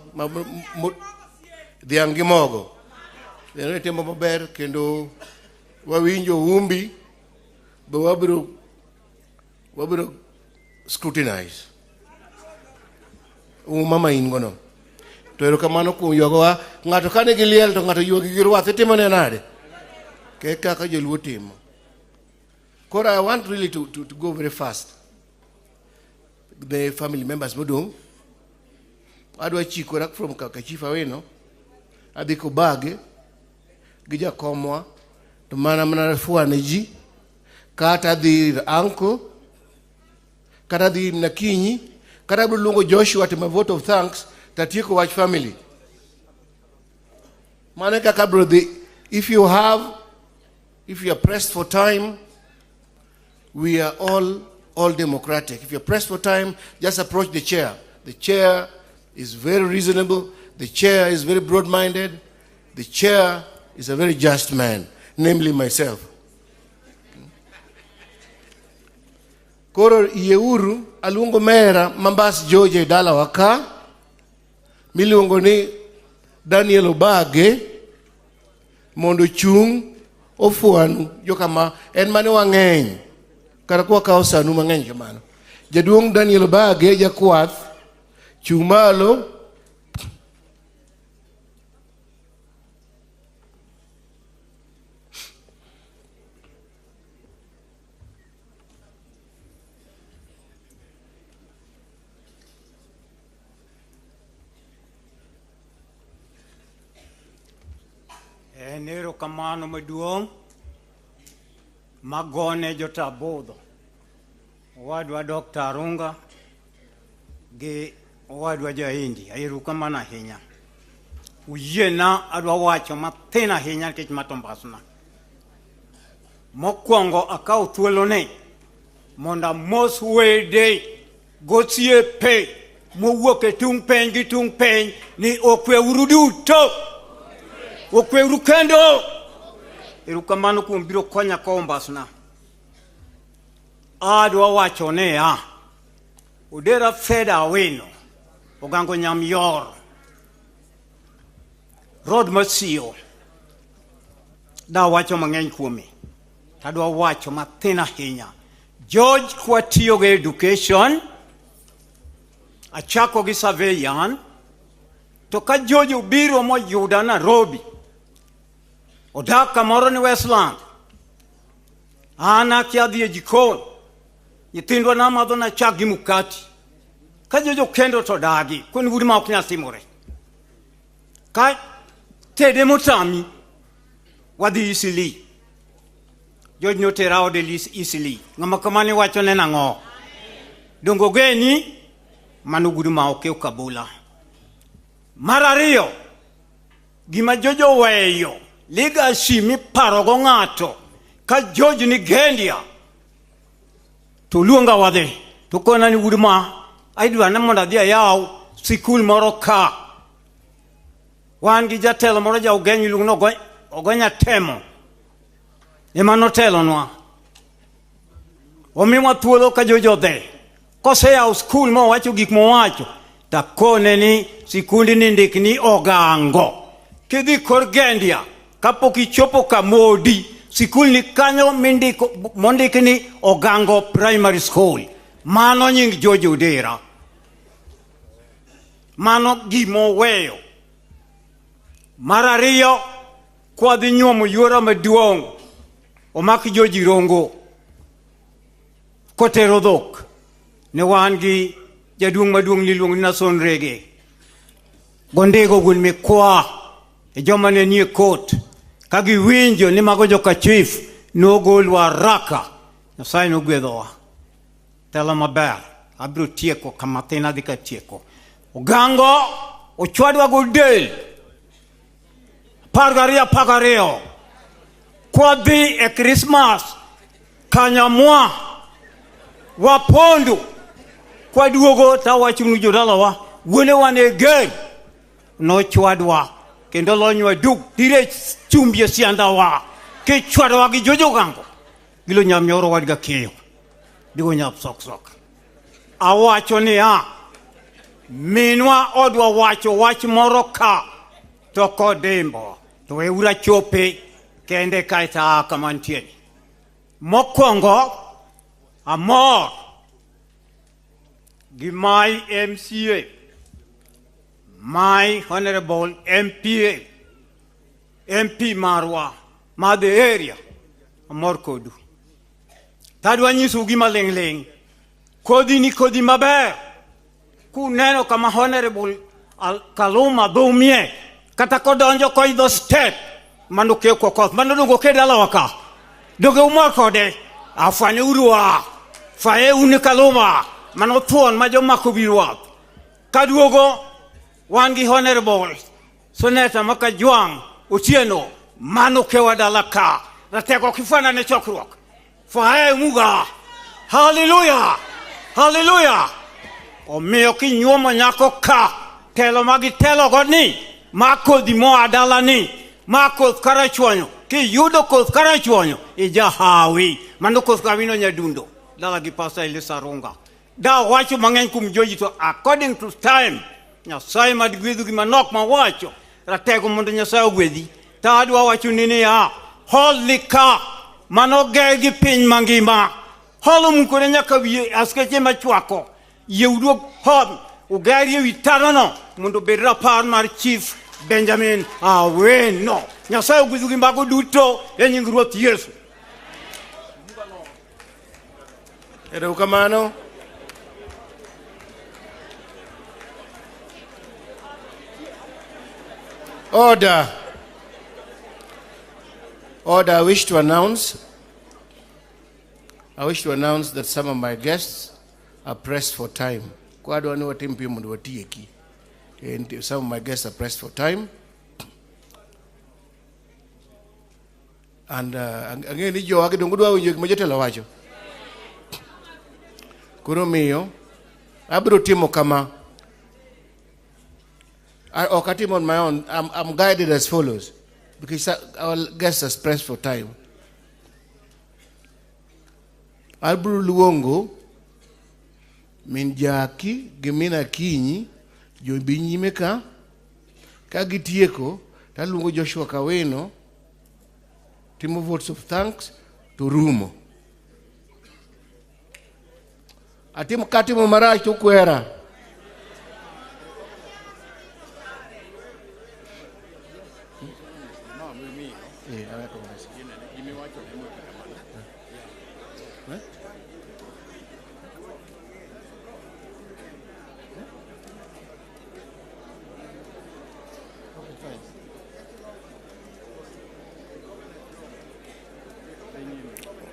dhiang' gi mogo. Ne timo maber kendo wawinjo umbi be wabiro scrutinize. Mama ingono. To erokamano kuom ywagowa. Ng'ato kane gi liel to ng'ato ywagi gi rwath itimo ne nade. Kaka joluo timo. Kora, I want really to go very fast. The family members modong. Adwa chikora from kaka Chief Awino. Adhi ko bage. Gija komwa. To mana fuane ji. Kata dhi uncle. Kata dhi nakinyi. Kata bulungo Joshua to my vote of thanks. Tatieko watch family. Mana kaka brother. If you are pressed for time, we are all democratic. If you're pressed for time, just approach the chair. The chair is very reasonable. The chair is very broad-minded. The chair is a very just man, namely myself. Koro Yeuru, alungo mera, mambas George dala waka, milungo ni Daniel Obage, mondo chung, ofuanu, yokama, en mane wangeny. Karakua kausa numa ngeny kamano. Jaduong Daniel Obage jakwath chumalo Enero kamano maduong magone jotabodho wadwa Dr. Arunga gi wadwa Jaindi ayiru kamana ahinya uyiena adwa wacho matin ahinya nikech matombasna mokwongo akaw thuolone mondo mos wede gosiepe mowuok e tung piny gi tung piny ni okweuru duto okweuru kendo erukamano kuom biro konya kombasna adwa wacho ne ya Odera Fed Awino ogango Nyamyor Rod Masio da wacho mang'eny kuome tadwa wacho matin ahinya George kwatiyo ge education achako gi surveillance to ka George ubiro moyuda Nairobi odak kamoro ni Westland ana kiadhi e jikon nyithindwa na madho na chak gi mukati ka jojo kendo to dagi kun udi ma ok nyal timore ka tede motami wadhi Isili George notera ode Isili ng'ama kamani wacho ne nang'o dongo geni mano gudu ma ok kabula marariyo gima jojo weyo liga shimi parogo ng'ato ka George ni gendia to luonga wadhe to kona ni udma aidwa na monda dia yaw sikul moro ka wan gi jatelo moro ja ugenyi luno ogonya temo emano telo nwa omiwa thuolo ka jojo dhe kose yaw skul mo wacho gik mo wacho ta kone ni sikundi ni ndik ni ogango kidhi kor gendia kapok ichopo kamodi sikul ni kanyo mondiki ni Ogango Primary School mano nying George Odera mano gimo weyo marariyo kwa dhi nyuomo yuora maduong omaki George Rongo kotero dhok ne wan gi jaduong maduong niluong ni Nason Rege gondego gun mikwa e joma ne nie kot kagi winjo ni mago joka chief no golwa raka Nyasaye no gwedhowa telo maber abiro tieko kamathina dhi ka tieko Ogango ochwadwa go del pagario kwa dhi e Christmas Kanyamfwa wapondo kwa duogo tawachunu jodalawa wone wane gen no chwadwa kendo lonywa dug dire chumbie siandawa ke chwadwa gi jojo gango gilo nyamyoro wadga keyo digo nyap sok awacho ni minwa odwa wacho wach moro ka to kodimbo to eura chope kende kaita kamantieni mokwongo amor gi my MCA my honorable MP marwa ma the area amor kodu tadwa nyisu gi maleng kodi ni kodi maber kuneno kama honorable Kaluma Dumie kata kodonjo ko idho step manuke ko koth manugo kedala waka doge umor kode afanye urua fae uni Kaluma manotuon majoma kubirwa kaduogo wangi honorable soneta makajwang utieno manuke wadalaka rateko kifana ne chokruok fae muga hallelujah omiyo kinyuomo nyako ka telo magi telo godni mako di mo adala ni mako karachuonyo ki yudo koth karachuonyo ijahawi mando koth kawino nyadundo dala gi pasa Elisa Runga da wacho mang'eny kum joji to according to time Nyasaye madgwedhu gi manok mawacho ratego mondo Nyasaye ogwedhi ta adwa wacho nini holy ka manoge gi piny mangima holo mukore nyaka wiye askeche machwako yeudo hod ugari witarono mundo bedra par mar chief Benjamin Awino Nyasaye ogwedhu gi mbago duto e nying Ruoth Yesu. Erokamano. Order. I wish to announce that some of my guests are pressed for time. And some of my guests are pressed for time. And again, you Kurumio, Abro Timo Kama. I'm on my own. I'm guided as follows, because our guests are pressed for time. Albru Luongo, Minjaki, Gemina Kinyi, Jobinyi Meka, Kagitieko, Talungo Joshua Kaweno, Timo votes of thanks to Rumo. Atimu Katimo Maraj to Kwera.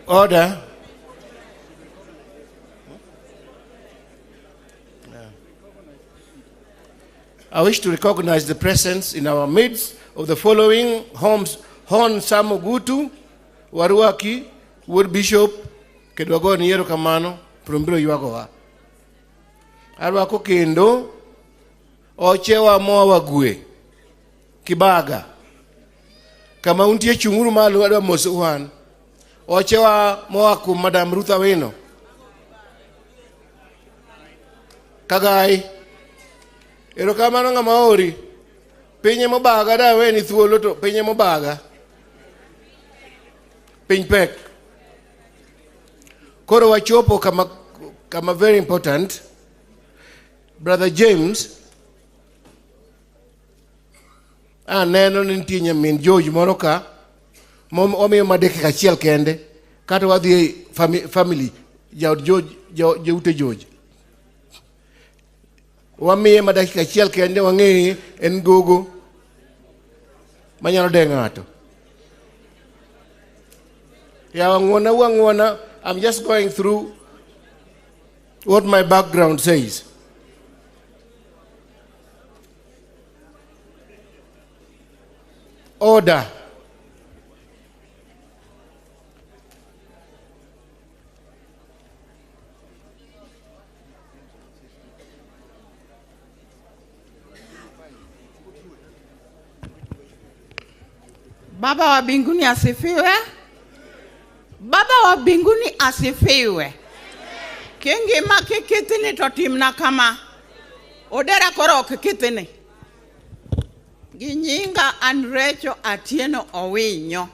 Order. I wish to recognize the presence in our midst of the following Hon Samogutu, Waruaki, Wood Bishop, Kedwago Niero Kamano, Prumbiro Yuagoa. Arwako Kendo, Ochewa Moa Gue, Kibaga, Kamauntia Chunguru Malu Adwa Mosuan, Ochewa Moa Kum Madam Ruth Awino, Kagai, Erokamano nga Maori, Penye Mobaga da weni thuolo to Penye Mobaga, Pinypek. Koro wachopo kama very important. Brother James, neno nintinya min George Moroka, omi madeke kachiel kende, kato wadhi family, jaute George. Wamiye madakika chiel kende wang'eye en gogo manyalo dengato. Ya wang'wana, I'm just going through what my background says. Order. Baba wa mbinguni asifiwe. Baba wa mbinguni asifiwe. Kingi makikitini totimna kama. Odera koro kikitini. Ginyinga Anrecho Atieno Awino.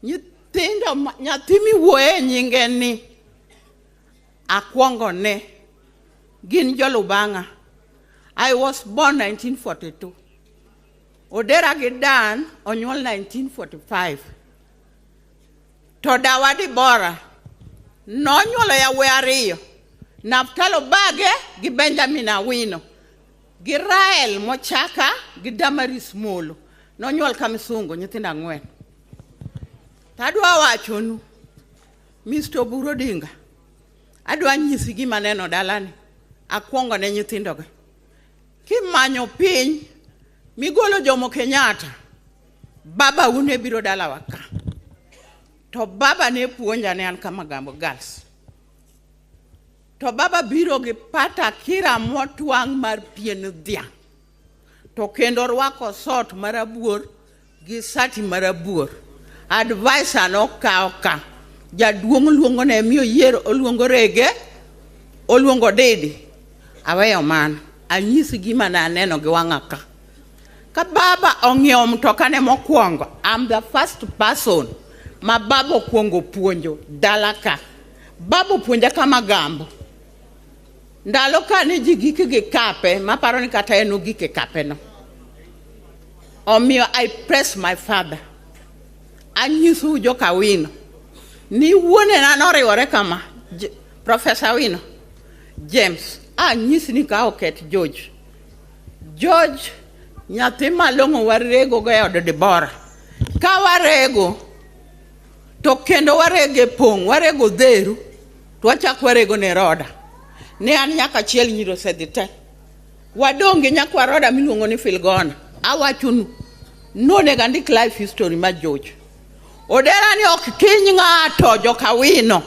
Nyithindo nyathimi wuoye nyinge ni akwongo ne gin jolubanga. I was born 1942. Odera Gidan onyuol 1945. To Dawadi Bora nonyuolo yawuoyi ariyo. Naftalo Bage gi Benjamin Awino. Gi Rael Mochaka gi Damaris Molo. Nonyuol Kamisungo nyithindo 4. Tadwa wachonu Mr. Burodinga. Adwa nyisi gima neno dalani. Akwongo ne nyithindogo. Kimanyo piny migolo Jomo Kenyatta. Baba une biro dala waka. To baba ne puonja ne an kama Gambo Girls. To baba biro gi pata kira motwang mar pien dhiang'. To kendo rwako sot marabuor gi sati marabuor. Advisor no ka. Jaduong' luongo ne miyo yiero oluongo Rege. Oluongo Dedi. Aweyo man. Anyisi gima na aneno gi wang'a ka. Ka baba ong'iewo mtoka ne mokwongo. I'm the first person ma baba okwongo puonjo dala ka. Baba puonja kama Gambo. Ndalo ka ni ji gike gi kape, maparo ni kata eno gike kape no. Omiyo I press my father. Anyisu joka Awino. Ni wuone na noriwore kama. Professor Awino. James. Anyisi ni ka oket George. George nyathi malong'o warego go e od Debora. Ka warego to kendo warege pong, warego dheru, to wachak warego ne roda. Ne an nyaka chiel nyiro sedhi te. Wadonge nyakwa roda miluongo ni Filgona. Awachunu, none gandik life history ma George. Odera ni ok kiny ng'ato joka Awino.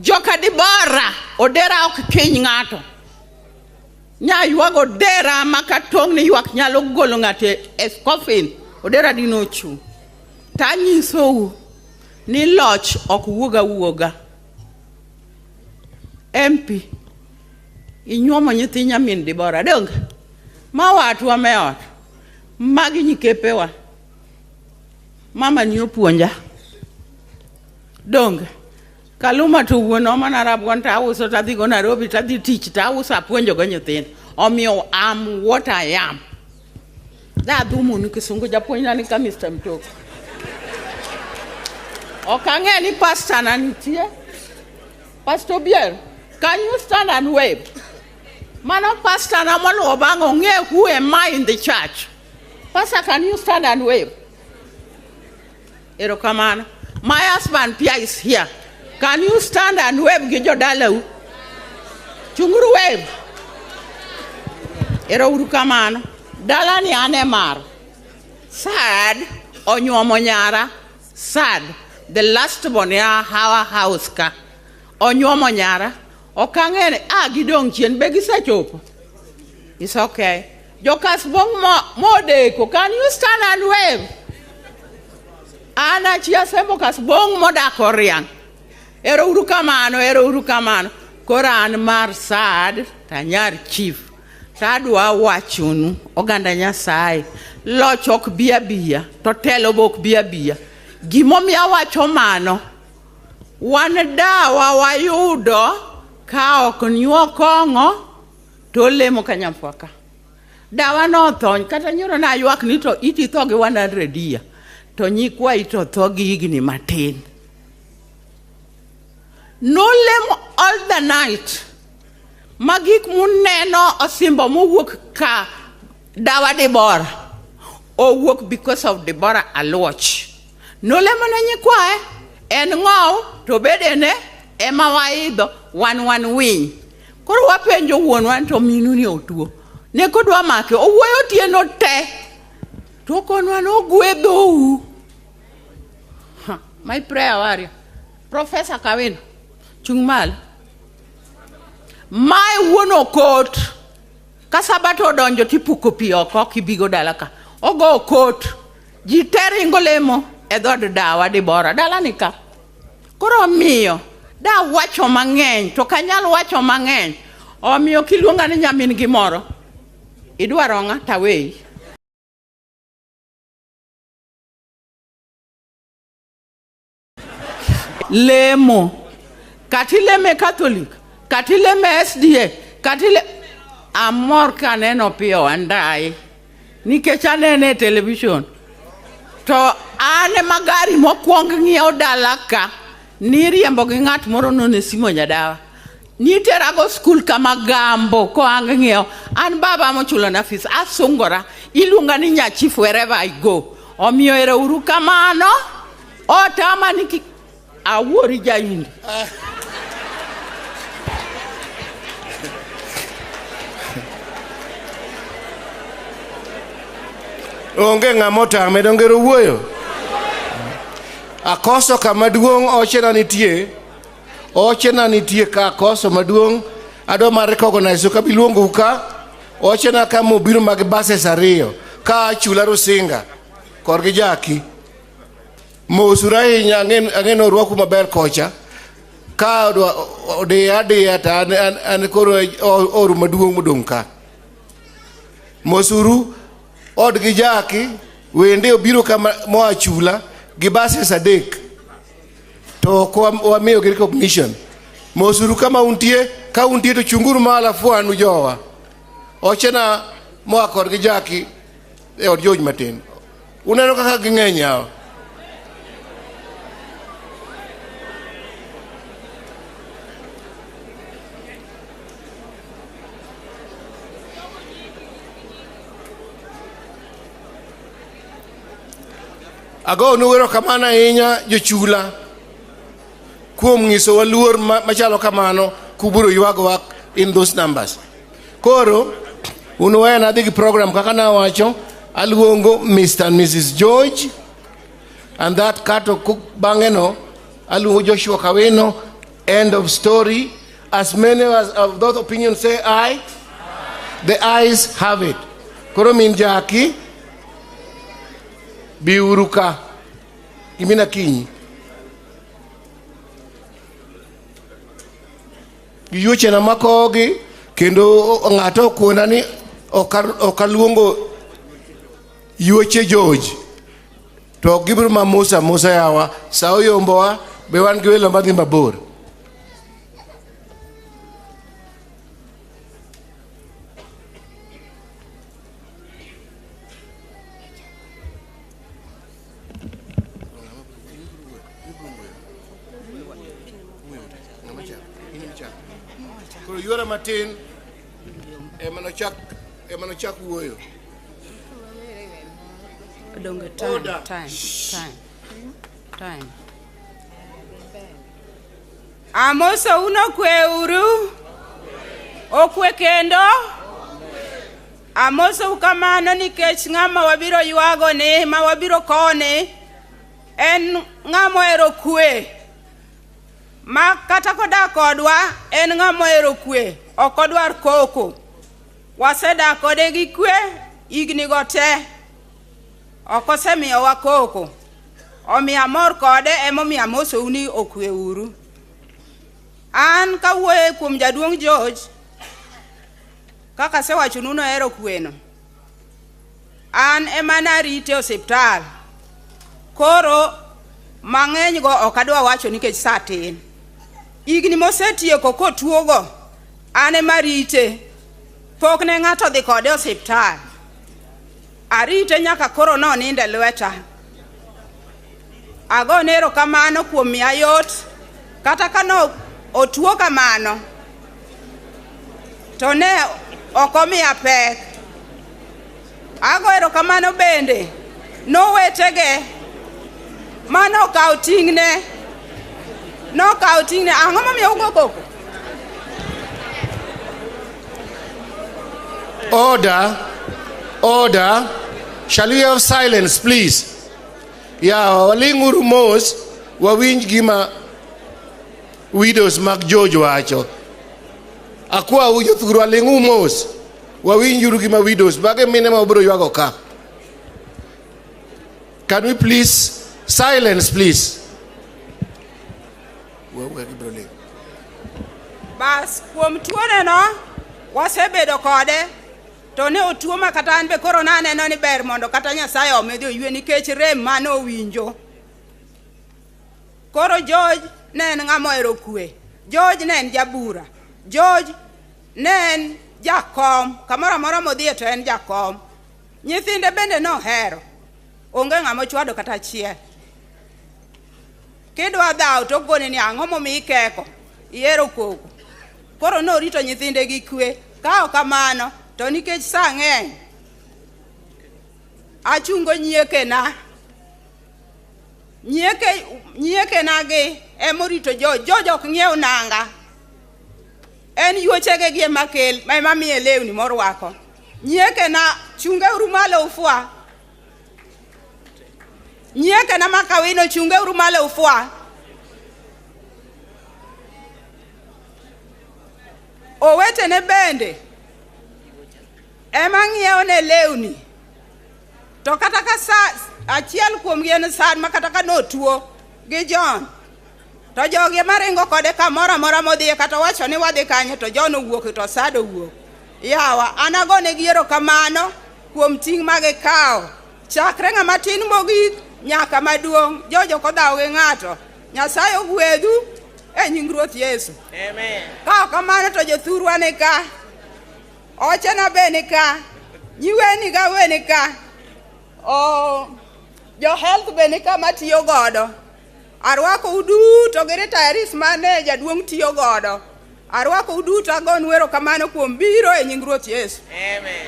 Joka Debora, odera ok kiny ng'ato. Nya yuago dera makatong ni yuak nyalo golo ng'ate escoffin. Odera dino chu. Tanyisou ni loch ok wuoga. MP. Inyuomo nyithi nyamin Debora. Donge. Ma watu wa meot. Magi nyikepewa. Mama ni opuonja. Donge. Kaluma to wuono mana rabuon ta uso ta dhi go Nairobi ta dhi tich ta uso apuonjo go nyithindo. Omiyo am what I am. Da dhumu ni Kisungu japuonja ni ka Mr. Mtoko. Okang'e ni pastor na nitie. Pastor Biel, can you stand and wave? Mano pastor na moluwo bang' ong'e who am I in the church. Pastor, can you stand and wave? Erokamano. My husband Pia is here. Can you stand and wave gi jodalau? Chunguru wave. Ero urukamano. Dala ni ane mar. Sad onyuomo nyara. Sad. The last born ya our house ka. Onyuomo nyara. Okang'ene gidong chien be gisechopo. It's okay. Jokas bong modeko. Can you stand and wave? Ana chia sembo kas bong modako riang. Ero urukamano. Koran mar sad tanyar chief. Tadwa wachunu oganda Nyasaye. Loch ok bia. To telo bok bia. Gimomiyo wacho mano. Wan dawa wayudo ka ok nyuo kong'o to lemo Kanyamfwa ka. Dawa no thony kata nyoro na ywak ni to iti tho gi 100 year. To nyikwa ito tho gi higni matin. No lemo all the night. Magik muneno osimbo mowuok ka Dawa Debora. Owuok because of Debora Aluoch. No lemo na nyikwae. En ng'ow to bedene ema waidho wan winy. Koro wapenjo wuonwa to minu ni otuo. Ne kodwa make owuoyo tieno te. To konwa no gwedhou. My prayer warrior. Professor Kawino. Chung malo. Mai wuono kot. Kasabato donjo tipuko pi oko kibigo dala ka. Ogo kot. ji teringo lemo e dhod dawa Dibora dalani ka. Koro miyo da wacho mang'eny to kanyal wacho mang'eny. Omiyo kiluonga ni nyamin gimoro idwaro ng'a tawei. Lemo katileme Catholic katileme SDA katile amor kaneno Piyo Wandayi nikech anene television to ane magari mokwong ng'iewo dala ka niriembo gi ng'at moro none Simo Nyadawa niterago skul kama gambo ko ang ng'iewo an baba mochulo na fees asungora iluonga ni Nyachif wherever I go. Omiyo ero uru kamano otama niki awuori jaindi. Onge ng'amota medongero wuoyo. Akoso kama duong' ochena nitie ka akoso maduong' ado mar recognize ka biluongo ka ochena ka mobiro mag bases ariyo ka chula Rusinga korgi Jaki mosura hinya ang'eno rwako maber kocha ka ode ta an koro oru maduong' modong' ka mosuru od gi Jaki wende obiro kama moa chula gi bases adek to kwa wamiyo gi recognition mosuru kama untie to chunguru mala fuanu jowa ochena moa kod gi Jaki e od George matin uneno kaka ging'eny yawa. Ago nuwero kamana ahinya jochula kuom ng'iso waluor machalo kamano kuburo yuago in those numbers. Koro unuwena adhi gi program kaka na wacho aluongo Mr. and Mrs. George and that kato bangeno aluongo Joshua Kawino. End of story. As many as of those opinions say aye, the ayes have it. Koro min Jaki biuruka imina kinyi giyuche na makogi kendo ng'ato kuona ni okaluongo yuche George to gibro Musa yawa sao yombowa be wan gi welo madhi mabor. Yuara matin emanochak wuoyo. Time. Amoso uno kwe uru okwe kendo amoso ukamano nikech ng'ama wabiro yuago ni ma wabiro kone en ng'amo ero kwe ma kata kodak kodwa en ng'amo ero kwe okodwar koko waseda kode gi kwe igni gote okosemiyo wa koko omiyo amor kode emomiyo amoso uni okwe uru. An kawuoye kuom jaduong' George kaka sewacho nuno ero kweno an emana rite osiptal koro mang'eny go okadwa wacho nikech satin igni mosetieko kotuogo an ema rite pok ne ng'ato dhi kode osiptal arite nyaka koro noninde lweta ago nero kamano kuom miya yot kata kano otuo kamano to ne okomiya pek ago ero kamano bende nowetege mano kaw ting'ne ang'o momiyo ugo koko. Order. Shall we have silence, please? Yeah, walinguru mos wawinj gima widows mag George wacho. Akwa ujo thuru walingu mos wawinjuru gima widows bage mine ma obiro yuago ka. Can we please silence, please? Bas kuom tuone no wasebedo kode to ne otuo makata an be koro naneno ni ber mondo kata Nyasaye omedhi oywe nikech rem mane owinjo. Koro George ne en ng'ama ohero kwe. George ne en jabura. George ne en jakom. Kamoro amora modhiye to en jakom. Nyithinde bende nohero. Onge ng'ama ochwado kata achiel. Kidwa dhaw to gone ni ang'o momiyi keko. Ihero koko. Koro norito nyithinde gi kwe. Ka ok kamano to nikech sa ng'eny achungo nyiekena. Nyiekena gi emorito George ok ng'iew nanga. En yuochege gi makel ema miye lewni morwako. Nyiekena chunge uru malo ufwa. Nyiekena makawino chunge uru malo ufwa. Owetene bende ema ng'iewo ne lewni. To kata ka sa achiel kuom gi en sad makata ka notuo gi John. To jogi maringo kode kamoro amora modhiye kata wacho ni wadhi kanyo to John owuok to sad owuok. Yawa anagone gi erokamano kuom ting' magikawo. Chakre ng'ama tin mogik nyaka maduong'. Jojo kodhawo gi ng'ato. Nyasaye ogwedhu e nying Ruoth Yesu. Amen. Ka kamano to jothurwa ni ka. Ochena be ni ka. Nyiweni ga we ni ka. Jo health be ni ka matiyo godo. Arwako uduto gi retirees mane jaduong' tiyo godo. Arwako uduto agonu erokamano kuom biro e nying Ruoth Yesu. Amen.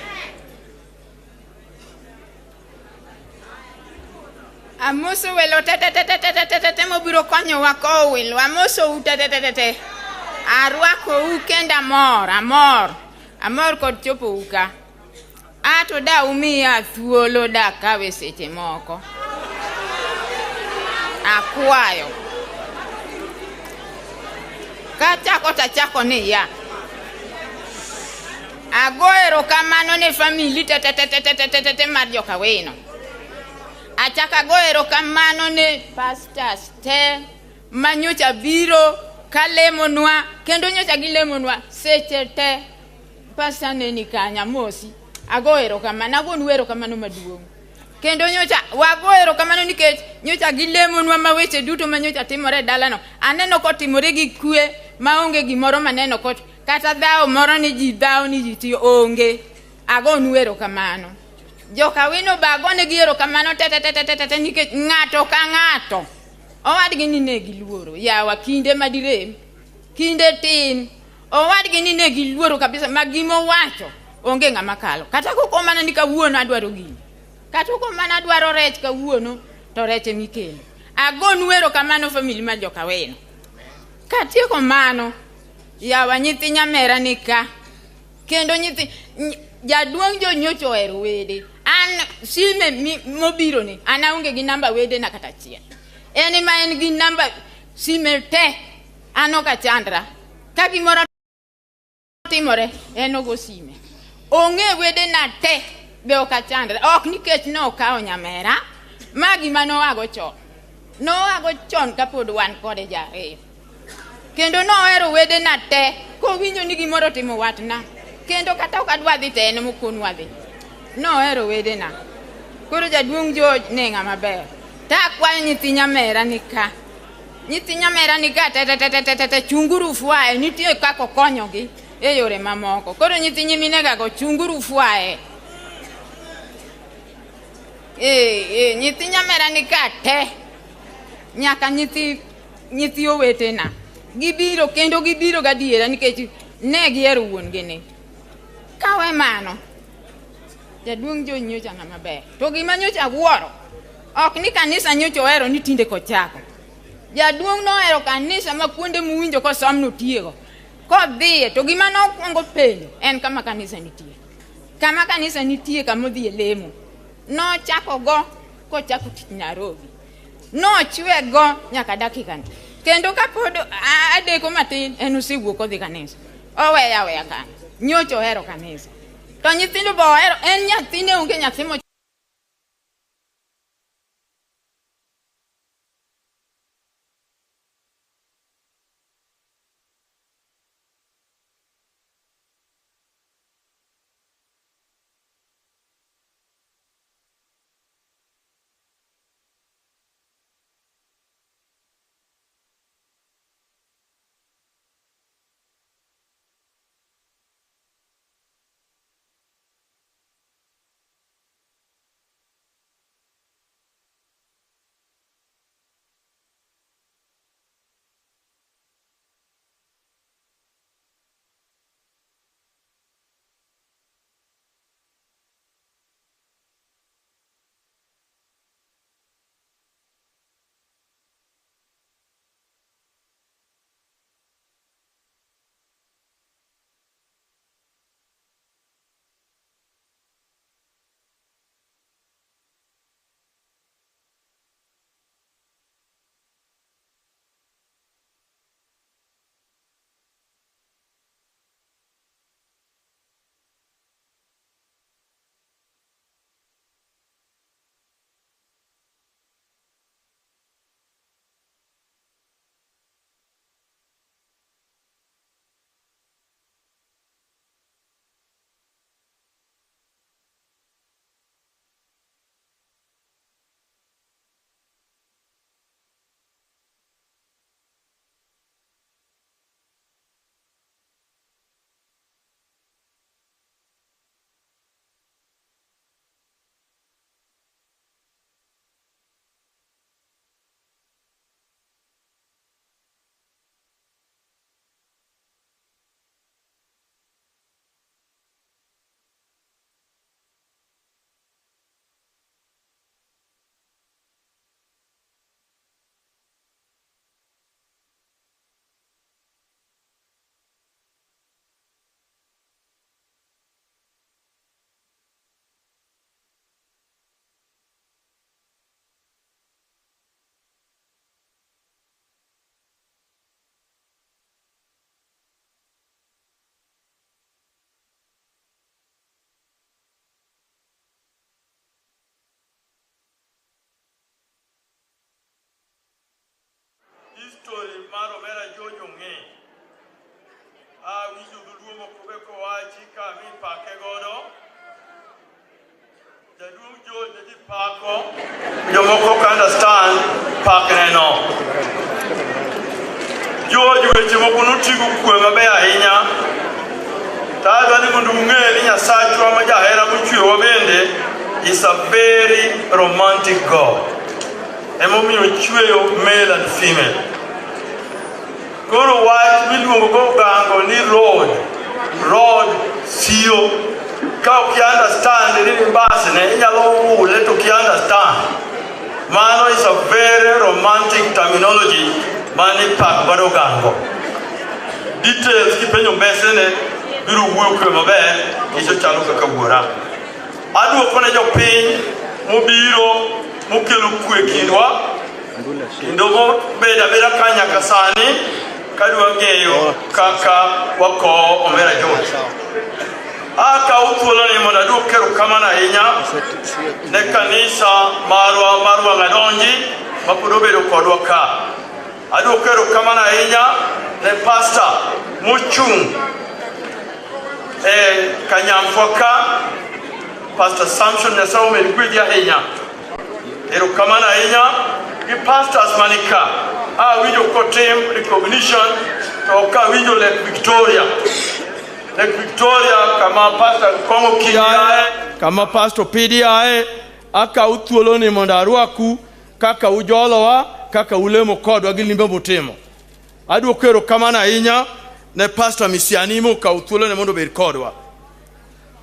Amoso welo tete mobiro konyowa kowil. Amoso u tete. Arwako u kenda amor kod chopo uka. Ato da umiya thuolo da kawe seche moko. Akwayo. Kachako tachako ni ya. Agoero kamano ne famili tete mar joka Awino. Achaka goero kamano ne pastors te manyocha biro kalemonwa kendo nyocha gilemonwa seche te. Pastor ne ni Kanyamosi. Agoero kamano agonuero kamano maduong'. Kendo nyocha wagoero kamano nikech nyocha gilemonwa maweche duto manyocha timore dalano. Aneno kotimore gi kwe maonge gimoro maneno kata dhawo moro ni ji dhawo ni ji tiyo onge. Agonuero kamano. Joka Awino bagone gi erokamano tete nikech ng'ato ka ng'ato owadgi ni ne giluoro. Yawa kinde madirem kinde tin owadgi ni ne giluoro kabisa magimo wacho onge ng'ama kalo. Kata koko mana ni kawuono adwaro gini. Kata koko mana adwaro rech kawuono to rech emikelo. Agonu erokamano famili mar Joka Awino. Katieko mano yawa nyithi nyamera ni ka. Kendo nyithi jaduong' jonyocho ohero wede. An sime mobiro ni an aonge gi namba wede na kata achiel. En ma en gi namba sime te an ok achandra. Ka gimoro timore en ogo sime. Onge wede na te be ok achandra. Ok nikech no okawo nyamera ma gima noago chon. Noago chon kapod wan kode jariyo. Kendo nohero wede na te kowinjo ni gimoro timo watna. Kendo kata ok adwa dhi te en mokonu adhi. Nohero wede na. Koro jaduong' George ne ng'ama ber. Ta akwayo nyithi nyamera ni ka. Nyithi nyamera ni ka tete chunguru fwaye nitie kako konyogi e yore mamoko. Koro nyithi nyimine ga go chunguru fwaye. Nyithi nyamera ni ka te. Nyaka nyithi owetena. Gibiro kendo gibiro gadiera nikech ne gihero wuon-gi ni. Kawe mano. Jaduong' George nyocha ng'ama ber. To gima nyocha wuoro. Ok ni kanisa nyocha ohero ni tinde kochako. Jaduong' nohero kanisa ma kuonde muwinjo kosom notiego. Kodhiye to gima nokwongo penjo en kama kanisa nitie. Kama kanisa nitie kama odhiye lemo. Nochako go kochako tich Nairobi. Nochwe go nyaka dakika ni. Kendo kapod adeko matin en osewuok odhi kanisa. Oweya kan. Nyocha ohero kanisa. To nyithindo bo ohero en nyathine onge nyathi understand pakne no. George weche moko notigo kwe maber ahinya. Tadwa ni mondo ung'e ni Nyasachwa ma jahera mochwewa bende is a very romantic God. Emomiyo chweyo male and female. Koro wach miluongo go gango ni Lord siyo. Ka ok understand ni mbasne inyalo ule to ki understand. Mano is a very romantic terminology mani pak bado gango. Details ki penyo mbesene biru wuok kwe maber kicho chalo kaka wuora. Aduoko ne jopiny mobiro mokelo kwe kindwa kendo mobeda beda ka nyaka sani kadwa ng'eyo kaka wako omera George. Akaw thuoloni mondo aduok erokamano ahinya ne kanisa marwa ng'adonji ma pod obedo kodwa ka. Aduok erokamano ahinya ne pastor mochung' Kanyamfwa ka, Pastor Samson Nyasaye omed gwedhi ahinya. Erokamano ahinya gi pastors manika. Awinjo kotim recognition to ka winjo Lake Victoria. Lake Victoria kama Pastor Kongo Kiae, kama Pastor Pidi ae, akaw thuoloni mondo arwaku kaka ujolowa, kaka ulemo kodwa gi limbe motimo. Aduoko erokamano ahinya ne Pastor Misiani mokaw thuoloni mondo obed kodwa.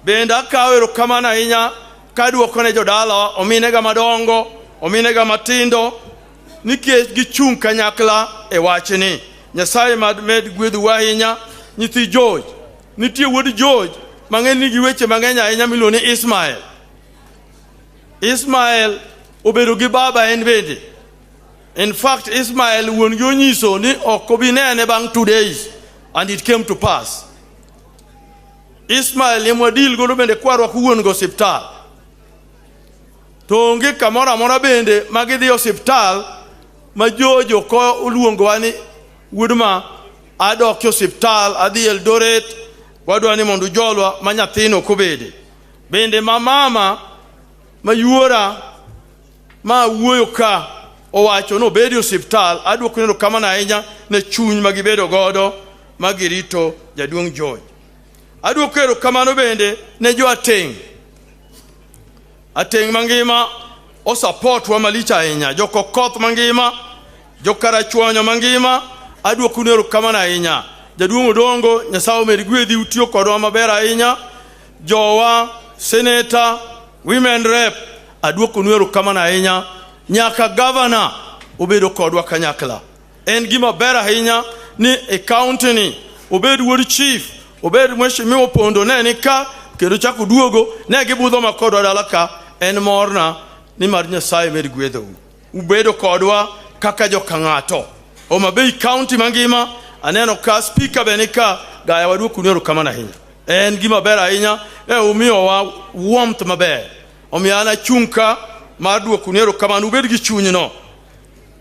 Bende akaw erokamano ahinya kaduoko ne jodala, ominega madongo, ominega matindo, nikech gichung' kanyakla e wachni. Nyasaye med gwedhu ahinya. Nyithi George, nitie wuod George mang'eny nigi weche mang'eny ahinya miluongo ni Ismael. Ismael obedo gi baba en bende. In fact, Ismael wuon gi onyiso ni ok obi nene bang' 2 days, and it came to pass. Ismael yemwadil godo bende kwarwa kuwuon go osiptal. To onge kamoro amora bende magidhi osiptal ma Jojo ko uluongowa ni wuodma adok osiptal adhi Eldoret wadwa ni mondo jolwa ma nyathino kobede. Bende mama ma yuora ma wuoyo ka owacho no bedi osiptal. Aduoko erokamano ahinya ne chuny magibedo godo magirito jaduong' George. Aduoko erokamano bende ne jo Ateng mangima o support wa malich ahinya. Jo Kokoth mangima, jo Karachuonyo mangima, aduoko erokamano ahinya. Jaduong' Odongo, Nyasaye omed gwedhi, utiyo kodwa maber ahinya. Jowa senator, women rep, aduoko erokamano ahinya. Nyaka governor obedo kodwa kanyakla. En gima ber ahinya ni e county ni obed wuod chief, obed mheshimiwa Opondo ne ni ka kendo chako duogo ne gibudho makodwa dala ka. En morna ni mar Nyasaye med gwedho. Ubedo kodwa kaka joka ng'ato. Homabay county mangima aneno ka speaker benika gaya waduoko erokamano ahinya. En gima ber ahinya umiyowa warmth maber. Omiyo an achung' ka mar duoko erokamano. Ubed gi chunyno.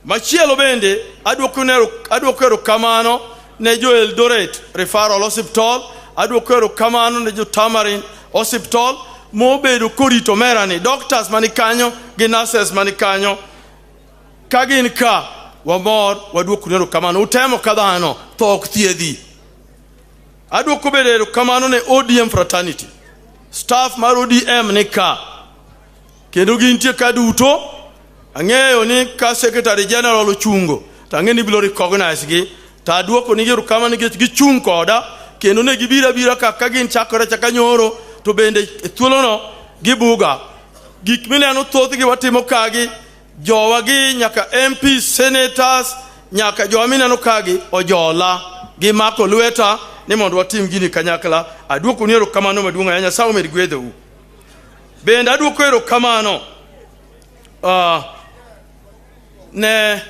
Machielo bende aduoko erokamano ne jo Eldoret Referral Hospital. Aduoko erokamano ne jo Tamarin Hospital mobedo korito merani. Doctors manikanyo gi nurses manikanyo kagin ka wamor waduoko erokamano. Utemo kadhano tho ok thiedhi. Aduoko bende erokamano ne ODM fraternity. Staff mar ODM ni ka kendo gintie ka duto. Ang'eyo ni ka Secretary General ochungo to ang'e ni bilo recognize gi. To aduoko ni erokamano nikech gichung' koda kendo ne gibira ka gin chakore chaka nyoro. To bende thuolono gibuga gik mineno thothgi watimo kagi. Jowa gi nyaka MP, senators, nyaka jowa mineno kagi ojola gi mako lweta ni mondo watim gini kanyakla. Aduoko ni erokamano maduong' ahinya. Nyasaye omed gwedhou. Bende aduoko erokamano ne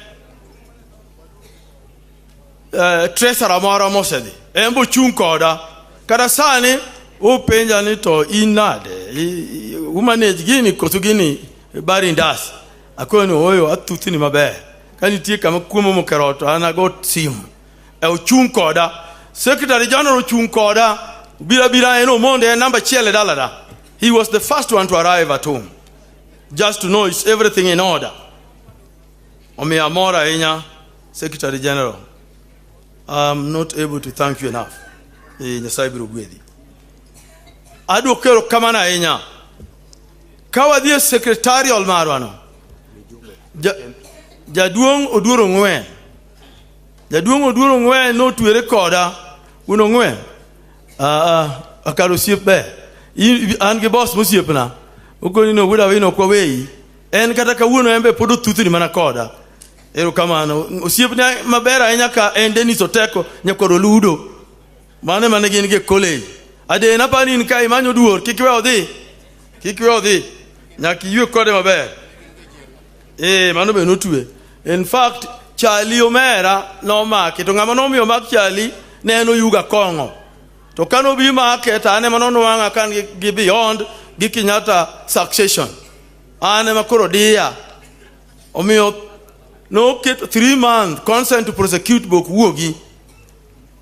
treasurer moro mosedhi. En bochung' koda. Kata sani upenja ni to inade umanage gini koso gini bari ndasi. Akono oyo atuthini maber. Kanitie kama kuomo mokeroto anago simu. Ochung' koda. Secretary General ochung' koda. Bira eno monde number chiele dalada. He was the first one to arrive at home, just to know it's everything in order. Omiyo amor ahinya, Secretary General. I'm not able to thank you enough. Nyasaye biro gwedhi. Adwa kero kamano ahinya. Ka wadhi e secretarial marwano. Jaduong' Oduoro Ng'wen. Jaduong' Oduoro Ng'wen notwere koda. Uno Ng'wen. Akaro osiep be. An gi boss mosiepna. Okoni no wuda wino kwa wei. En kata kawuono embe pod othuthni mana koda. Erokamano. Osiepna maber ahinya ka en Dennis Oteko nyakoro Ludo. Mane gin ge college. Ade na pani in kai manyo duor kikwe odhi. Kikwe odhi. Nyaki yue kode maber. Mano be notue. In fact, Charlie Omera no make to ngama no miyo mak Charlie ne eno yuga kongo. To kano bi make ta ane mano no wanga kan gi beyond gi Kenyatta succession. Ane makoro dia. Omiyo no ket 3 months consent to prosecute bok wuogi.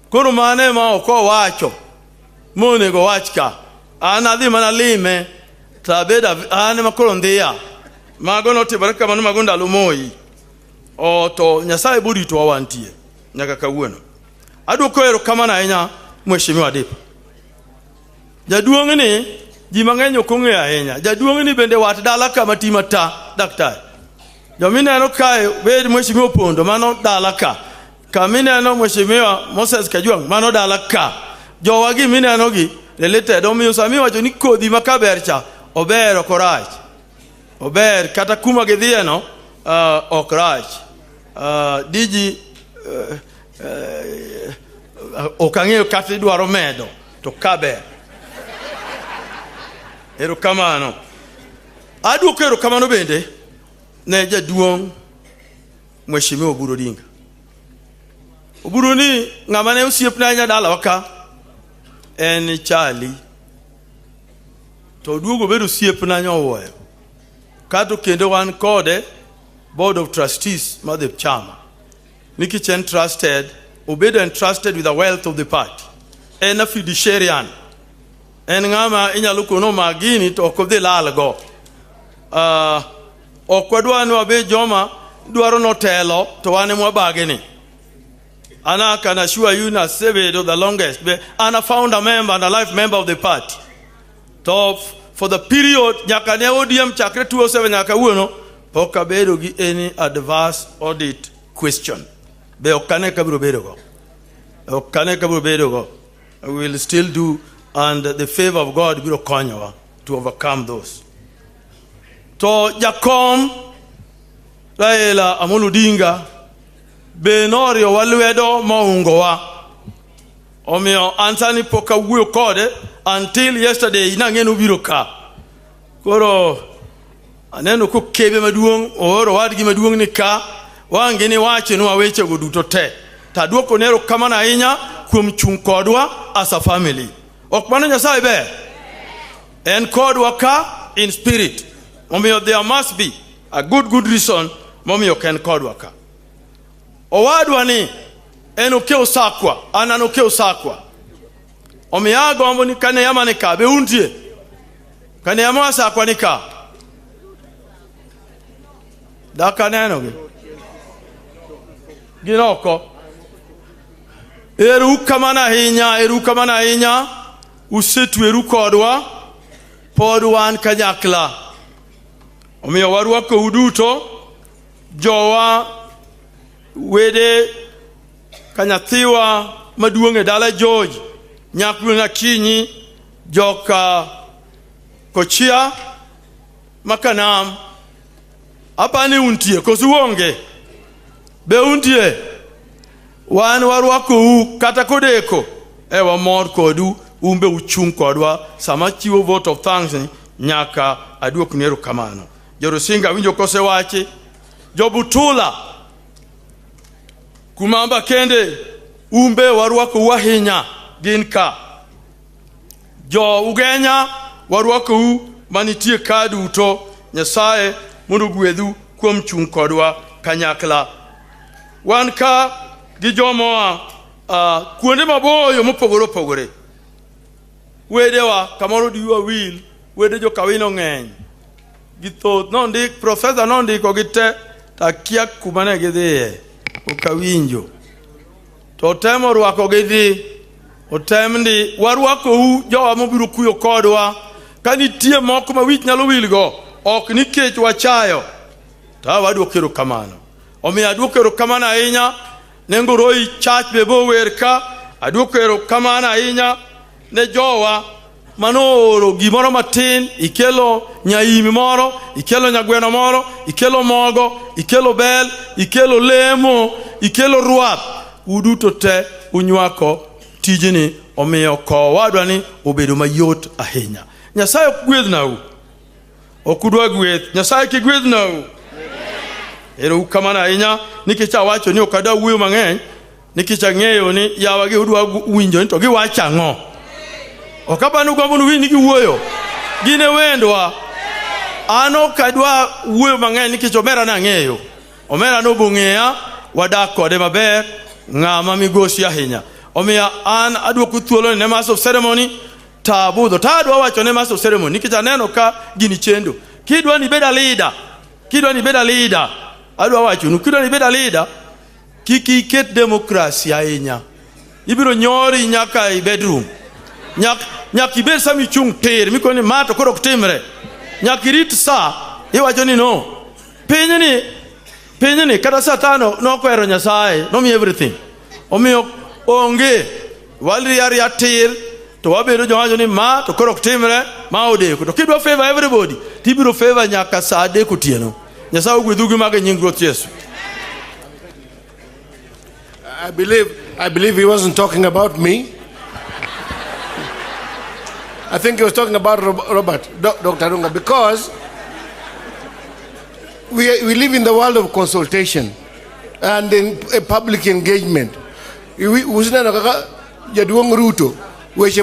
Koro mane ma oko wacho. Mone go wachka. Ana dhi mana lime. Tabeda ane makoro ndia. Mago no te baraka manu magonda lumoi. O to Nyasaye bodi to awantie. Nyaka kawuono. Adwo koero kamano ahinya Mheshimiwa Dip. Jaduong' ni ji mang'eny ok ong'eyo ahinya. Jaduong' ni bende wat dala kama timata daktari. Jomineno kae bed Mheshimiwa Opondo mano dala ka. Kamineno Mheshimiwa Moses Kajwang mano dala ka. Jowagi mineno gi related omiyo sami wacho ni kodhi makaber cha ober okorach. Ober kata kuma gidhieno okrach. Diji okang'eyo kata idwaro medo to kaber. Erokamano. Adwoko erokamano bende ne jaduong' Mheshimiwa Oburu Odinga. Oburu ni ng'ama ne osiepna ahinya dalawa ka en Charlie. To duogo bedo osiepna nyowuoyo. Kato kendo wan kode board of trustees ma the chama. Nikech en trusted, obedo entrusted with the wealth of the party. En a fiduciarian. En ng'ama inyalo kono magini to ok odhi lal go. Ok wadwa ni wabe joma dwaro notelo to wane mwabagini. Ana can assure you na sevedo the longest. Ana founder member and a life member of the party. To for the period nyaka ne ODM chakre 2007 nyaka wuono poka bedo gi any adverse audit question. Be okane kabiro bedo go. Okane kabiro bedo go. We will still do, and the favor of God biro konyowa to overcome those. To Jakom Raila Amolo Odinga benorio walwedo maungowa. Omiyo ansani poka wuyo kode until yesterday inang'eno biro ka. Koro aneno ko kebe maduong' oro wadgi maduong' ni ka wange ni wache no aweche go duto te. Ta duoko nero kamano ahinya kuom chung' kodwa as a family. Ok mano Nyasaye be. En kodwa ka in spirit. Omiyo there must be a good reason momiyo ken kodwa ka. Owadwa ni en okeo sakwa, anan okeo sakwa. Omiyo agombo ni kane yama ni ka be untie. Kane yama sakwa ni ka. Daka neno gi. Ginoko. Eru kamana hinya. Usetweru kodwa. Pod wan kanyakla. Omiyo warwako uduto. Jowa wede kanyathiwa maduong' e dala George. Nyakwuna Kinyi. Joka Kochia. Makanam. Apani untie kosu wonge. Be untie. Wan warwako u kata kodeko. Ewa mor kodu umbe uchung kodwa sama chiwo vote of thanks nyaka aduok nero kamano. Jorosinga winjo kose wache. Jobutula kumamba kende umbe warwako wahinya ginka. Jo Ugenya warwako u manitie kadu to Nyasaye mondo gwedhu kuom chung' kodwa kanyakla. Wan ka gi jomoa kuonde maboyo mopogore opogore. Wedewa kamoro diwa wil, wede jo Kawino ng'eny. Githoth nondik, professor nondiko gite takia kumane gidhiye okawinjo to temo rwako gidhi otemni warwako u jowa mobiro kuyo kodwa kanitie moko ma wich nyalo wilgo ok nikech wachayo ta wadwokero kamano omiyo adwokero kamano ahinya nengo roi chach bebo werka adwokero kamano ahinya ne jowa manoro gimoro matin ikelo nyaimi moro ikelo nyagweno moro ikelo mogo ikelo bel ikelo lemo ikelo ruath uduto te unywako tijini omiyo ko wadwani obedo mayot ahinya Nyasaye gwedhnau okudwa gweth Nyasaye kigwedhnau ero kamano ahinya nikech awacho ni okada wuoyo mang'eny nikech ang'eyo ni yawa gi udwa winjo ni to giwacho ang'o okabanu gombo ni winji giwuoyo gine wendwa ano kadwa wuoyo mang'eny nikech omera na ng'eyo omera no bong'eya wadak kode maber ng'ama migosi ahinya omiya an adwoko thuolo ne master of ceremony tabudho ta adwa wacho ne master of ceremony nikech aneno ka gini chendo kidwa ni beda leader adwa wacho ni kidwa ni beda leader kiki ket demokrasi ahinya ibiro nyori nyaka i bedroom nyak ibed sami chung ter mikoni mato koro kutimre nyak irit sa iwacho ni no pinyni kata satano nokwero Nyasaye no mi everything omiyo onge walri ya tir to wabedo jowacho ni ma to koro kutimre ma odeko to kidwa favor everybody tibiro favor nyaka sa adeko tieno Nyasaye gwedhugi mag nying Ruoth Yesu. I believe he wasn't talking about me. I think he was talking about Dr. Runga, because we live in the world of consultation and in a public engagement. We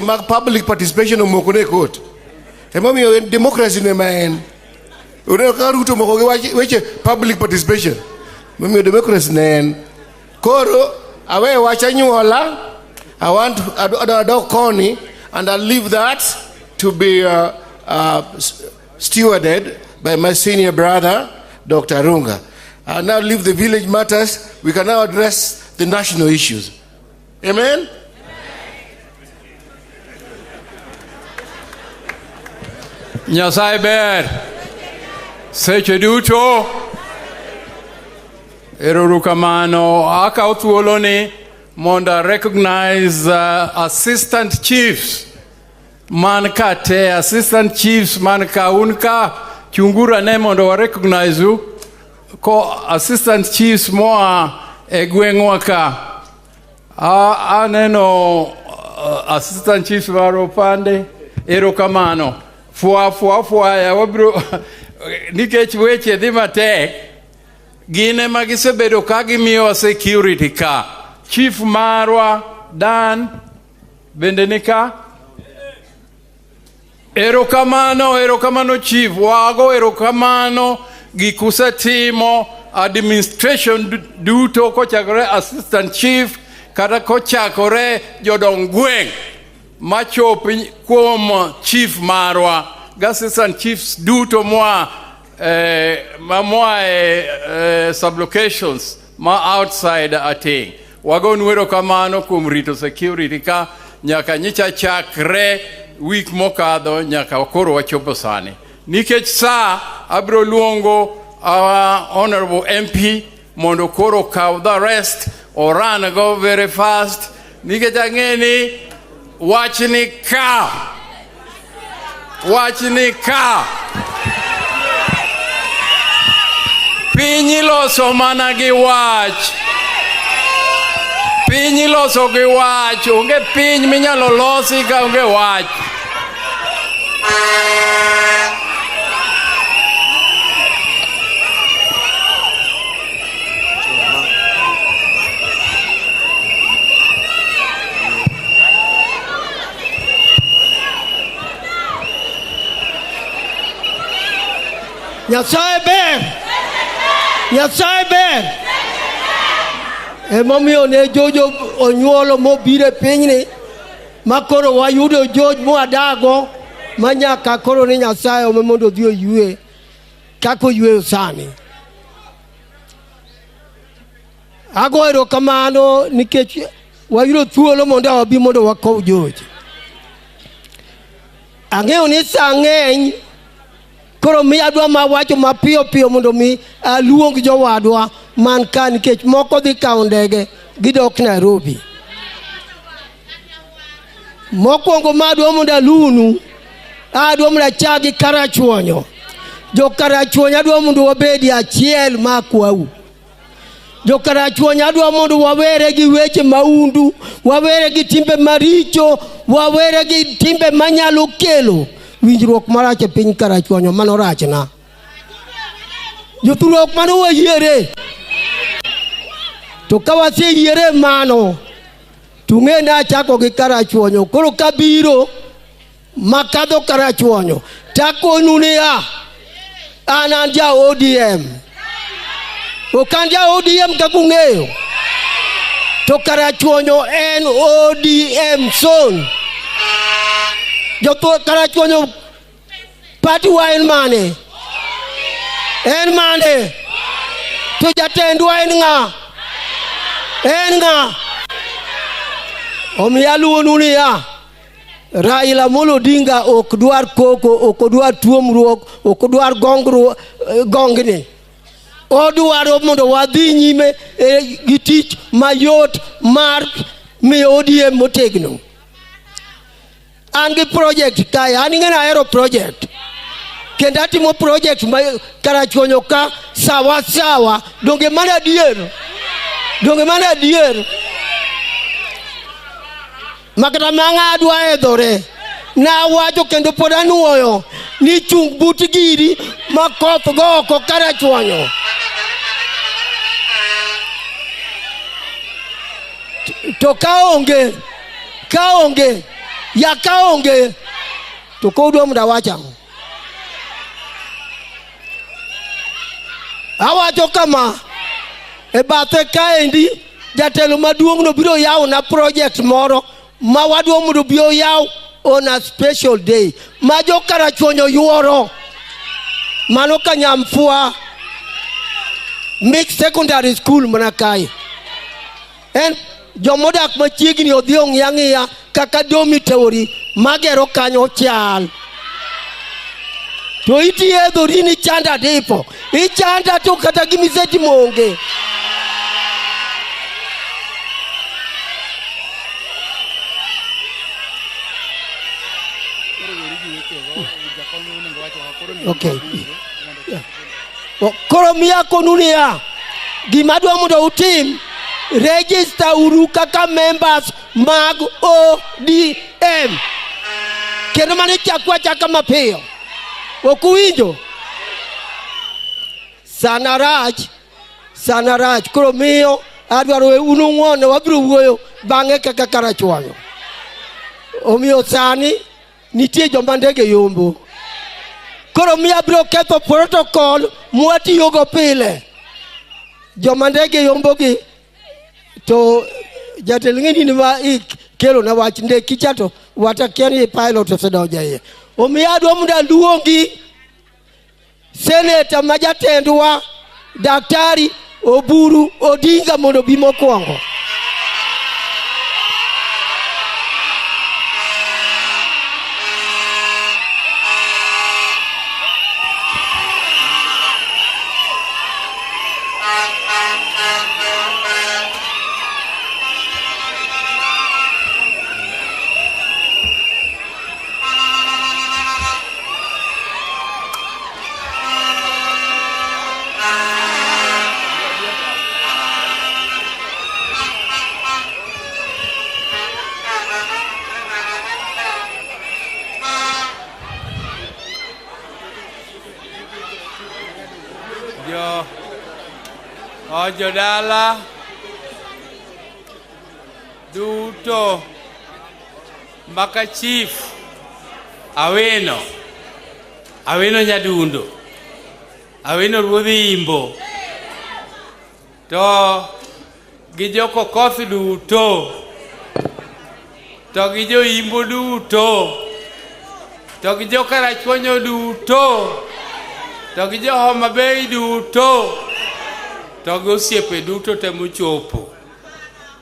mark public participation of Mokone Court. Democracy in man. Public participation. Democracy in Koro, awe wachanyuola. I want Adok Koni, and I'll leave that to be stewarded by my senior brother, Dr. Runga. I now leave the village matters. We can now address the national issues. Amen? Nyasaye ber seche duto erorukamano akaw thuolo ni monda recognize assistant chiefs man kate assistant chiefs man kaunka chungura ne mondo wa recognize u ko assistant chiefs moa egwengwa ka aneno assistant chiefs waro pande erokamano fua ya wabro nikech weche dhi matek gine magisebedo ka gimiyo security ka chief marwa Dan bende nika erokamano chief wago erokamano gikusetimo administration duto kochakore assistant chief kata kochakore jodong gweng machopi kuom chief marwa assistant chiefs duto moa sublocations ma outside ating wago nwero kamano kuom rito security ka nyaka nyicha chakre week mokadho nyaka koro wachopo sani nikech sa abro luongo our honorable MP mondo koro kaw the rest or run go very fast nikech ang'eni wachni ka piny iloso mana gi wach onge piny minyalo losi ka onge wach Nyasaye ber emomiyo ne jojo onyuolo mobire pinyni makoro wayudo joj mwadago manyaka koro ni Nyasaye ome mondo dhi oyue kako yueyo sani Agoero kamano nikech wayudo thuolo mondo wabi mondo wakow George. Ang'eyo ni sang'eny koro mi adwa mawacho mapiyo piyo mondo mi aluong jowadwa man ka nikech moko dhi kawo ndege gidok Nairobi. Mokwongo madwa mondo alunu adwa mondo achagi Karachuonyo. Jo Karachuonyo adwa mondo wabedi achiel makwau. Jo Karachuonyo adwa mondo wawere gi weche maundu, wawere gi timbe maricho, wawere gi timbe manyalo kelo winjruok marach e piny Karachuonyo mano rachna. Jothurok mano wayiere. To ka waseyiere mano tung'e na chako gi Karachuonyo. Koro kabiro makadho Karachuonyo takonu niya an ja ODM. Okan ja ODM kakung'eyo. To Karachuonyo en ODM son. Joto Karachuonyo party wa en mane? En mane? To jatendwa en ng'a? En ng'a? Omiya luonu niya Raila Amolo Odinga ok dwar koko, ok dwar tuomruok, ok dwar gongni. Odwaro mondo wadhi nyime gi tich mayot mar miyo ODM motegno. An gi project kae, an ng'ena ahero project. Kendo atimo project ma Karachuonyo ka sawa sawa, donge mana adier. Donge mana adier. Makata manga adwa edhore. Na wacho kendo pod anuoyo ni chung but giri ma koth go oko Karachuonyo. To kaonge ya kaonge to kodwa muda wacha. Awacho kama e bathe kaendi jatelo maduong' no biro yawo na project moro ma wadwa mondo biro yaw on a special day ma jo Karachuonyo yuoro. Mano Kanyamfwa mixed secondary school mana kae. En jomodak machiegni odhi ong'iyang'iya kaka dormitory magero kanyo chal. To itiedhori ni chanda dipo. Ichanda to kata gimiseti monge. Okay. Koro miya konunia gimadwa mondo utim register uru kaka members mag ODM. Kendo mane chaka mapiyo. Okuwinjo? Sana rach. Koro miyo adwaro unu ng'wono wabiro wuoyo bang'e kaka Karachuonyo. Omiyo sani nitie joma ndege yombo. Koro miya biro ketho protocol mwatiyogo pile. Joma ndege yombo gi to jatelo ng'eni ma kelo na wach ndeki chato watakiani pilot osedonjo iye. Omiyo adwa mondo aluongi Senator ma jatendwa Daktari Oburu Odinga mondo bi mokwongo. Jodala duto mbaka chief Awino nyadundo, Awino ruodhi Imbo, to gi joko koth duto, to gi jo Imbo duto, to gi jo Karachuonyo duto, to gi jo Homabay duto, to go osiepe duto te mochopo.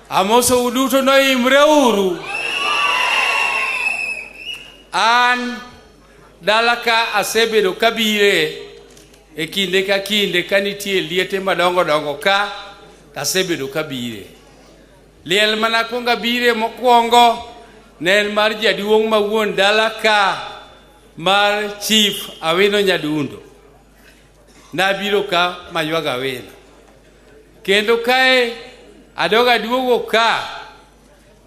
Amoso uduto no imre uru. An dalaka asebedo kabire e kinde ka kinde kanitie liete madongo dongo ka asebedo kabire. Liel mana kuonga bire mokwongo nen mar jaduong' mawuon dalaka mar Chief Awino Nyadundo. Nabiro ka maywaga Awino. Kendo kae adoga duogo ka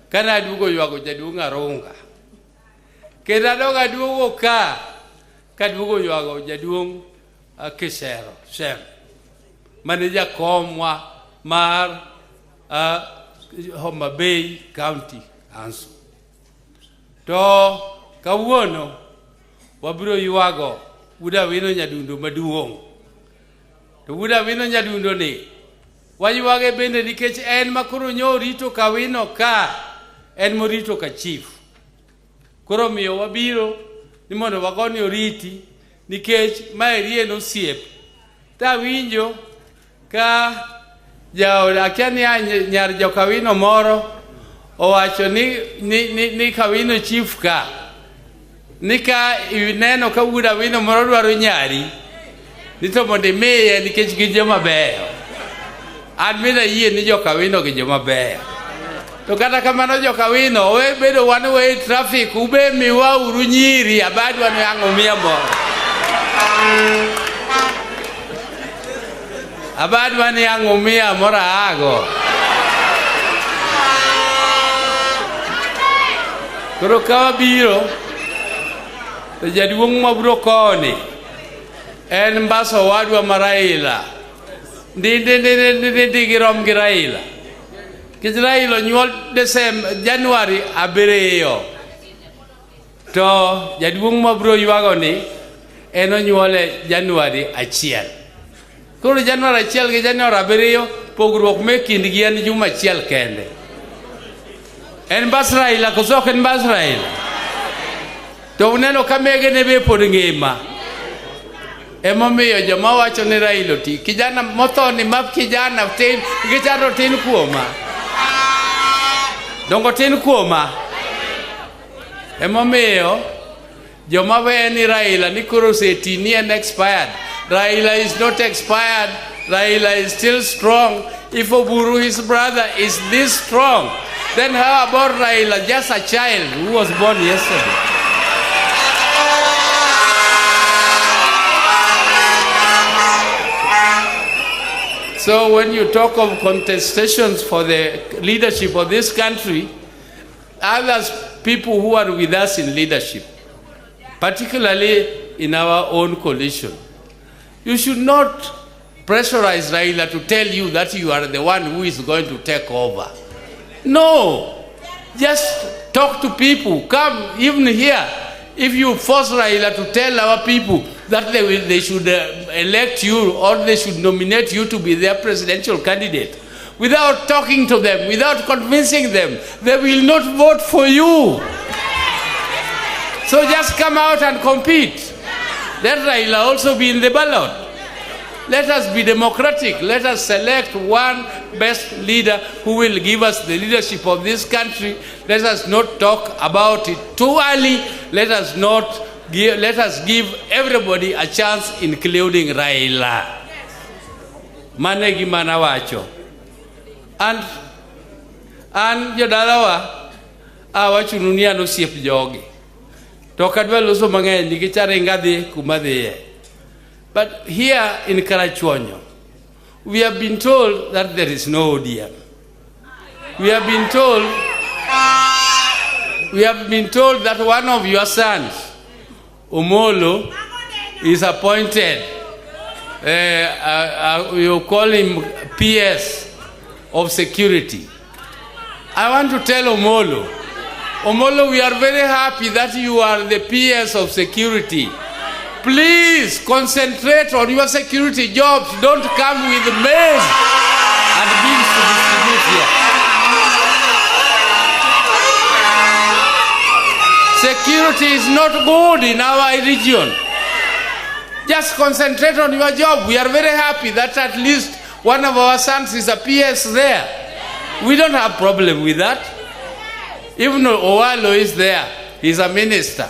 kana duogo ywago jaduong' Arunga. Kendo adoga duogo ka duogo ywago jaduong' Kisero Shem mane jakomwa mar Homabay County Council. To kawuono wabiro ywago Wuod Awino Nyadundo maduong'. To Wuod Awino Nyadundo ni waywage bende nikech en makoro nyo rito Kawino ka en morito ka chief. Koro miyo wabiro ni mondo wagoni oriti nikech maeri en osiep. Ta winjo ka akia ni nyar jo Kawino moro owacho ni Kawino chief ka ni ka ineno ka Wuod Awino moro dwaro nyari ni to mondo imiye nikech gin joma beyo. An mina yie ni jo Kawino gi joma beyo. To kata kamano jo Kawino we bedo one way traffic ube miwa uru nyiri abadwa no yango mia moro. Abadwa ni yango mia mora ago. Koro kawa biro to jaduong' mabro koni en mbaso wadwa Raila. Ndi girom gi Raila. Kich Raila nyuol Januari 7. To jaduong' mabro ywago ni en onyuole Januari 1. Koro Januari 1 gi Januari 7 pogruok me kindgi en juma achiel kende. En bas Raila koso ok en bas Raila. To uneno ka mege ne be pod ngima. Emomiyo joma wacho ni Raila ti kijana mothoni map kijana tin gicharo tin kuoma. Dongo tin kuoma. Emomiyo joma we ni Raila ni koro setini and expired. Raila is not expired. Raila is still strong. If Oburu, his brother, is this strong, then how about Raila, just a child who was born yesterday? So when you talk of contestations for the leadership of this country, others, people who are with us in leadership, particularly in our own coalition, you should not pressurize Raila to tell you that you are the one who is going to take over. No, just talk to people. Come even here. If you force Raila to tell our people that they should elect you or they should nominate you to be their presidential candidate, without talking to them, without convincing them, they will not vote for you. So just come out and compete. Let Raila also be in the ballot. Let us be democratic. Let us select one best leader who will give us the leadership of this country. Let us not talk about it too early. Let us give everybody a chance, including Raila. Manegi manawacho. And jodalawa awacho nunia no siep jogi. To kadwa loso mang'eny nikichare ngadhi kumadhiye. But here in Karachuonyo, we have been told that there is no ODM. We have been told that one of your sons, Omolo, is appointed, you call him PS of security. I want to tell Omolo, we are very happy that you are the PS of security. Please concentrate on your security jobs. Don't come with maize and beans to distribute here. Security is not good in our region. Just concentrate on your job. We are very happy that at least One of our sons is a PS there. We don't have problem with that. Even though Owalo is there, he's a minister.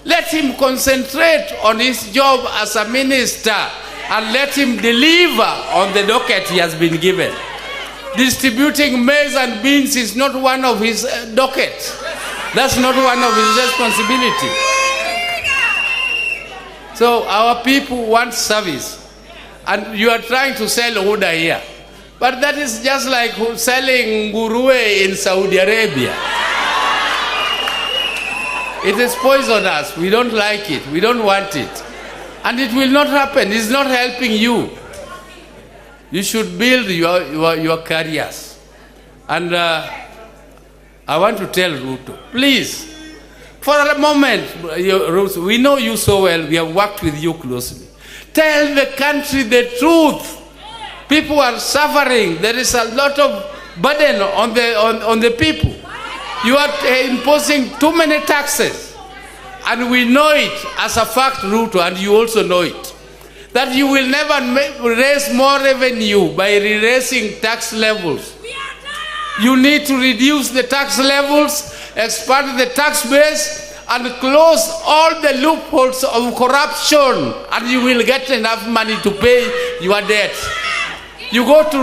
Let him concentrate on his job as a minister and let him deliver on the docket he has been given. Distributing maize and beans is not one of his docket. That's not one of his responsibility. So our people want service. And you are trying to sell order here. But that is just like selling nguruwe in Saudi Arabia. It is poisonous. We don't like it. We don't want it. And it will not happen. It's not helping you. You should build your careers. And I want to tell Ruto, please, for a moment, Ruto, we know you so well. We have worked with you closely. Tell the country the truth. People are suffering. There is a lot of burden on the people. You are imposing too many taxes. And we know it as a fact, Ruto, and you also know it. That you will never raise more revenue by raising tax levels. You need to reduce the tax levels, expand the tax base, and close all the loopholes of corruption, and you will get enough money to pay your debt. You go to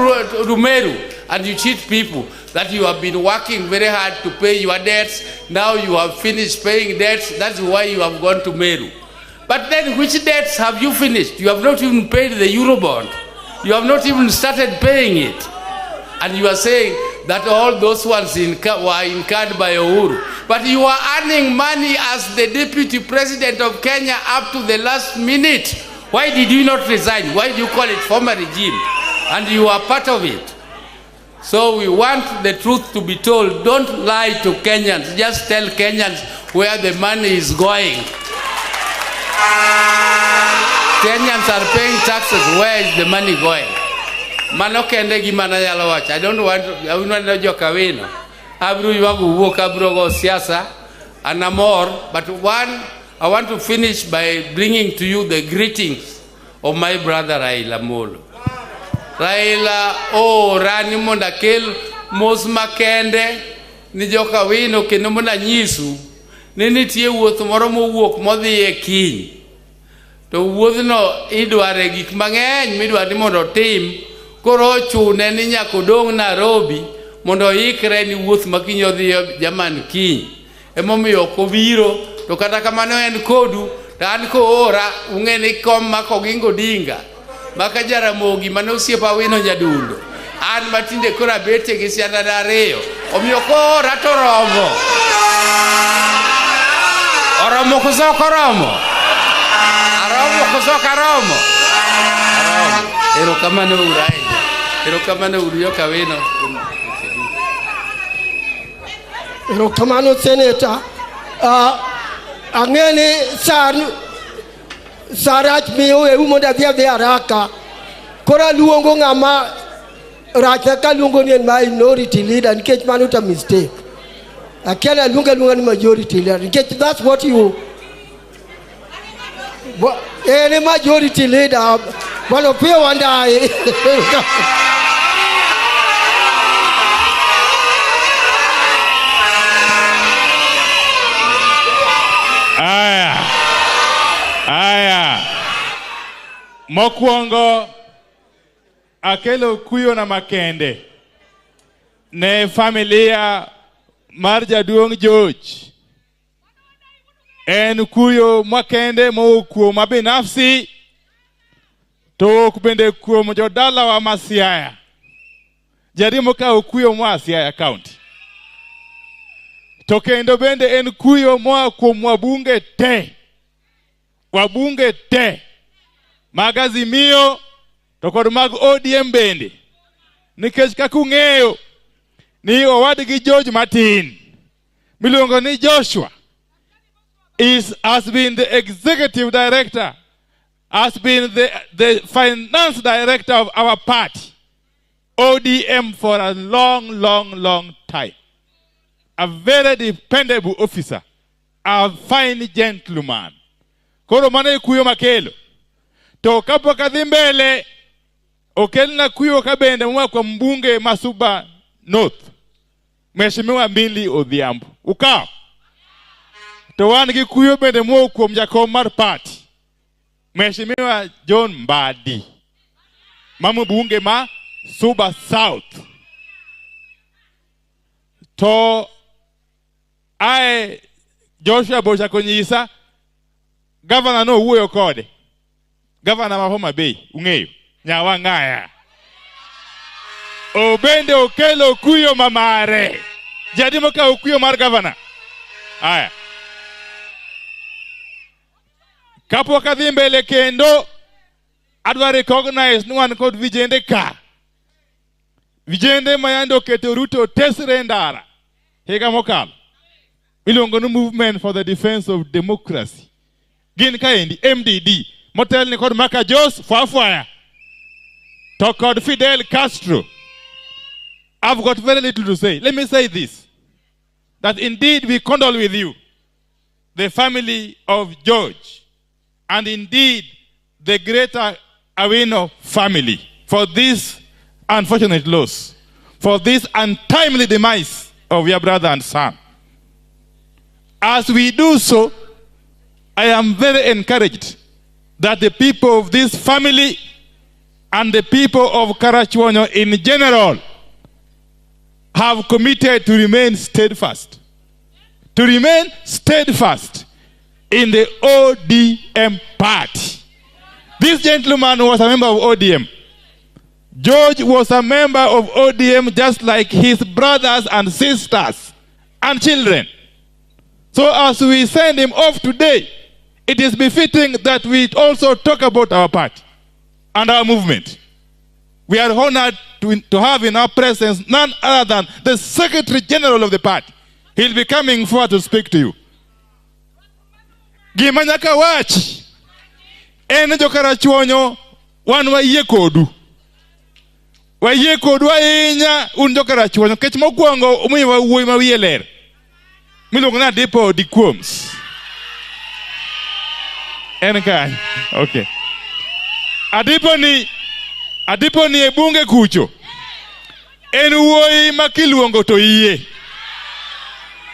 Rumeru and you cheat people that you have been working very hard to pay your debts. Now you have finished paying debts. That's why you have gone to Meru. But then which debts have you finished? You have not even paid the Eurobond. You have not even started paying it. And you are saying that all those ones were incurred by Uhuru. But you are earning money as the deputy president of Kenya up to the last minute. Why did you not resign? Why do you call it former regime? And you are part of it. So we want the truth to be told. Don't lie to Kenyans. Just tell Kenyans where the money is going. Kenyans are paying taxes. Where is the money going? I don't want to joke away. Abru yuagu walk abru go siasa anamor. But one, I want to finish by bringing to you the greetings of my brother Raila Molo. Raila, rani monda kel mos makende ni joka wino kendo monda nyisu ni nitie wuoth moro mowuok modhi e kiny. To wuodhno idware gik mang'eny midwaro ni mondo tim. Koro chune ni nyaka odong Nairobi mondo oikre ni wuoth makiny odhi Jerman kiny. Emomiyo ok obiro, to kata kamano en kodu, to an koora ung'e ni kom mako gingo dinga. Maka Jaramogi mane osiepa Awino Nyadundo. An matinde koro abete gi sianda ariyo. Omiyo koora to romo. Oromo koso koromo. Aromo koso karomo. Erokamano urai. Erokamano uriyo Awino. Erokamano Senator. Ang'eni Sarach miyo e umonda dhia haraka. Kora luongo ng'ama racha ka luongo ni minority leader nikech mano ta mistake. Akiana luonga ni majority leader nikech that's what you any majority leader wano pia wandai. Aya. Mokwongo akelo kuyo na makende ne familia mar jaduong' George. En kuyo makende mokuo mabinafsi to kubende kuo jodala wa Masiaya. Jarimo ka okuyo mwa Siaya County. To kendo bende en kuyo mwa kuom wabunge te. Wabunge te. Mag Azimio to kod mag ODM bende. Nikech kakung'eyo ni owadgi George Martin miluongo ni Joshua has been the executive director, has been the finance director of our party, ODM, for a long time. A very dependable officer, a fine gentleman. Koro mane kuyo makelo. To kapo kadhi mbele Okelna kuyo kabende mwa kwa mbunge Masuba North. Mheshimiwa Mbili Odhiambo. Uka. To wan gi kuyo bende mwa kuom jakom mar party. Mheshimiwa John Mbadi. Mamu bunge ma Suba South. To Joshua Bosha Konyisa Governor no uwe kode. Governor ma Homabay ungeyo nyawa ngaya. Obende okelo kuyo mamare. Jadi moka okuyo mar governor. Aya. Kapo kadhi mbele kendo adwa recognize nuan kod vijende ka. Vijende mayando keto Ruto tesre ndara. Higa mokalo. Ilongo no Movement for the Defense of Democracy. Gin kaendi MDD. Motel ni kod Maka Jos Fafwaya. To kod Fidel Castro. I've got very little to say. Let me say this. That indeed we condole with you, the family of George, and indeed the greater Awino family, for this unfortunate loss, for this untimely demise of your brother and son. As we do so, I am very encouraged that the people of this family and the people of Karachuonyo in general have committed to remain steadfast. To remain steadfast in the ODM party. This gentleman was a member of ODM. George was a member of ODM just like his brothers and sisters and children. So as we send him off today, it is befitting that we also talk about our party and our movement. We are honored to have in our presence none other than the Secretary General of the party. He'll be coming forward to speak to you. Gimanyaka wachi. Ene Karachuonyo wan wayie kodu. Wayie kodu ahinya un Karachuonyo kech mokwongo umiwa wuoyi ma wiye ler. Miluongo na Dipo Dikuoms. En kan. Okay. Adipo ni ebunge kucho. En wuoyi makiluongo to iye.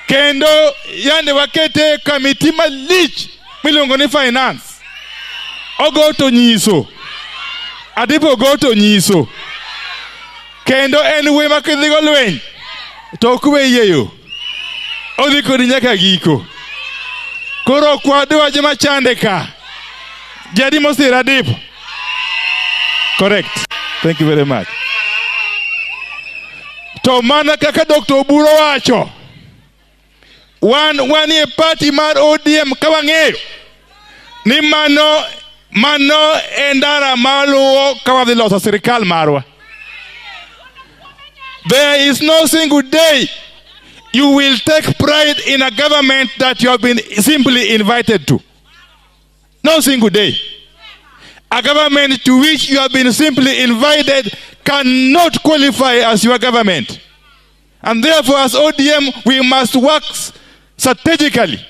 Kendo yande wakete kamiti malich miluongo ni finance. Ogo to nyiso. Adipo go to nyiso. Kendo en wuoyi makidhigo lweny. To okwe iyeyo. Odhi kodi nyaka giko. Koro kwadwa jema chande ka. Jadi mosira Adipo. Correct. Thank you very much. To mana kaka Dr. Oburo wacho. One ye party mar ODM kawang'eyo. Ni mano endara maluwo kawadhi loso sirikal marwa. There is no single day you will take pride in a government that you have been simply invited to. No single day. A government to which you have been simply invited cannot qualify as your government. And therefore, as ODM, we must work strategically,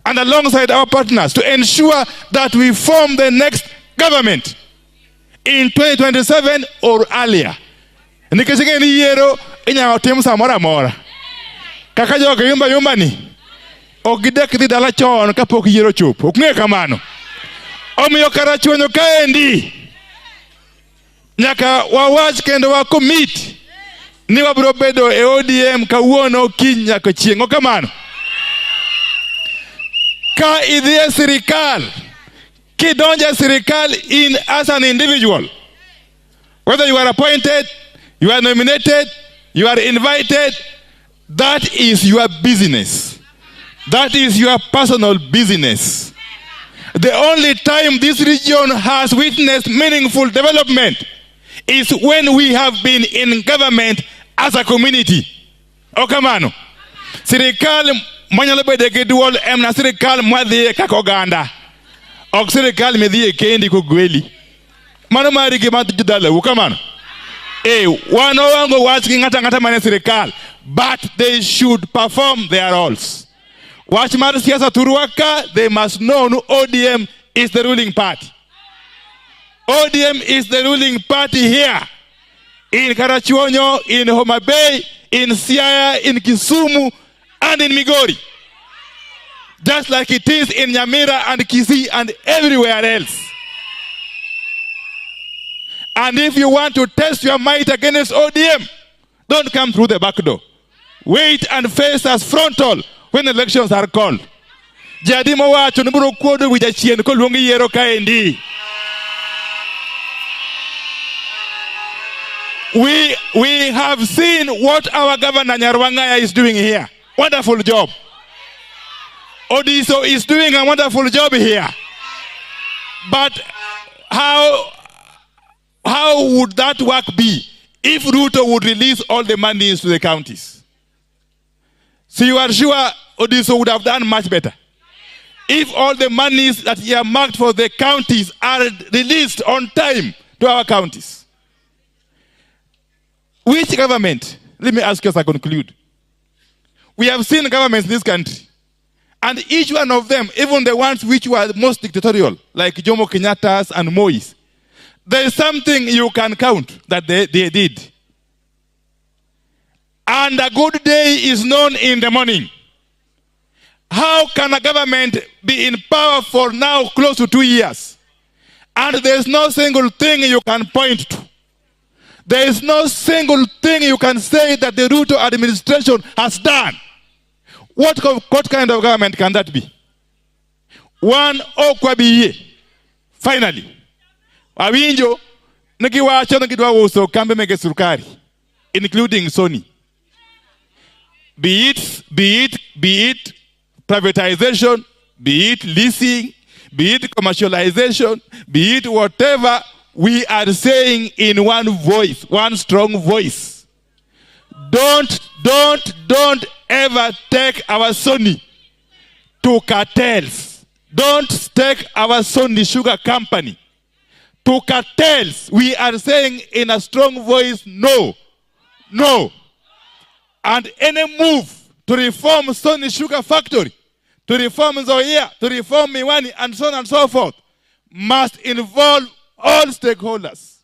and alongside our partners to ensure that we form the next government in 2027 or earlier. Nikechike ni yero inya otim samora mora. Kaka joga yumba ni. Ogidek di dala chon kapok yero chopo. Oknge kamano. Omiyo Karachuonyo kaendi. Nyaka wawach kendo wa commit ni wabro bedo e ODM kawuono kiny nyaka chieng'. Kamano. Ka idhie sirikal, kidonja sirikal in as an individual, whether you are appointed, you are nominated, you are invited, that is your business. That is your personal business. The only time this region has witnessed meaningful development is when we have been in government as a community. Okamano. Sirikal manyalo bede gi duol emna sirikal mwadhie kakoganda. Ok sirikal medhie kendi kogweli. Mano mari gi matjidala. Okamano. Wano wango wach gi ngata mane sirikal. But they should perform their roles. Watch mar siasa turwaka, they must know no ODM is the ruling party. ODM is the ruling party here. In Karachuonyo, in Homabay, in Siaya, in Kisumu, and in Migori. Just like it is in Nyamira and Kisii and everywhere else. And if you want to test your might against ODM, don't come through the back door. Wait and face us frontal when elections are called. Jadimo wacho niburo kuodo wijachien ko luongi yero kaendi. We have seen what our governor Nyarwangaya is doing here. Wonderful job. Odiso is doing a wonderful job here. But how would that work be if Ruto would release all the money to the counties? So you are sure Odiso would have done much better if all the monies that he marked for the counties are released on time to our counties. Which government? Let me ask you as I conclude. We have seen governments in this country, and each one of them, even the ones which were most dictatorial, like Jomo Kenyatta's and Moi's, there is something you can count that they did. And a good day is known in the morning. How can a government be in power for now close to 2 years, and there is no single thing you can point to? There is no single thing you can say that the Ruto administration has done. What kind of government can that be? One okwabiye. Finally, Awino nikiwacho nikidwa uso kambe mege surukari, including Sony. Be it privatization, be it leasing, be it commercialization, be it whatever, we are saying in one voice, one strong voice. Don't ever take our Sony to cartels. Don't take our Sony Sugar Company to cartels. We are saying in a strong voice, no. And any move to reform Sony Sugar Factory, to reform Zoya, to reform Miwani, and so on and so forth, must involve all stakeholders.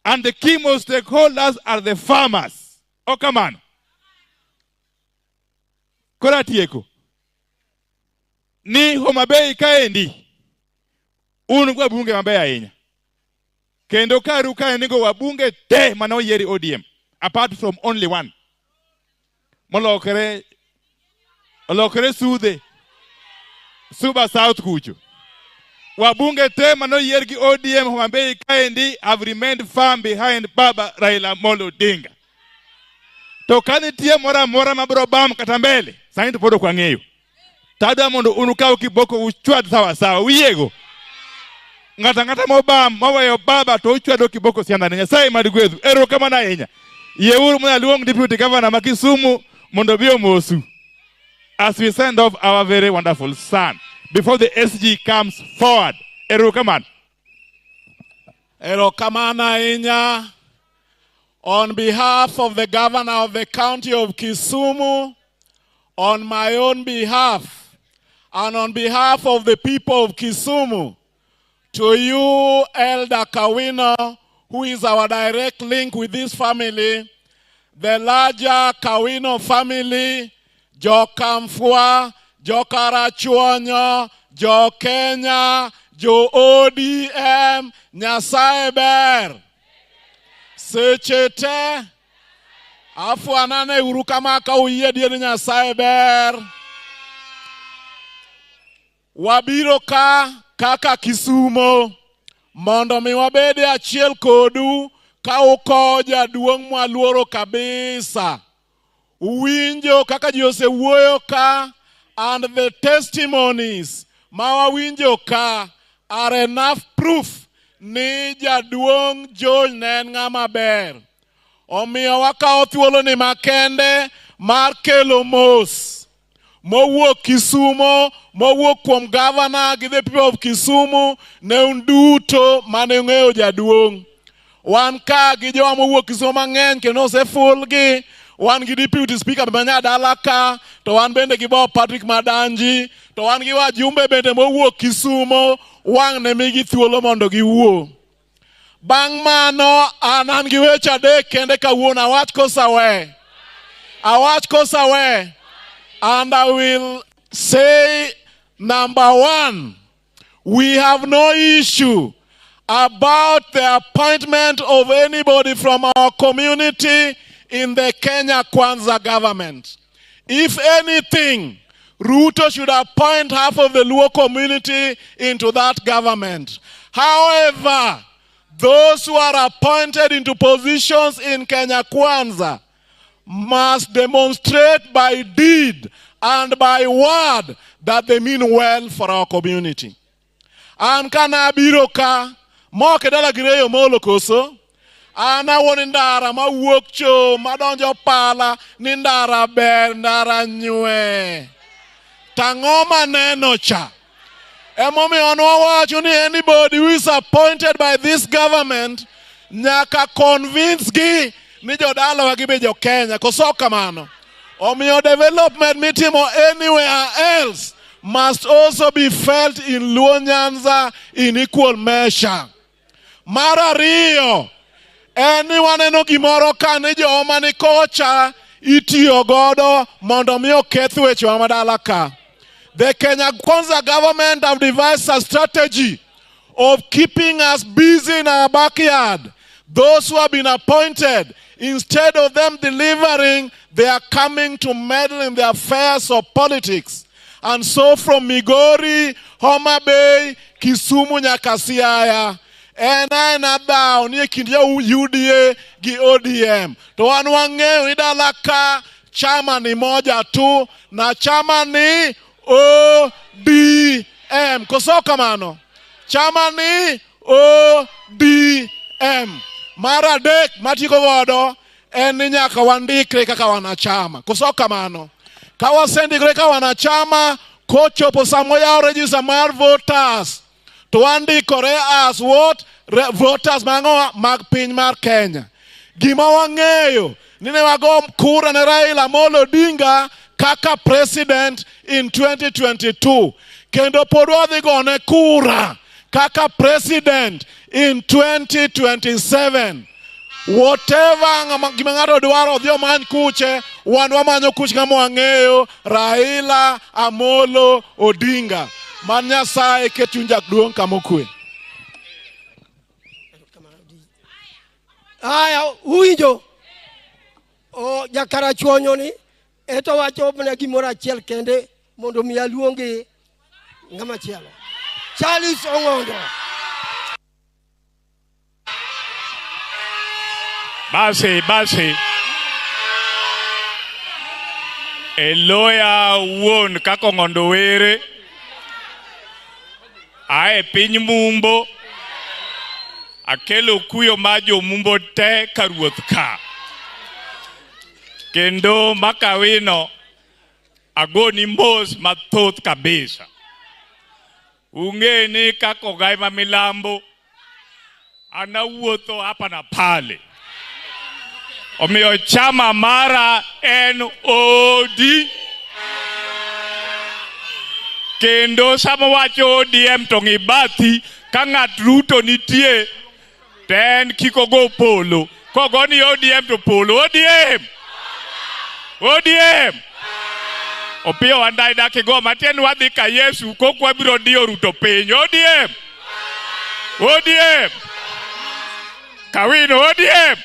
And the key most stakeholders are the farmers. Oh, come on. Koratieko. Ni Homabay kaendi. Unugwa bunge mabaya yenya. Kendo karu kaendigo wabunge te manao yeri ODM. Apart from only one. Molokere sude. Suba South Kuchu. Wabunge tema no yergi ODM Homabay kaendi have remained firm behind Baba Raila Molo Odinga. Tokani tie mora mabro bam katambele. Saintu podo kwa ngeyo. Tada mondo unukao kiboko uchwad sawa. Wiyego. Ngata mobam mawayo baba to uchwad kiboko sianda nenya. Sai madigwezu. Ero kama na yenya. Yeuru mwana luong deputy governor Makisumu mondo bio mosu. As we send off our very wonderful son. Before the SG comes forward. Ero kaman. Ero kamana inya. On behalf of the governor of the county of Kisumu, on my own behalf, and on behalf of the people of Kisumu, to you, Elder Awino, who is our direct link with this family, the larger Awino family, Jo Kanyamfwa, Jo Karachuonyo, Jo Kenya, Jo ODM, Nyasaye ber. Sechete, afu anane urukamaka uye diye Nyasaye ber. Wabiro kaka Kisumo, mondo mi wabede achiel kodu, ka ukoja duong mwaluoro kabisa. Uwinjo kaka jose wuoyo ka, and the testimonies mawawinjo ka are enough proof ni jaduong George nen ng'ama ber. Omiyo wakao thuolo ni makende mar kelo mos mowuok Kisumo, mowuok kuom governor gi the people of Kisumu, ne unduto mane ng'eyo jaduong. Wan ka gi jowa mowuok Kisumo mang'eny kendo osefulgi. Wan gi deputy speaker Manyadala ka, to wan bende gi Bob Patrick Madanji, to wan gi wajumbe bende mowuok Kisumo, wang ne migi thuolo mondo giwuo. Bang mano anan gi weche adek kende kawuono awach kosawe. Awach kosawe. And I will say, number one, we have no issue about the appointment of anybody from our community in the Kenya Kwanza government. If anything, Ruto should appoint half of the Luo community into that government. However, those who are appointed into positions in Kenya Kwanza must demonstrate by deed and by word that they mean well for our community. An kana biro ka mo kedala gireyo molo koso ana woni ndara ma wuok cho madonjo pala ni ndara ber ndara nywe tangoma neno cha emomi ono wacho ni anybody who is appointed by this government nyaka convince gi ni jodala wa gibe jo Kenya koso kamano omiyo development mitimo anywhere else must also be felt in Luo Nyanza in equal measure. Mara riyo, anyone eno gimoro ka ni joma ni kocha itiyo godo mondo mi oketh weche madala ka. The Kenya Kwanza government have devised a strategy of keeping us busy in our backyard. Those who have been appointed, instead of them delivering, they are coming to meddle in the affairs of politics. And so from Migori, Homabay, Kisumu, Nyakasiaya, ena down ye kindia UDA gi ODM. To wanwange idalaka chama ni moja tu na chama ni ODM. Kosoka mano. Chama ni ODM. Mara dek matiko godo eni nyaka wandikre kaka wanachama. Kosoka mano. Kawasendikre kaka wanachama kochopo samoya register mar voters. To andikore as what? Voters mango mag piny mar Kenya. Gima wangeyo nine wago kura ne Raila Amolo Odinga kaka president in 2022. Kendo pod wadhi gone kura kaka president in 2027. Whatever gima ng'ato dwaro odhi omany kuche, wan wamanyo kuch kama wangeyo Raila Amolo Odinga. Man Nyasaye ket chuny jaduong' kamokwe. Aya uwinjo o jakara chuonyo ni eto wacho mana gimoro achiel kende mondo mi aluongi ng'ama chielo. Charles Ong'ondo. Basi. Eloya won kako Ong'ondo were. Ae piny Mumbo. Akelo kuyo majo Mumbo te karuoth ka. Kendo makawino agoni mos mathoth kabisa. Unge ni kako gai ma milambo anawuotho hapa na pale. Omiyo chama mara NOD kendo sama wacho ODM to ngibati ka ng'at Ruto nitie ten kiko go polo kogoni ODM to polo ODM Opio andai dake go matien wadhi ka Yesu kokwa biro dio Ruto piny ODM Kawino ODM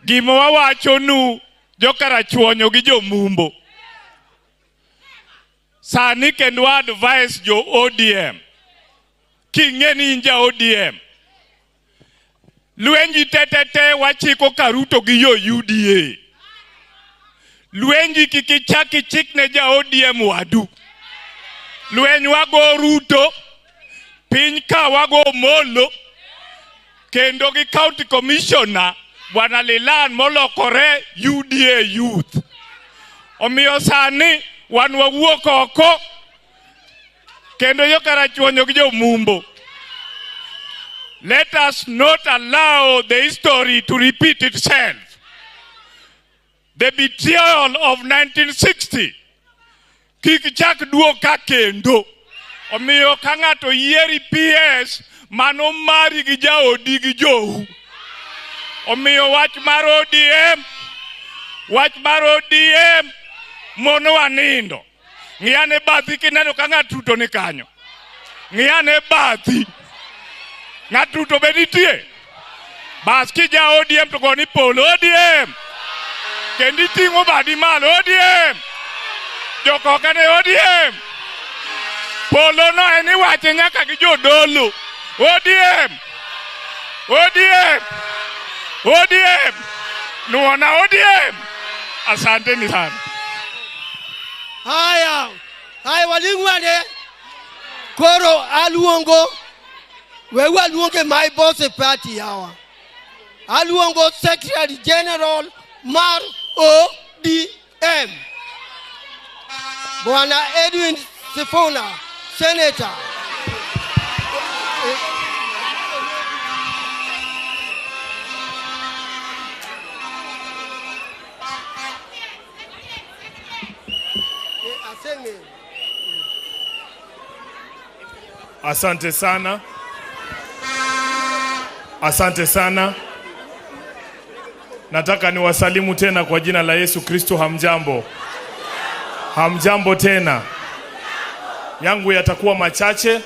Gima wawacho nu jokara chuonyo gi jo Mumbo Sani kendo advise jo ODM Kingeni inja ODM Luenji tetete wachiko karuto gi yo UDA Luenji kikichaki chikne ja ODM wadu Luenji wago Ruto Pinka wago Molo Kendo gi county commissioner Wanalilan molokore UDA youth Omiyo sani wan wawuok oko kendo yokara chuonyo gi jo Mumbo. Let us not allow the history to repeat itself. The betrayal of 1960 kik chak duoka kendo Omiyo ka ng'ato yieri PS mano mari gi jaodi gi jou. Omiyo wach mar ODM mono wanindo. Ng'iyane bathi kineno ka ng'atuto ni kanyo. Ng'iyane bathi. Ng'atuto benitie. Bas kija ODM to goni polo ODM. Kendi tingo badi malo ODM. Joko kane ODM. Polo no eni wache nyaka gi jodolo. ODM. Nuona ODM. Asante ni sana. Haya walingwane. Koro aluongo. Wewe aluonge my boss party hawa. Aluongo Secretary General Mar ODM. Bwana Edwin Sifuna, Senator. Asante sana. Nataka niwasalimu tena kwa jina la Yesu Kristo. Hamjambo tena. Yangu yatakuwa machache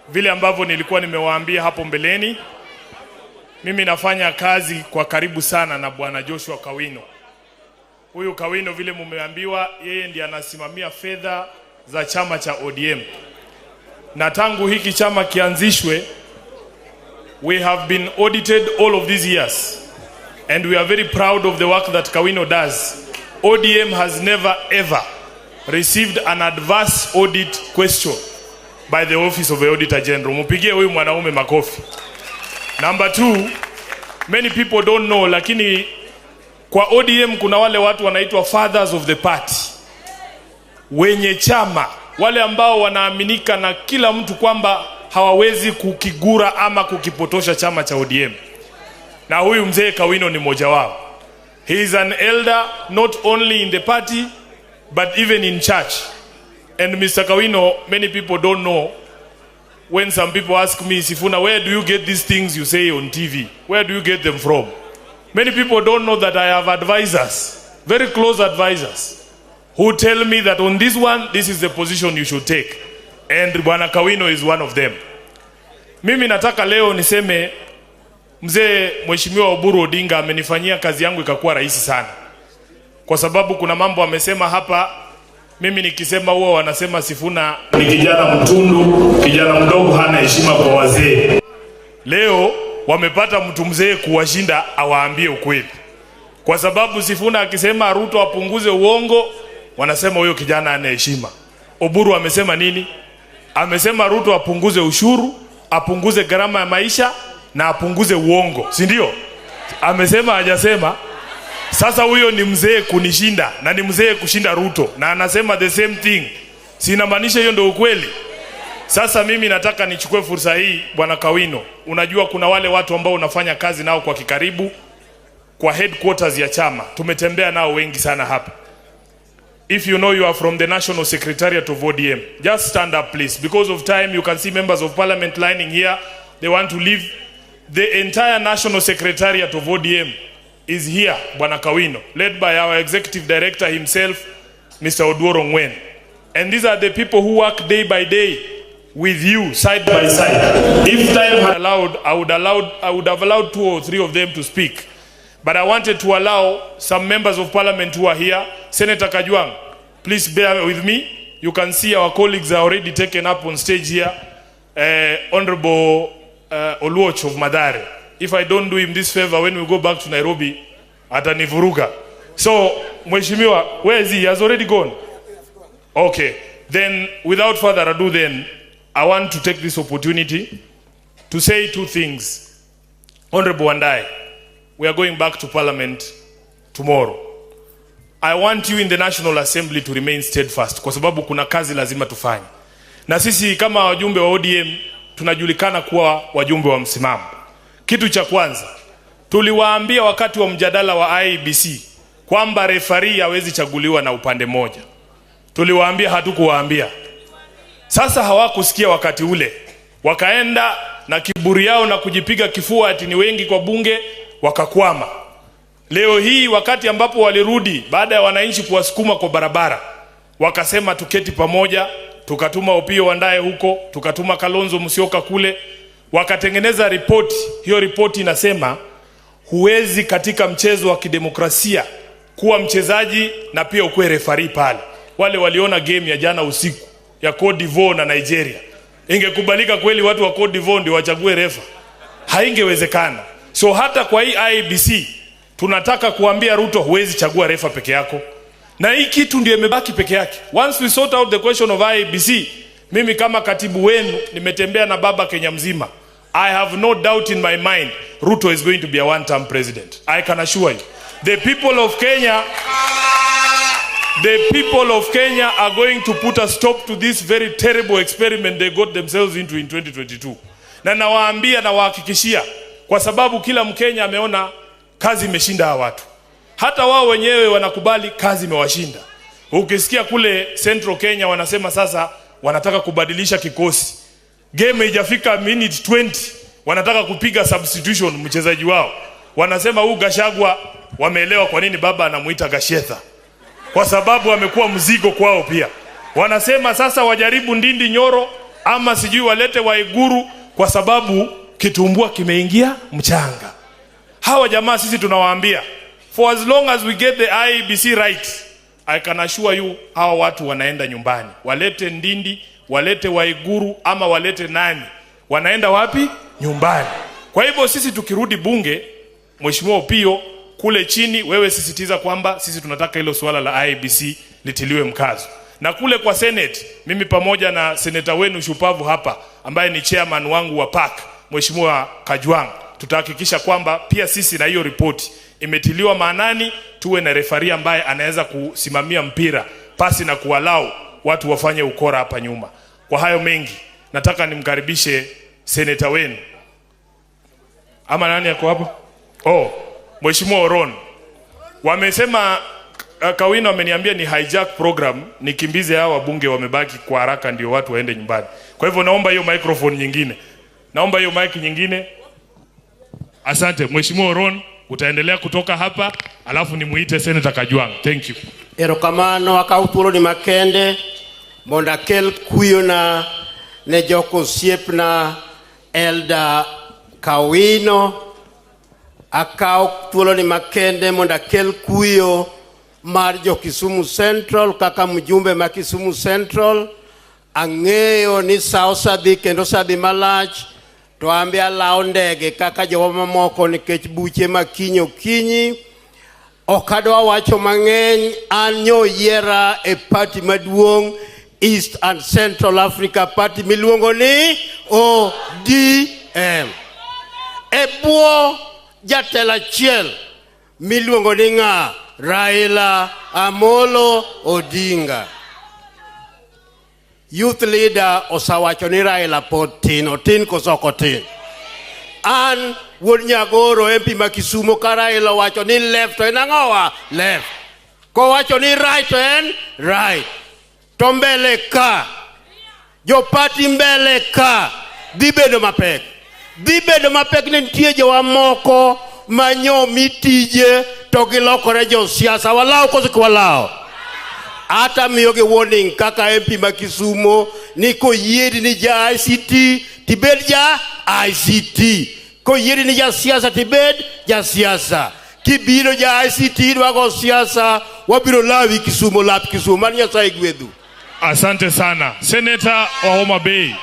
vile ambavyo nilikuwa nimewaambia hapo mbeleni. Mimi nafanya kazi kwa karibu sana na Bwana Joshua Kawino. Huyu Kawino vile mumeambiwa yeye ndiye anasimamia fedha za chama cha ODM. Na tangu hiki chama kianzishwe, we have been audited all of these years. And we are very proud of the work that Kawino does. ODM has never ever received an adverse audit question by the Office of the Auditor General. Mupigie huyu mwanaume makofi. Number 2, many people don't know, lakini kwa ODM kuna wale watu wanaitwa fathers of the party. Wenye chama, wale ambao wanaaminika na kila mtu kwamba hawawezi kukigura ama kukipotosha chama cha ODM. Na huyu mzee Kawino ni mmoja wao. He is an elder not only in the party but even in church. And Mr. Kawino, many people don't know. When some people ask me, Sifuna, where do you get these things you say on TV? Where do you get them from? Many people don't know that I have advisors, very close advisors, who tell me that on this one, this is the position you should take. And Bwana Kawino is one of them. Mimi nataka leo niseme Mzee Mheshimiwa Oburu Odinga amenifanyia kazi yangu ikakuwa rahisi sana. Kwa sababu kuna mambo amesema hapa, mimi nikisema huwa wanasema Sifuna ni kijana mtundu, kijana mdogo hana heshima kwa wazee. Leo wamepata mtu mzee kuwashinda awaambie ukweli. Kwa sababu Sifuna akisema Ruto apunguze uongo, wanasema huyo kijana hana heshima. Oburu amesema nini? Amesema Ruto apunguze ushuru, apunguze gharama ya maisha na apunguze uongo, si ndio? Amesema hajasema? Sasa huyo ni mzee kunishinda na ni mzee kushinda Ruto na anasema the same thing. Sinamaanisha hiyo ndio ukweli. Sasa mimi nataka nichukue fursa hii Bwana Kawino. Unajua kuna wale watu ambao unafanya kazi nao kwa kikaribu kwa headquarters ya chama. Tumetembea nao wengi sana hapa. If you know you are from the National Secretariat of ODM, just stand up please. Because of time, you can see members of parliament lining here. They want to leave. The entire National Secretariat of ODM is here, Bwana Kawino, led by our executive director himself, Mr. Oduoro Ngwen. And these are the people who work day by day with you, side by side. If time had allowed, I would have allowed 2 or 3 of them to speak. But I wanted to allow some members of parliament who are here. Senator Kajwang, please bear with me. You can see our colleagues are already taken up on stage here. Honorable Oluoch of Madare. If I don't do him this favor, when we go back to Nairobi, atanivuruga. So, Mheshimiwa, where is he? He has already gone. Okay. Then, without further ado then, I want to take this opportunity to say 2 things. Honorable Wandai, we are going back to Parliament tomorrow. I want you in the National Assembly to remain steadfast kwa sababu kuna kazi lazima tufanye. Na sisi kama wajumbe wa ODM tunajulikana kuwa wajumbe wa msimamo. Kitu cha kwanza, tuliwaambia wakati wa mjadala wa IEBC kwamba referee hawezi chaguliwa na upande moja. Tuliwaambia, hatukuwaambia. Sasa hawakusikia wakati ule, wakaenda na kiburi yao na kujipiga kifua ati ni wengi kwa bunge, wakakwama. Leo hii wakati ambapo walirudi baada ya wananchi kuwasukuma kwa barabara, wakasema tuketi pamoja, tukatuma Opiyo Wandayi huko, tukatuma Kalonzo Musyoka kule, wakatengeneza ripoti. Hiyo ripoti inasema huwezi katika mchezo wa kidemokrasia kuwa mchezaji na pia ukuwe referee pale. Wale waliona game ya jana usiku ya Cote d'Ivoire na Nigeria, ingekubalika kweli watu wa Cote d'Ivoire ndio wachague refa? Haingewezekana. So hata kwa hii IEBC tunataka kuambia Ruto, huwezi chagua refa peke yako. Na hii kitu ndio imebaki peke yake. Once we sort out the question of IEBC, mimi kama katibu wenu nimetembea na baba Kenya mzima. I have no doubt in my mind Ruto is going to be a one-term president. I can assure you. The people of Kenya are going to put a stop to this very terrible experiment they got themselves into in 2022. Na nawaambia na wahakikishia, kwa sababu kila Mkenya ameona kazi imeshinda hawa watu. Hata wao wenyewe wanakubali kazi imewashinda. Ukisikia kule Central Kenya wanasema sasa wanataka kubadilisha kikosi. Game haijafika minute 20, wanataka kupiga substitution mchezaji wao. Wanasema huu Gashagwa, wameelewa kwa nini baba anamuita Gashetha. Kwa sababu amekuwa mzigo kwao pia. Wanasema sasa wajaribu Ndindi Nyoro ama sijui walete Waiguru kwa sababu kitumbua kimeingia mchanga. Hawa jamaa sisi tunawaambia, for as long as we get the IEBC right, I can assure you hawa watu wanaenda nyumbani. Walete Ndindi, walete Waiguru ama walete nani, wanaenda wapi? Nyumbani. Kwa hivyo sisi tukirudi bunge, Mheshimiwa Opiyo, kule chini wewe sisitiza kwamba sisi tunataka hilo swala la IEBC litiliwe mkazo. Na kule kwa Senate, mimi pamoja na seneta wenu shupavu hapa ambaye ni chairman wangu wa PAC, Mheshimiwa Kajwang, tutahakikisha kwamba pia sisi na hiyo ripoti imetiliwa maanani, tuwe na referee ambaye anaweza kusimamia mpira pasi na kuwalau watu wafanye ukora hapa nyuma. Kwa hayo mengi, nataka nimkaribishe seneta wenu. Ama nani yako hapa? Mheshimiwa Oron. Wamesema Awino ameniambia ni hijack program, nikimbize hawa wabunge wamebaki kwa haraka ndio watu waende nyumbani. Kwa hivyo naomba hiyo microphone nyingine. Naomba hiyo mic nyingine. Asante. Mheshimiwa Oron, utaendelea kutoka hapa, alafu nimuite Senator Kajwang. Thank you. Erokamano akauturo ni makende monda kel kuyo na ne joko siep na Elda Awino. Akao tuolo ni makende monda kel kuyo mar jo Kisumu Central kaka mjumbe ma Kisumu Central. Ang'eyo ni sao sadhi kendo sadhi malach, to ambia lao ndege kaka jowa mamoko nikech buche makinyi okinyi. Okadwa wacho mang'eny, anyo yiera e party maduong' East and Central Africa Party miluongo ni ODM. Ebwo jatelo achiel miluongo ni ng'a? Raila Amolo Odinga. Youth leader osawacho ni Raila pod tin, otin koso ok otin. An wuod Nyagoro MP ma Kisumu ka Raila wacho ni left, to en ang'owa? Left. Ko wacho ni right, to en right. To mbele ka, jo party mbele ka, dhi bedo mapek. Dhi bedo mapek ni nitie jowa moko manyo mitije to gilokore jo siasa. Walao koso kwalao. Ata miyoge warning kaka MP ma Kisumu ni koyiedi ni ja ICT tibed ja ICT. Koyiedi ni ja siasa tibed ja siasa. Kibiro ja ICT dwago siasa, wabiro lawi Kisumu, lap Kisumu. Mani Nyasaye gwedhu. Asante sana. Senator wa Homabay.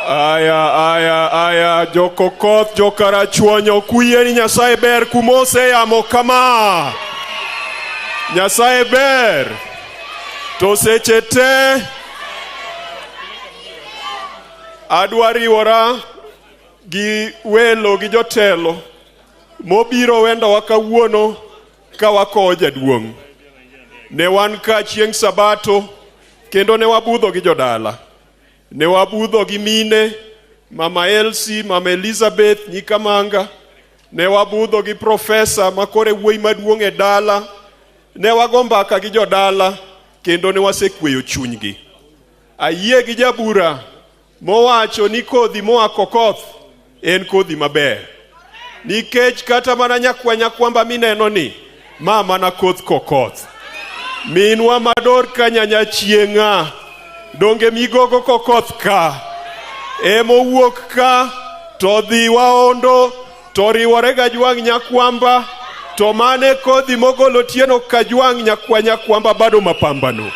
Aya, joko koth, jokara chuonyo, kuye ni Nyasaye ber kumose yamo kama. Nyasaye ber. To seche te adwari wora gi welo gi jotelo mobiro wendo wakawuono ka wako jaduong'. Ne wan ka chieng' Sabato kendo ne wabudho gi jodala. Ne wabudho gi mine Mama Elsie, Mama Elizabeth, Nyikamanga, ne wabudho gi profesa makore wuoyi maduong' e dala, ne wagomba ka gi jodala, kendo ne wasekweyo chunygi. Ayie gi jabura mowacho ni kodhi moa Kokoth en kodhi maber. Nikech kata mana nyakwamba mineno ni mama na koth Kokoth. Minwa mador ka Nyanyachieng'a, donge migogo Kokoth ka. Emo wuok ka, to dhi Waondo, to riwore Kajwang' Nyakwamba, to mane kodhi mogolo Tieno Kajwang' Nyakwamba bado mapambano.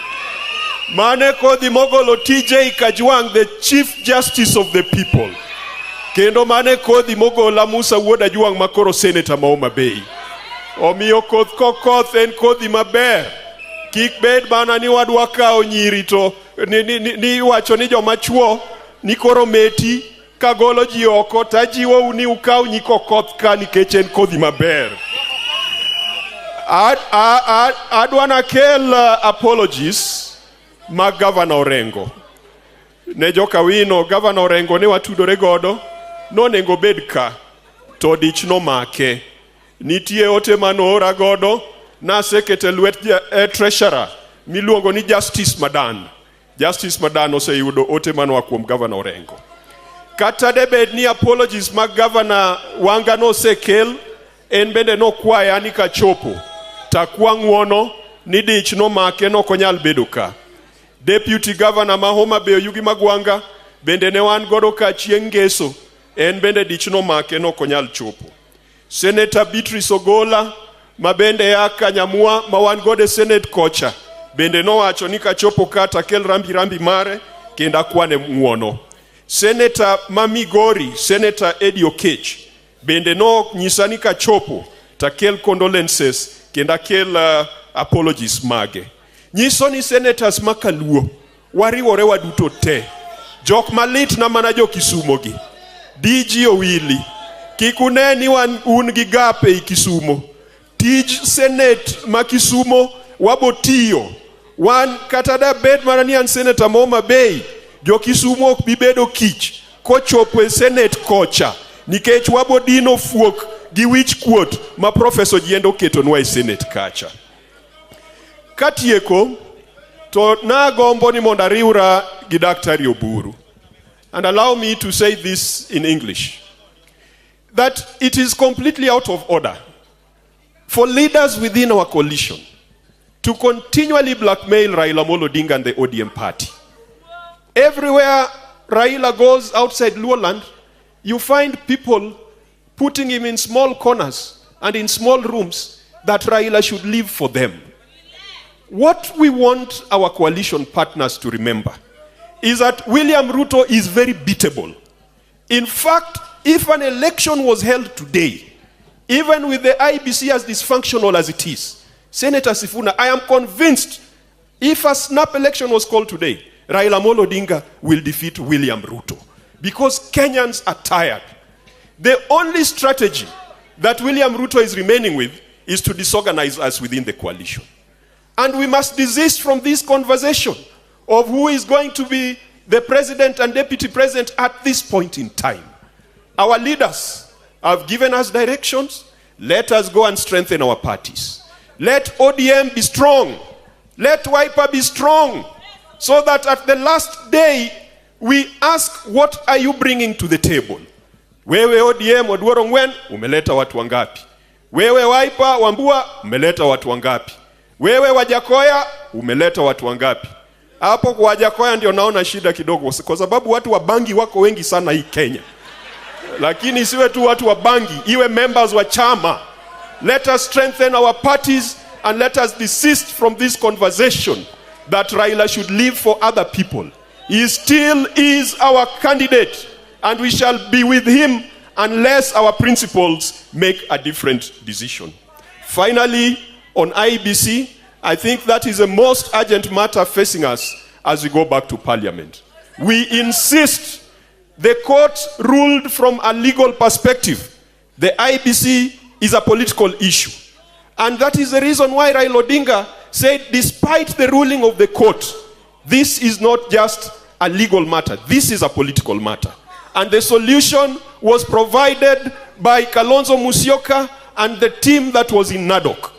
Mane kodhi mogolo TJ Kajwang', the Chief Justice of the People. Kendo mane kodhi mogola Musa wuod Ajwang' makoro Senator ma Homabay. Omiyo koth Kokoth en kodhi maber. Kik bed mana ni wadwa kawo nyiri to ni wacho ni joma chuo ni koro meti kagolo ji oko, tajiwo ni ukaw nyi Kokoth ka nikech en kodhi maber. Adwana kel apologies ma Governor Orengo. Ne joka Awino, Governor Orengo ne watudore godo, no nengo bed ka, to dich no make. Nitie ote manora godo, na sekete lwet treasurer, miluongo ni Justice Madan. Justice Madan oseyudo ote manwa kuom Governor Orengo. Kata debed ni apologies ma Governor Wanga no sekel, en bende no kwaya ni kachopo. Takwa ng'wono ni dich no make no konyal bedo ka. Deputy Governor ma Homabay Yugi Magwanga bende ne wan godo ka chieng' ngeso, en bende dich no make no konyal chopo. Senator Beatrice Ogola ma bende ya Kanyamfwa ma wan godo Senate kocha, bende no wacho ni kachopo kata kel rambi mare kenda kwane ng'wono. Senator Mamigori, Senator Eddie Okech, bende no nyisa ni kachopo takel condolences kenda kel apologies mage. Nyiso ni senators makaluo wariwore waduto te. Jok malit na mana jo Kisumo gi. DG Owili, kikune ni un gi gape I Kisumo. Tij Senate ma Kisumo wabotiyo. Wan kata da bed mana ni an Senator ma Homabay, jo Kisumo ok bibedo kich kochopo e Senate kocha, nikech wabodino fuok gi wich kuot ma Professor Jiendo ketonwa e Senate kacha. Katieko, to na gombo ni monda riura gi Daktari Oburu. And allow me to say this in English. That it is completely out of order for leaders within our coalition to continually blackmail Raila Amolo Odinga and the ODM party. Everywhere Raila goes outside Luoland, you find people putting him in small corners and in small rooms that Raila should live for them. What we want our coalition partners to remember is that William Ruto is very beatable. In fact, if an election was held today, even with the IBC as dysfunctional as it is, Senator Sifuna, I am convinced if a snap election was called today, Raila Amolo Odinga will defeat William Ruto. Because Kenyans are tired. The only strategy that William Ruto is remaining with is to disorganize us within the coalition. And we must desist from this conversation of who is going to be the president and deputy president at this point in time. Our leaders have given us directions. Let us go and strengthen our parties. Let ODM be strong. Let Wiper be strong. So that at the last day, we ask, what are you bringing to the table? Wewe ODM Oduoro Ngwen, umeleta watu wangapi? Wewe Wiper Wambua, umeleta watu wangapi? Wewe Wajakoya, umeleta watu wangapi? Hapo kwa Wajakoya ndio naona shida kidogo, kwa sababu watu wa bangi wako wengi sana hii Kenya. Lakini isiwe tu watu wa bangi, iwe members wa chama. Let us strengthen our parties and let us desist from this conversation that Raila should live for other people. He still is our candidate, and we shall be with him unless our principles make a different decision. Finally, on IBC, I think that is the most urgent matter facing us as we go back to Parliament. We insist the court ruled from a legal perspective. The IBC is a political issue. And that is the reason why Raila Odinga said, despite the ruling of the court, this is not just a legal matter. This is a political matter. And the solution was provided by Kalonzo Musyoka and the team that was in NADOC.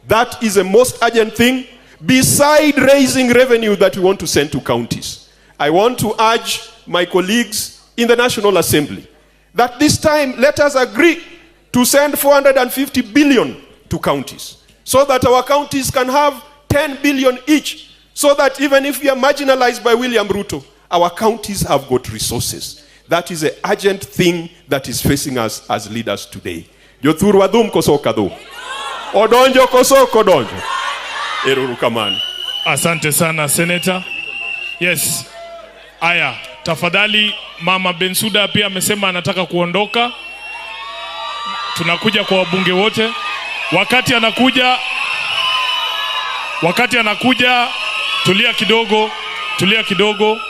That is the most urgent thing, beside raising revenue that we want to send to counties. I want to urge my colleagues in the National Assembly that this time let us agree to send 450 billion to counties, so that our counties can have 10 billion each, so that even if we are marginalized by William Ruto, our counties have got resources. That is an urgent thing that is facing us as leaders today. Jothuru wadhum koso kadhu. Odonjo koso kodonjo. Eruru kamani. Asante sana Senator. Yes. Aya, tafadhali Mama Bensuda pia amesema anataka kuondoka. Tunakuja kwa wabunge wote. Wakati anakuja tulia kidogo.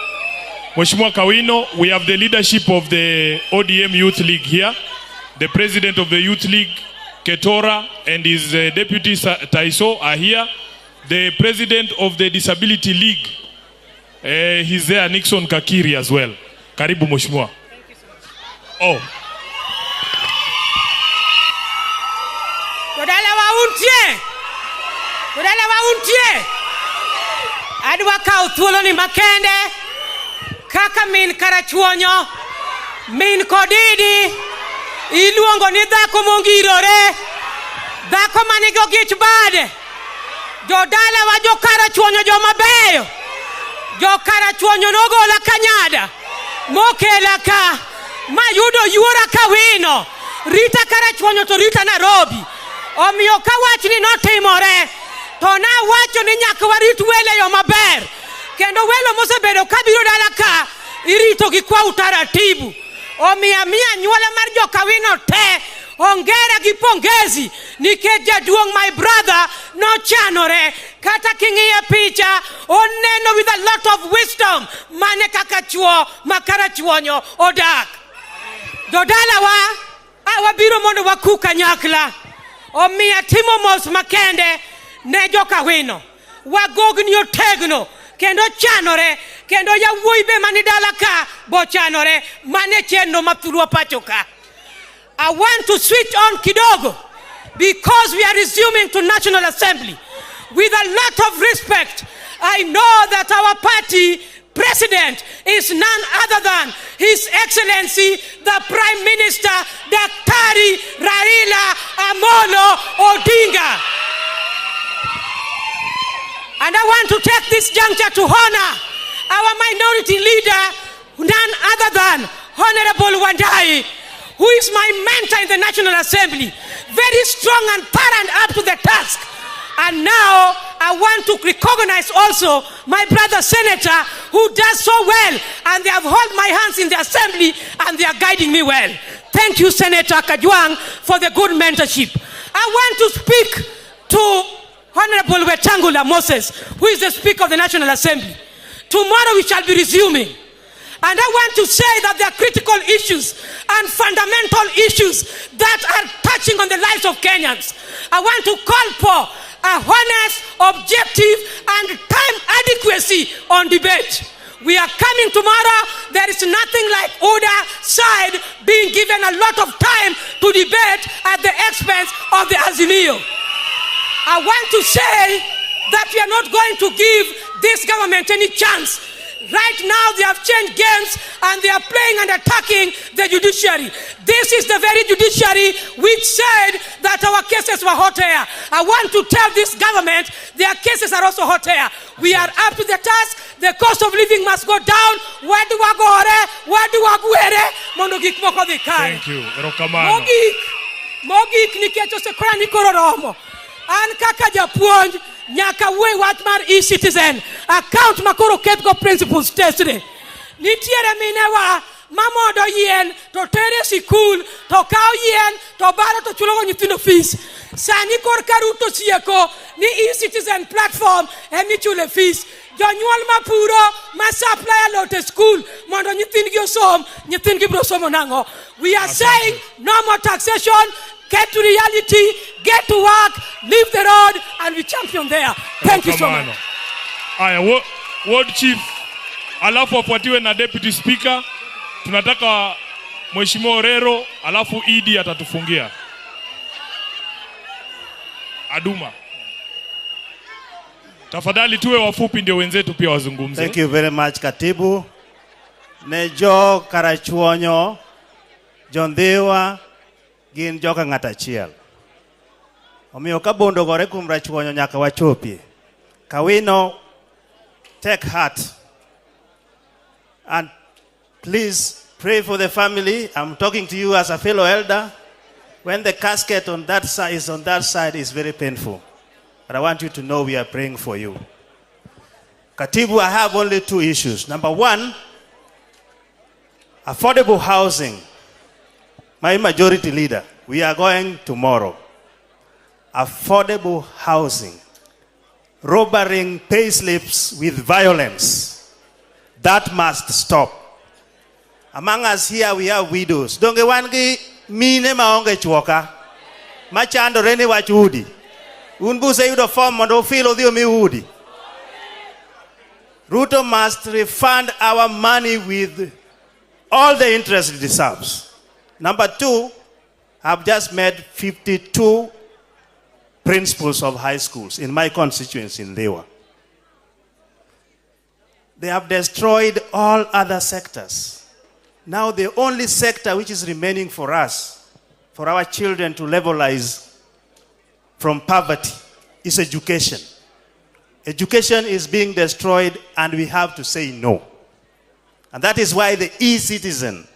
Mheshimiwa Kawino, we have the leadership of the ODM Youth League here. The president of the Youth League, Ketora, and his deputy Taiso are here. The president of the Disability League, he's there, Nixon Kakiri as well. Karibu Mheshimiwa. Oh. Kudala wauntie. Adwa ka uthuolo ni makende. Kaka min karachuonyo. Min kodidi. Iluongo ni dhako mongirore. Dhako manigo gich bade. Jodala wa jo karachuonyo jo mabeyo. Jo karachuonyo nogola Kanyada. Mokela ka. Mayudo yuora Kawino. Rita karachuonyo to rita Nairobi. Omiyo ka wachni notimore. To na wacho ni nyaka warit wele yo maber. Kendo welo mosebedo kabiro dala ka irito gi kwa utaratibu. Omiya nyuola mar jo Kawino te ongera gi pongezi nikech jaduong' my brother no chanore. Kata king'iye picha oneno with a lot of wisdom mane kaka chuo makara chuonyo odak. Jodala wa wabiro mondo waku kanyakla. Omiya timo mos makende ne jo Kawino. Wagogni otegno kendo chanore kendo yawuoyi be mani dala ka bo chanore mane chenno mapurwa pachoka. I want to switch on kidogo because we are resuming to National Assembly. With a lot of respect, I know that our party president is none other than His Excellency the Prime Minister Daktari Raila Amolo Odinga. And I want to take this juncture to honor our minority leader, none other than Honorable Wandai, who is my mentor in the National Assembly, very strong and turned up to the task. And now I want to recognize also my brother Senator, who does so well, and they have held my hands in the Assembly and they are guiding me well. Thank you, Senator Kajwang, for the good mentorship. I want to speak to Honorable Wetangula Moses, who is the Speaker of the National Assembly. Tomorrow we shall be resuming. And I want to say that there are critical issues and fundamental issues that are touching on the lives of Kenyans. I want to call for a honest, objective, and time adequacy on debate. We are coming tomorrow. There is nothing like Oda side being given a lot of time to debate at the expense of the Azimio. I want to say that we are not going to give this government any chance. Right now they have changed games and they are playing and attacking the judiciary. This is the very judiciary which said that our cases were hot air. I want to tell this government their cases are also hot air. We are up to the task. The cost of living must go down. Where do I go? Where do I go? Thank you. Rokamano. Mogik nikecho sekrani kororomo. An kaka japuonj nyaka we wat mar e-citizen account makoro ketgo principles testre. Nitiere minewa mamodo yien to tere sikul to kao yien to baro to chulo nyithindo fees. Sani kor karuto sieko ni e-citizen platform emi chule fees. Jonyuol mapuro ma supply a lot of school mondo nyithindgi osom, nyithindgi bro somo nango. We are saying no more taxation. Get to reality, get to work, leave the road, and we champion there. Thank you so much. Aya, Ward Chief, alafu afuatiwe na Deputy Speaker. Tunataka Mheshimiwa Orero alafu Idi atatufungia. Aduma. Tafadhali tuwe wafupi ndio wenzetu pia wazungumze. Thank you very much Katibu. Nejo Karachuonyo, Jondhiwa, gin joka ng'atachiel. Omiyo kabondo gore kuom Rachuonyo nyaka wachopie. Awino, take heart. And please pray for the family. I'm talking to you as a fellow elder. When the casket on that side is very painful. But I want you to know we are praying for you. Katibu, I have only 2 issues. Number 1, affordable housing. My majority leader, we are going tomorrow. Affordable housing. Robbering pay slips with violence. That must stop. Among us here, we have widows. Donge wangi mine maonge chuoka. Machando rene wachudi. Unbuse yudo form mondo filo dio miudi. Ruto must refund our money with all the interest it deserves. Number 2, I've just met 52 principals of high schools in my constituency in Lewa. They have destroyed all other sectors. Now the only sector which is remaining for us, for our children to levelize from poverty, is education. Education is being destroyed and we have to say no. And that is why the e-citizen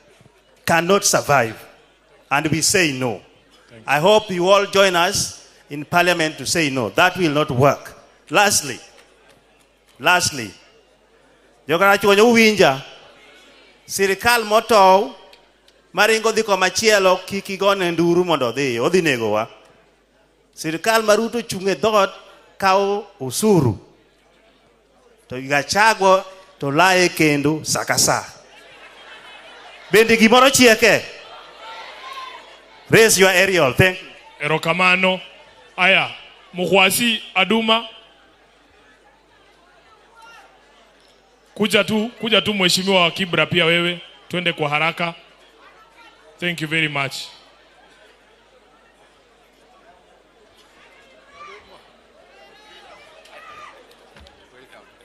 cannot survive. And we say no. I hope you all join us in Parliament to say no. That will not work. Lastly, Jokarachuonyo uwinja, sirikal motow maringo dhi komachielo kik igone nduru mondo odhi, odhi negowa. Sirikal maruto chunge dhot kao usuru. To Gachagua to lae kendo sakasa. Bende gimoro chieke. Raise your aerial. Thank you. Erokamano. Aya, Mukhwasi Aduma. Kuja tu Mheshimiwa Kibra pia wewe. Twende kwa haraka. Thank you very much.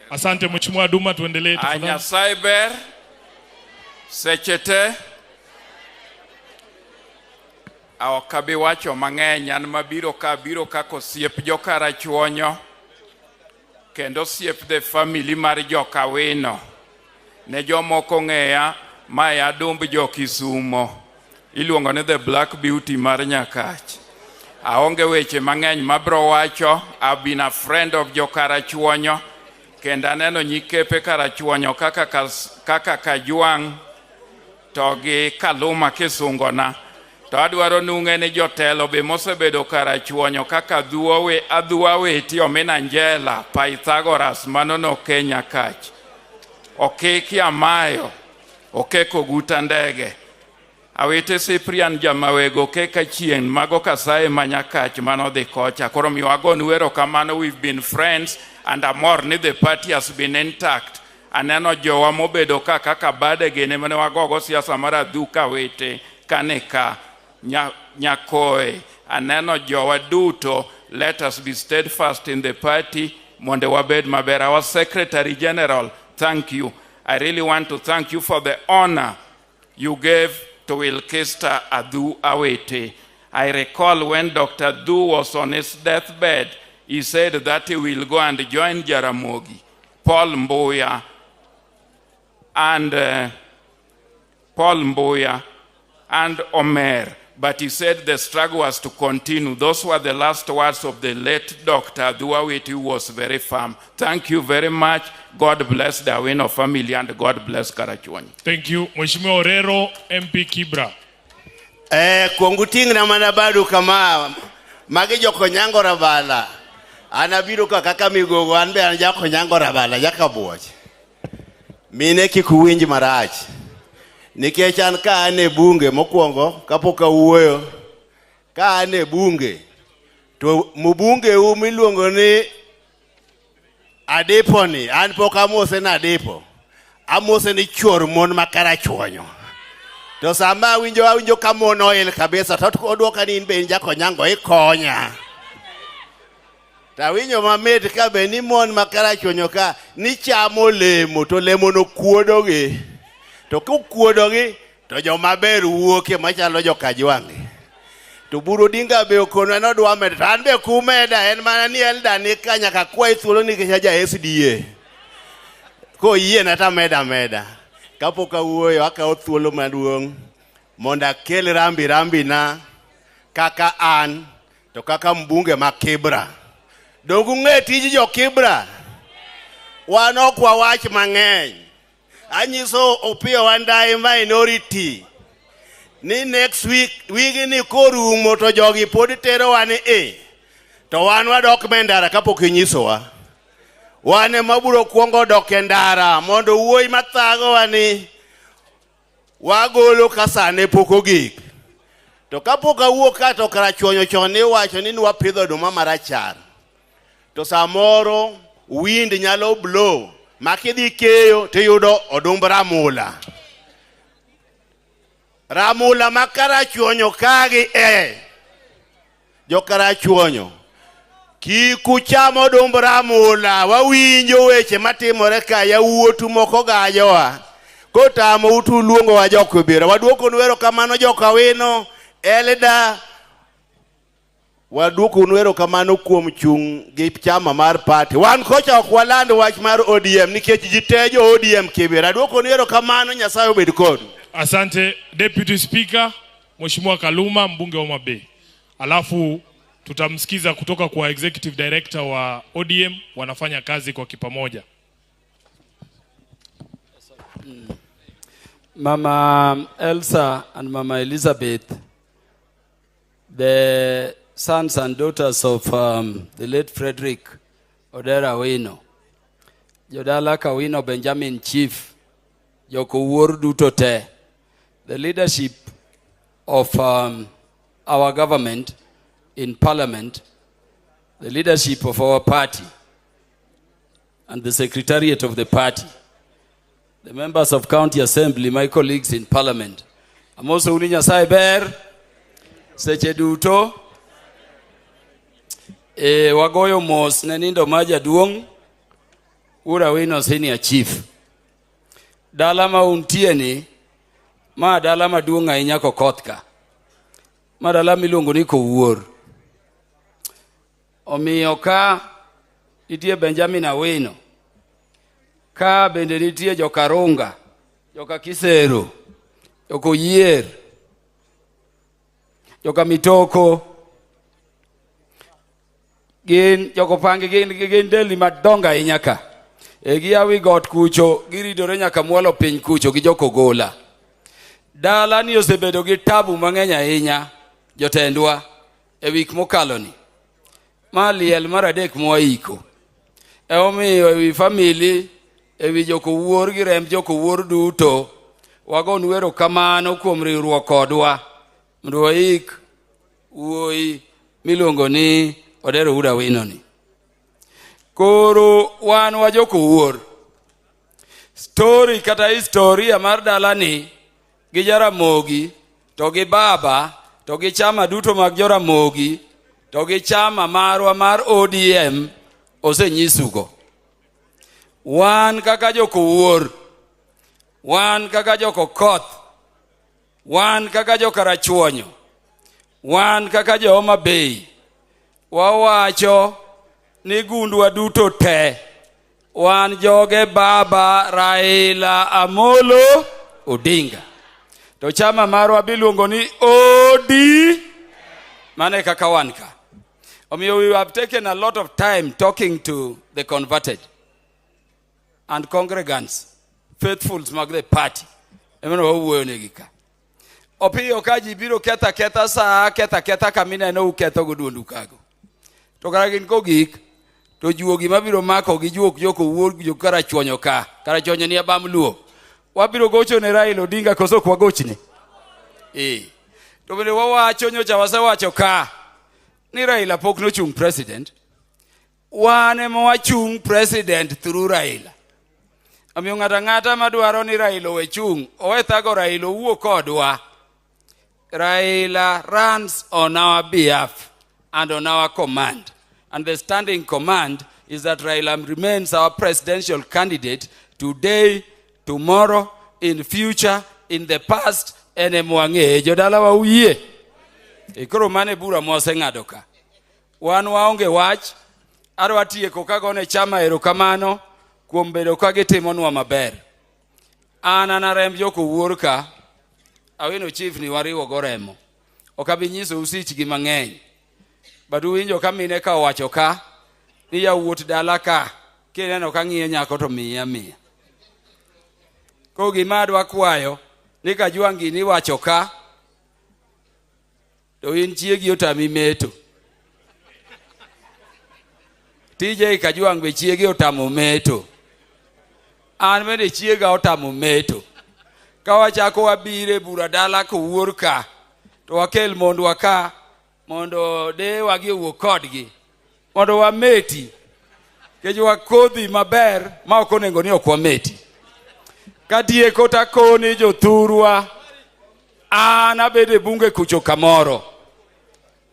Asante Mheshimiwa Aduma, tuendelee tafadhali. Anya cyber sechete awakabi wacho mang'eny an mabiro ka kosiep joka Rachuonyo kendo siep the family mar joka Awino ne jomoko ng'eya ma adumb jo Kisumo iluongo ni the black beauty mar Nyakach. Aonge weche mang'eny mabro wacho. I've been a friend of joka Rachuonyo kendo aneno nyikepe Karachuonyo kaka Kajwang' to gi Kaluma Kisungona. To adwaro nung'e ni jotelo be mosebedo Karachuonyo kaka Adhua Weti Omena Njela Pythagoras Manono Kenya Kach Okeki Amayo Okeko Guta Ndege Awete Cyprian Jamawego Keka Chien Mago Kasaye Manyakach Manodhi Kocha Koro miwago nuero kamano. We've been friends and amor ni the party has been intact. Aneno jowa mobedo kaka bade gene mane wagogo siasa mara Duka Wete Kaneka Nyakoe. Aneno jowa duto. Let us be steadfast in the party. Monde wabed maber. Our Secretary General, thank you. I really want to thank you for the honor you gave to Wilkester Adu Awete. I recall when Dr. Adu was on his deathbed, he said that he will go and join Jaramogi, Paul Mboya, and Omer. But he said the struggle was to continue. Those were the last words of the late Dr. Adu Awete, who was very firm. Thank you very much. God bless the Awino family and God bless Karachuonyo. Thank you. Mheshimiwa Orero, MP Kibra. Kuonguting na manabadu kama magijo konyango rabala. Anabiro kaka migogo anbe anja konyango rabala jakabuoch. Mine kikuwinji marach. Nikechan ka ane bunge mokwongo kapoka uweyo. Ka ane bunge. To mubunge miluongo ni Adepo ni. An poka amose na Adepo. Amose ni chuor mon ma Karachuonyo. To sama awinjo kamono il kabisa to oduoka ni in be jakonyango ikonya. Ta winjo mamit ka be ni mon makarachonyo ka ni chamo lemo to lemo no kuodogi. To kuodogi to joma ber wuoke machalo jokajwangi. To buro dinga be okono no dwa med an be kumeda en mana ni elda ni kanya ka kwai thuolo ni keja SDA. Ko yie na ta meda. Kapok awuoyo akawo thuolo maduong' mondo akel rambi na kaka an to kaka mbunge ma Kibra. Dongu ng'e tij jo Kibra. Wan ok wawach mang'eny. Anyiso Opiyo Wandayi minority ni next week ni korumo to jogi pod tero wan to wan wadok mendara kapok inyisowa. Wane maburo kuongo dok endara mondo wuoi mathago wani wagolo kasane poko gik. To kapok awuok ka to karachuonyo chon ni wacho ni nwapidho oduma marachar. To samoro wind nyalo blow makidhi keyo tiyudo odumb ramula. Ramula makarachuonyo kagi jo karachuonyo. Kikuchamo odumb ramula wawinjo weche matimore ka yawuotu moko gajowa. Kotamo utu luongo wa jokobira. Waduoko nwero kamano jokawino elda. Waduoko nwero kamano kuom chung gi chama mar party. Wan kocha ok walando wach mar ODM nikech jitejo ODM Kibira. Duoko nwero kamano Nyasaye obed kodu. Asante Deputy Speaker Mheshimiwa Kaluma mbunge wa Homabay. Alafu tutamsikiza kutoka kwa Executive Director wa ODM wanafanya kazi kwa kipamoja. Mama Elsa and Mama Elizabeth, the sons and daughters of the late Frederick Odera Awino, Jodala Awino Benjamin Chief, Joko Duto te, the leadership of our government in Parliament, the leadership of our party, and the secretariat of the party, the members of County Assembly, my colleagues in Parliament. I'm also Uninya Saiber, Seche Duto, Wagoyo Mos, Nenindo Maja Duong, Ura Wino Senior Chief. Dalama untieni, ma dalama duonga inyako kotka. Ma dalama ilungo niko uor. Omiyo ka itie Benjamin Awino. Ka bende nitie joka Runga, joka Kisero, joko Yier, joka Mitoko, gin joko Pangi gin deli madonga inyaka. Egiawi got kucho, giridore nyaka mwalo piny kucho gi joko Gola. Dala ni osebedo gi tabu mang'eny ahinya jotendwa wik mokaloni. Ma liel mar adek mwaiko. Omiyo ewi family ewi joko wuor gi remb joko wuor duto wago nwero kamano kuom riwruok kodwa mondo waik wuoi miluongo ni Odera Awino ni. Koro wan wa joko wuor story kata historia mar dalani gi Jaramogi to gi baba to gi chama duto mag Jaramogi to gi chama marwa mar ODM osenyisugo. Wan kaka joko wuor, wan kaka joko koth, wan kaka joka rachuonyo, wan kaka jo Homabay, wawacho ni gundwa duto te, wan joge baba Raila Amolo Odinga. To chama marwa biluongo ni mane kaka wan ka. We have taken a lot of time talking to the converted and congregants, faithfuls mag the party. Opiyo kaji biro ketha saa ketha kamina no uketho godundu kago. To karagin kogik to juogi mabiro mako gi juok joko wuor gi jokara chuonyo ka. Kara chuonyo ni abam luo. Wabiro gocho ne Raila Odinga koso kwa gochne. To bende wawacho nyocha wasewacho ka ni Raila pok no chung president. Wane mwachung president through Raila. Omiyo ng'ata ng'ata madwaro ni Raila owe chung', owe thago Raila owuo kodwa. Raila runs on our behalf and on our command. And the standing command is that Raila remains our presidential candidate today, tomorrow, in future, in the past, ene mwange jodala wa uye. Ikoro mane bura mwase ngadoka. Wan waonge wach, arwa tieko kagone chama erokamano, kuom bedo ka gitimonwa maber. An anarem joko wuor ka, Awino chief ni wariwo goremo. Okabi nyiso usich gi mang'eny. Badu winjo ka mine ka owacho ka, ni yawuot dala ka, kineno ka ng'iyo nyako to miya. Ko gima adwa kwayo, ni Kajwang' ni wacho ka, to in chiegi otami meto. TJ Kajwang' be chiegi otamo meto. An bende chiega otamo meto. Ka wachako wabire bura dala kowuor ka, to wakel mondwa ka, mondo de wagi owuok kodgi, mondo wameti, kech wakodhi maber, ma ok onego ni ok wameti. Katieko takoni jothurwa, an abede bunge kucho kamoro,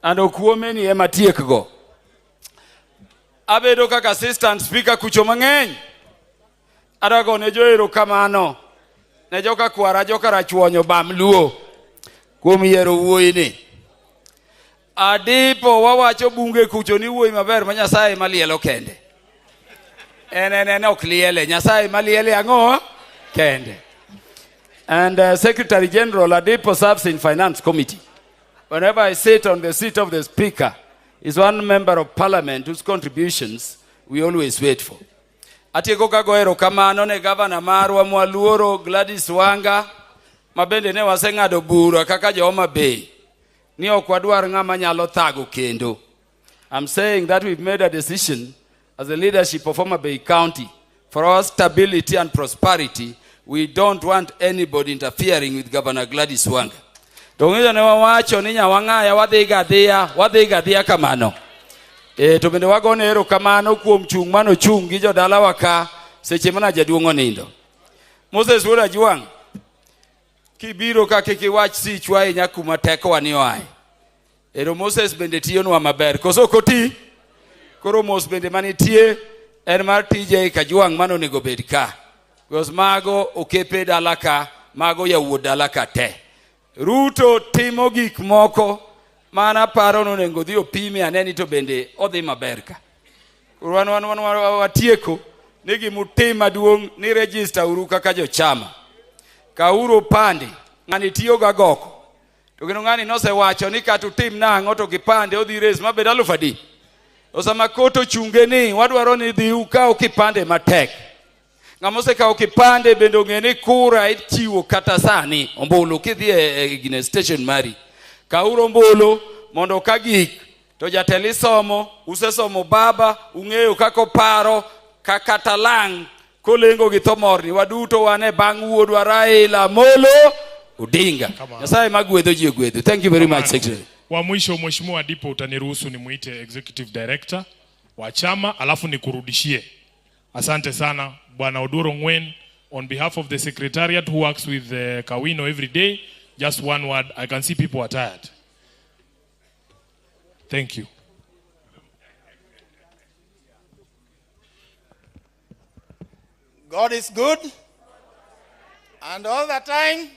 ando kuomeni ema tiekgo. Abedo kaka assistant speaker kucho mang'eny, adago ne joero kamano, ne joka kwara joka rachuonyo bam luo, kuom yiero wuoyi ni. Adipo wawacho bunge kucho ni wuoyi maber ma Nyasaye malielo kende. En ok liele, Nyasaye maliele ang'o? Kende. And Secretary General Adipo serves in Finance Committee. Whenever I sit on the seat of the Speaker, is one member of Parliament whose contributions we always wait for. Atieko kagoero kamano ne Governor marwa mwaluoro Gladys Wanga, mabende ne waseng'ado bura kaka jo Homabay, ni ok wadwar ng'ama nyalo thago kendo. I'm saying that we've made a decision as the leadership of Homabay County, for our stability and prosperity, we don't want anybody interfering with Governor Gladys Wanga. Tong'eyo ne wawacho ni nyawang'aya wadhi gadhiya kamano. To bende wagone erokamano kuom chung' mano chung' gi jodala wa ka seche mana jaduong' onindo. Moses wuod Ajwang', kibiro ka kik iwach sichwa ahinya kuma tekowa ni oaye. Ero Moses bende tiyonwa maber, koso ok oti? Koro mos bende manitie en mar TJ Kajwang' mano onego bed ka. Because mago okepe dala ka, mago yawuot dala ka te. Ruto timo gik moko mana paro nonego dhi opime aneni to bende odhi maber ka. Wan watieko ni gimutim maduong' ni register uru kaka jochama. Kauru pande, ng'ani tiyo ga goko. To gino ng'ani nosewacho ni katutim nang'o to kipande odhi res mabed 1000. Osama koto chunge ni wadwaro ni dhi ukaw kipande matek. Ng'amose kaw kipande bendo ng'eni kura ichiwo kata sani. Ombulu kidhi e gine station mari. Kauru ombulu mondo kagik to jateli somo, usesomo baba, ung'eyo kako paro, kakata lang, kolengo gi thomorni, waduto wane bang' wuodwa Raila Molo Odinga. Nyasaye magwedho ji ogwedho. Thank you very much, Secretary. Wa mwisho Mheshimiwa Adipo utaniruhusu nimuite Executive Director wa chama alafu nikurudishie. Asante sana Bwana Oduro Ngwen, on behalf of the Secretariat who works with Kawino every day, just one word. I can see people are tired. Thank you. God is good, and all the time,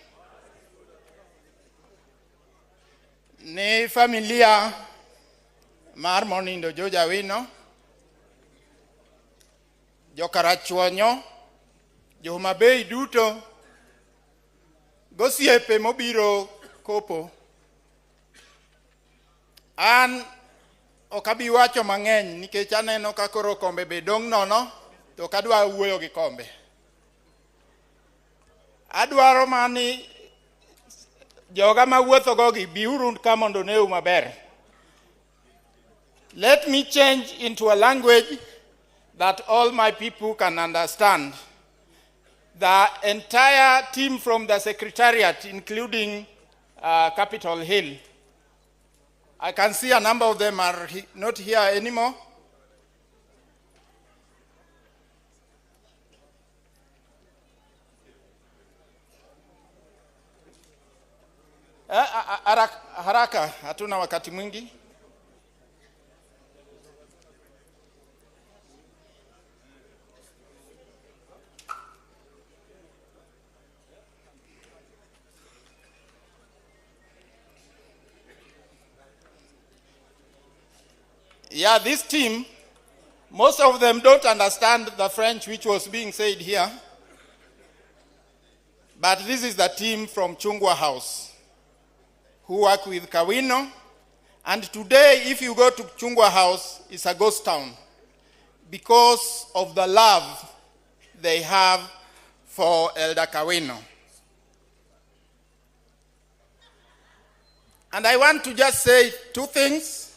ni familia mar monindo Joja Awino, jo Karachuonyo, jo Homabay duto, gosiepe mobiro kopo. An okabi wacho mang'eny nikech aneno ka koro kombe be dong' nono, to kadwa wuoyo gi kombe. Adwaro mani joga mawuotho go gi biuru ka mondo neu maber. Let me change into a language that all my people can understand. The entire team from the Secretariat, including Capitol Hill, I can see a number of them are not here anymore. Haraka, hatuna wakati mwingi. Yeah, this team, most of them don't understand the French which was being said here. But this is the team from Chungwa House who work with Kawino. And today, if you go to Chungwa House, it's a ghost town because of the love they have for Elder Kawino. And I want to just say two things,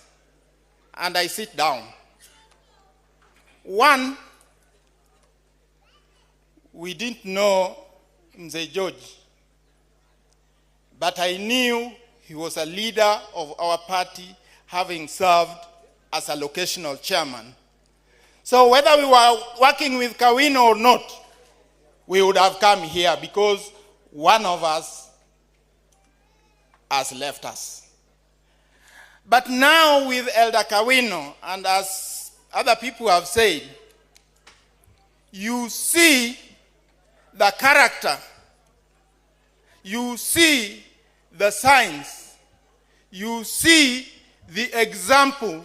and I sit down. One, we didn't know Mzee George, but I knew he was a leader of our party, having served as a locational chairman. So whether we were working with Kawino or not, we would have come here because one of us has left us. But now with Elder Kawino, and as other people have said, you see the character, you see the signs, you see the example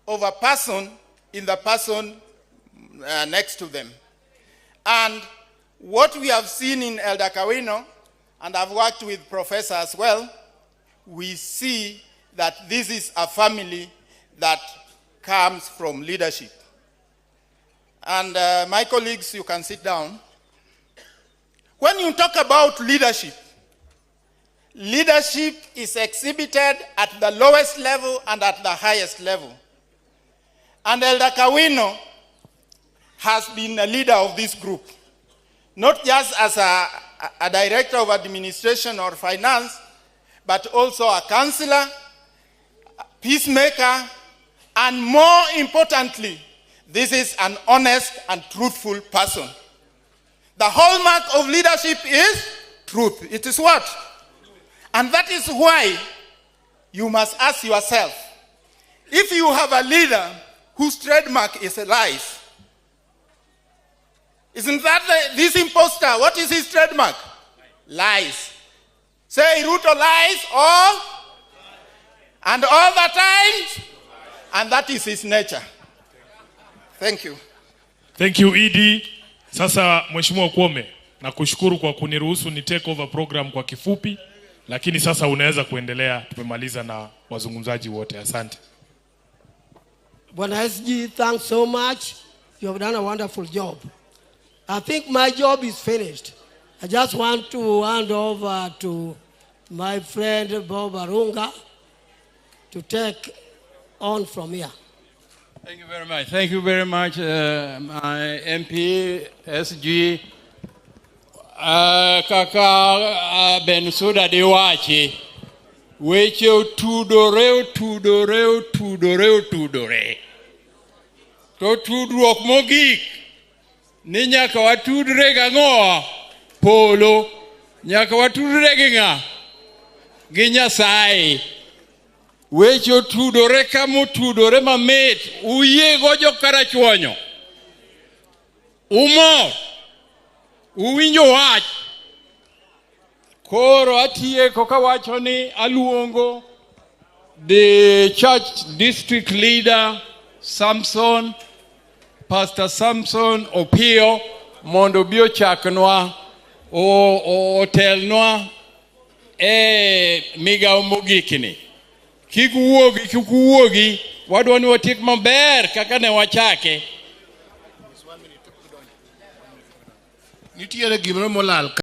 of a person in the person next to them. And what we have seen in Elder Kawino, and I've worked with Professor as well, we see that this is a family that comes from leadership. And my colleagues, you can sit down. When you talk about leadership, leadership is exhibited at the lowest level and at the highest level. And Elder Kawino has been a leader of this group, not just as a director of administration or finance, but also a councillor, peacemaker, and more importantly, this is an honest and truthful person. The hallmark of leadership is truth. It is what? And that is why you must ask yourself, if you have a leader whose trademark is lies, isn't that this imposter, what is his trademark? Lies. Say Ruto lies all and all the time, and that is his nature. Thank you. Thank you, Edie. Sasa Mheshimiwa Kwome, nakushukuru kwa kuniruhusu ni take over program kwa kifupi, lakini sasa unaweza kuendelea, tumemaliza na wazungumzaji wote. Asante. Bwana SG, thanks so much. You have done a wonderful job. I think my job is finished. I just want to hand over to my friend Bob Arunga to take on from here. Thank you very much. Thank you very much, my MP, SG. Kaka Bensuda Diwachi, weche tudore. To tudruok mogik, ni nyaka watudre gang'o polo, nyaka watudre gi ng'a? Gi Nyasaye. Weche tudore kamo tudore mamit, uyiego jokarachuonyo. Umor, uwinjo wach. Koro atieko kawacho ni aluongo the church district leader Samson, Pastor Samson Opio, mondo bio chaknwa otelnwa migao mogikni. Kikuwogi, wadwani watik maber kaka ne wachake. Nitiere gimoro molal.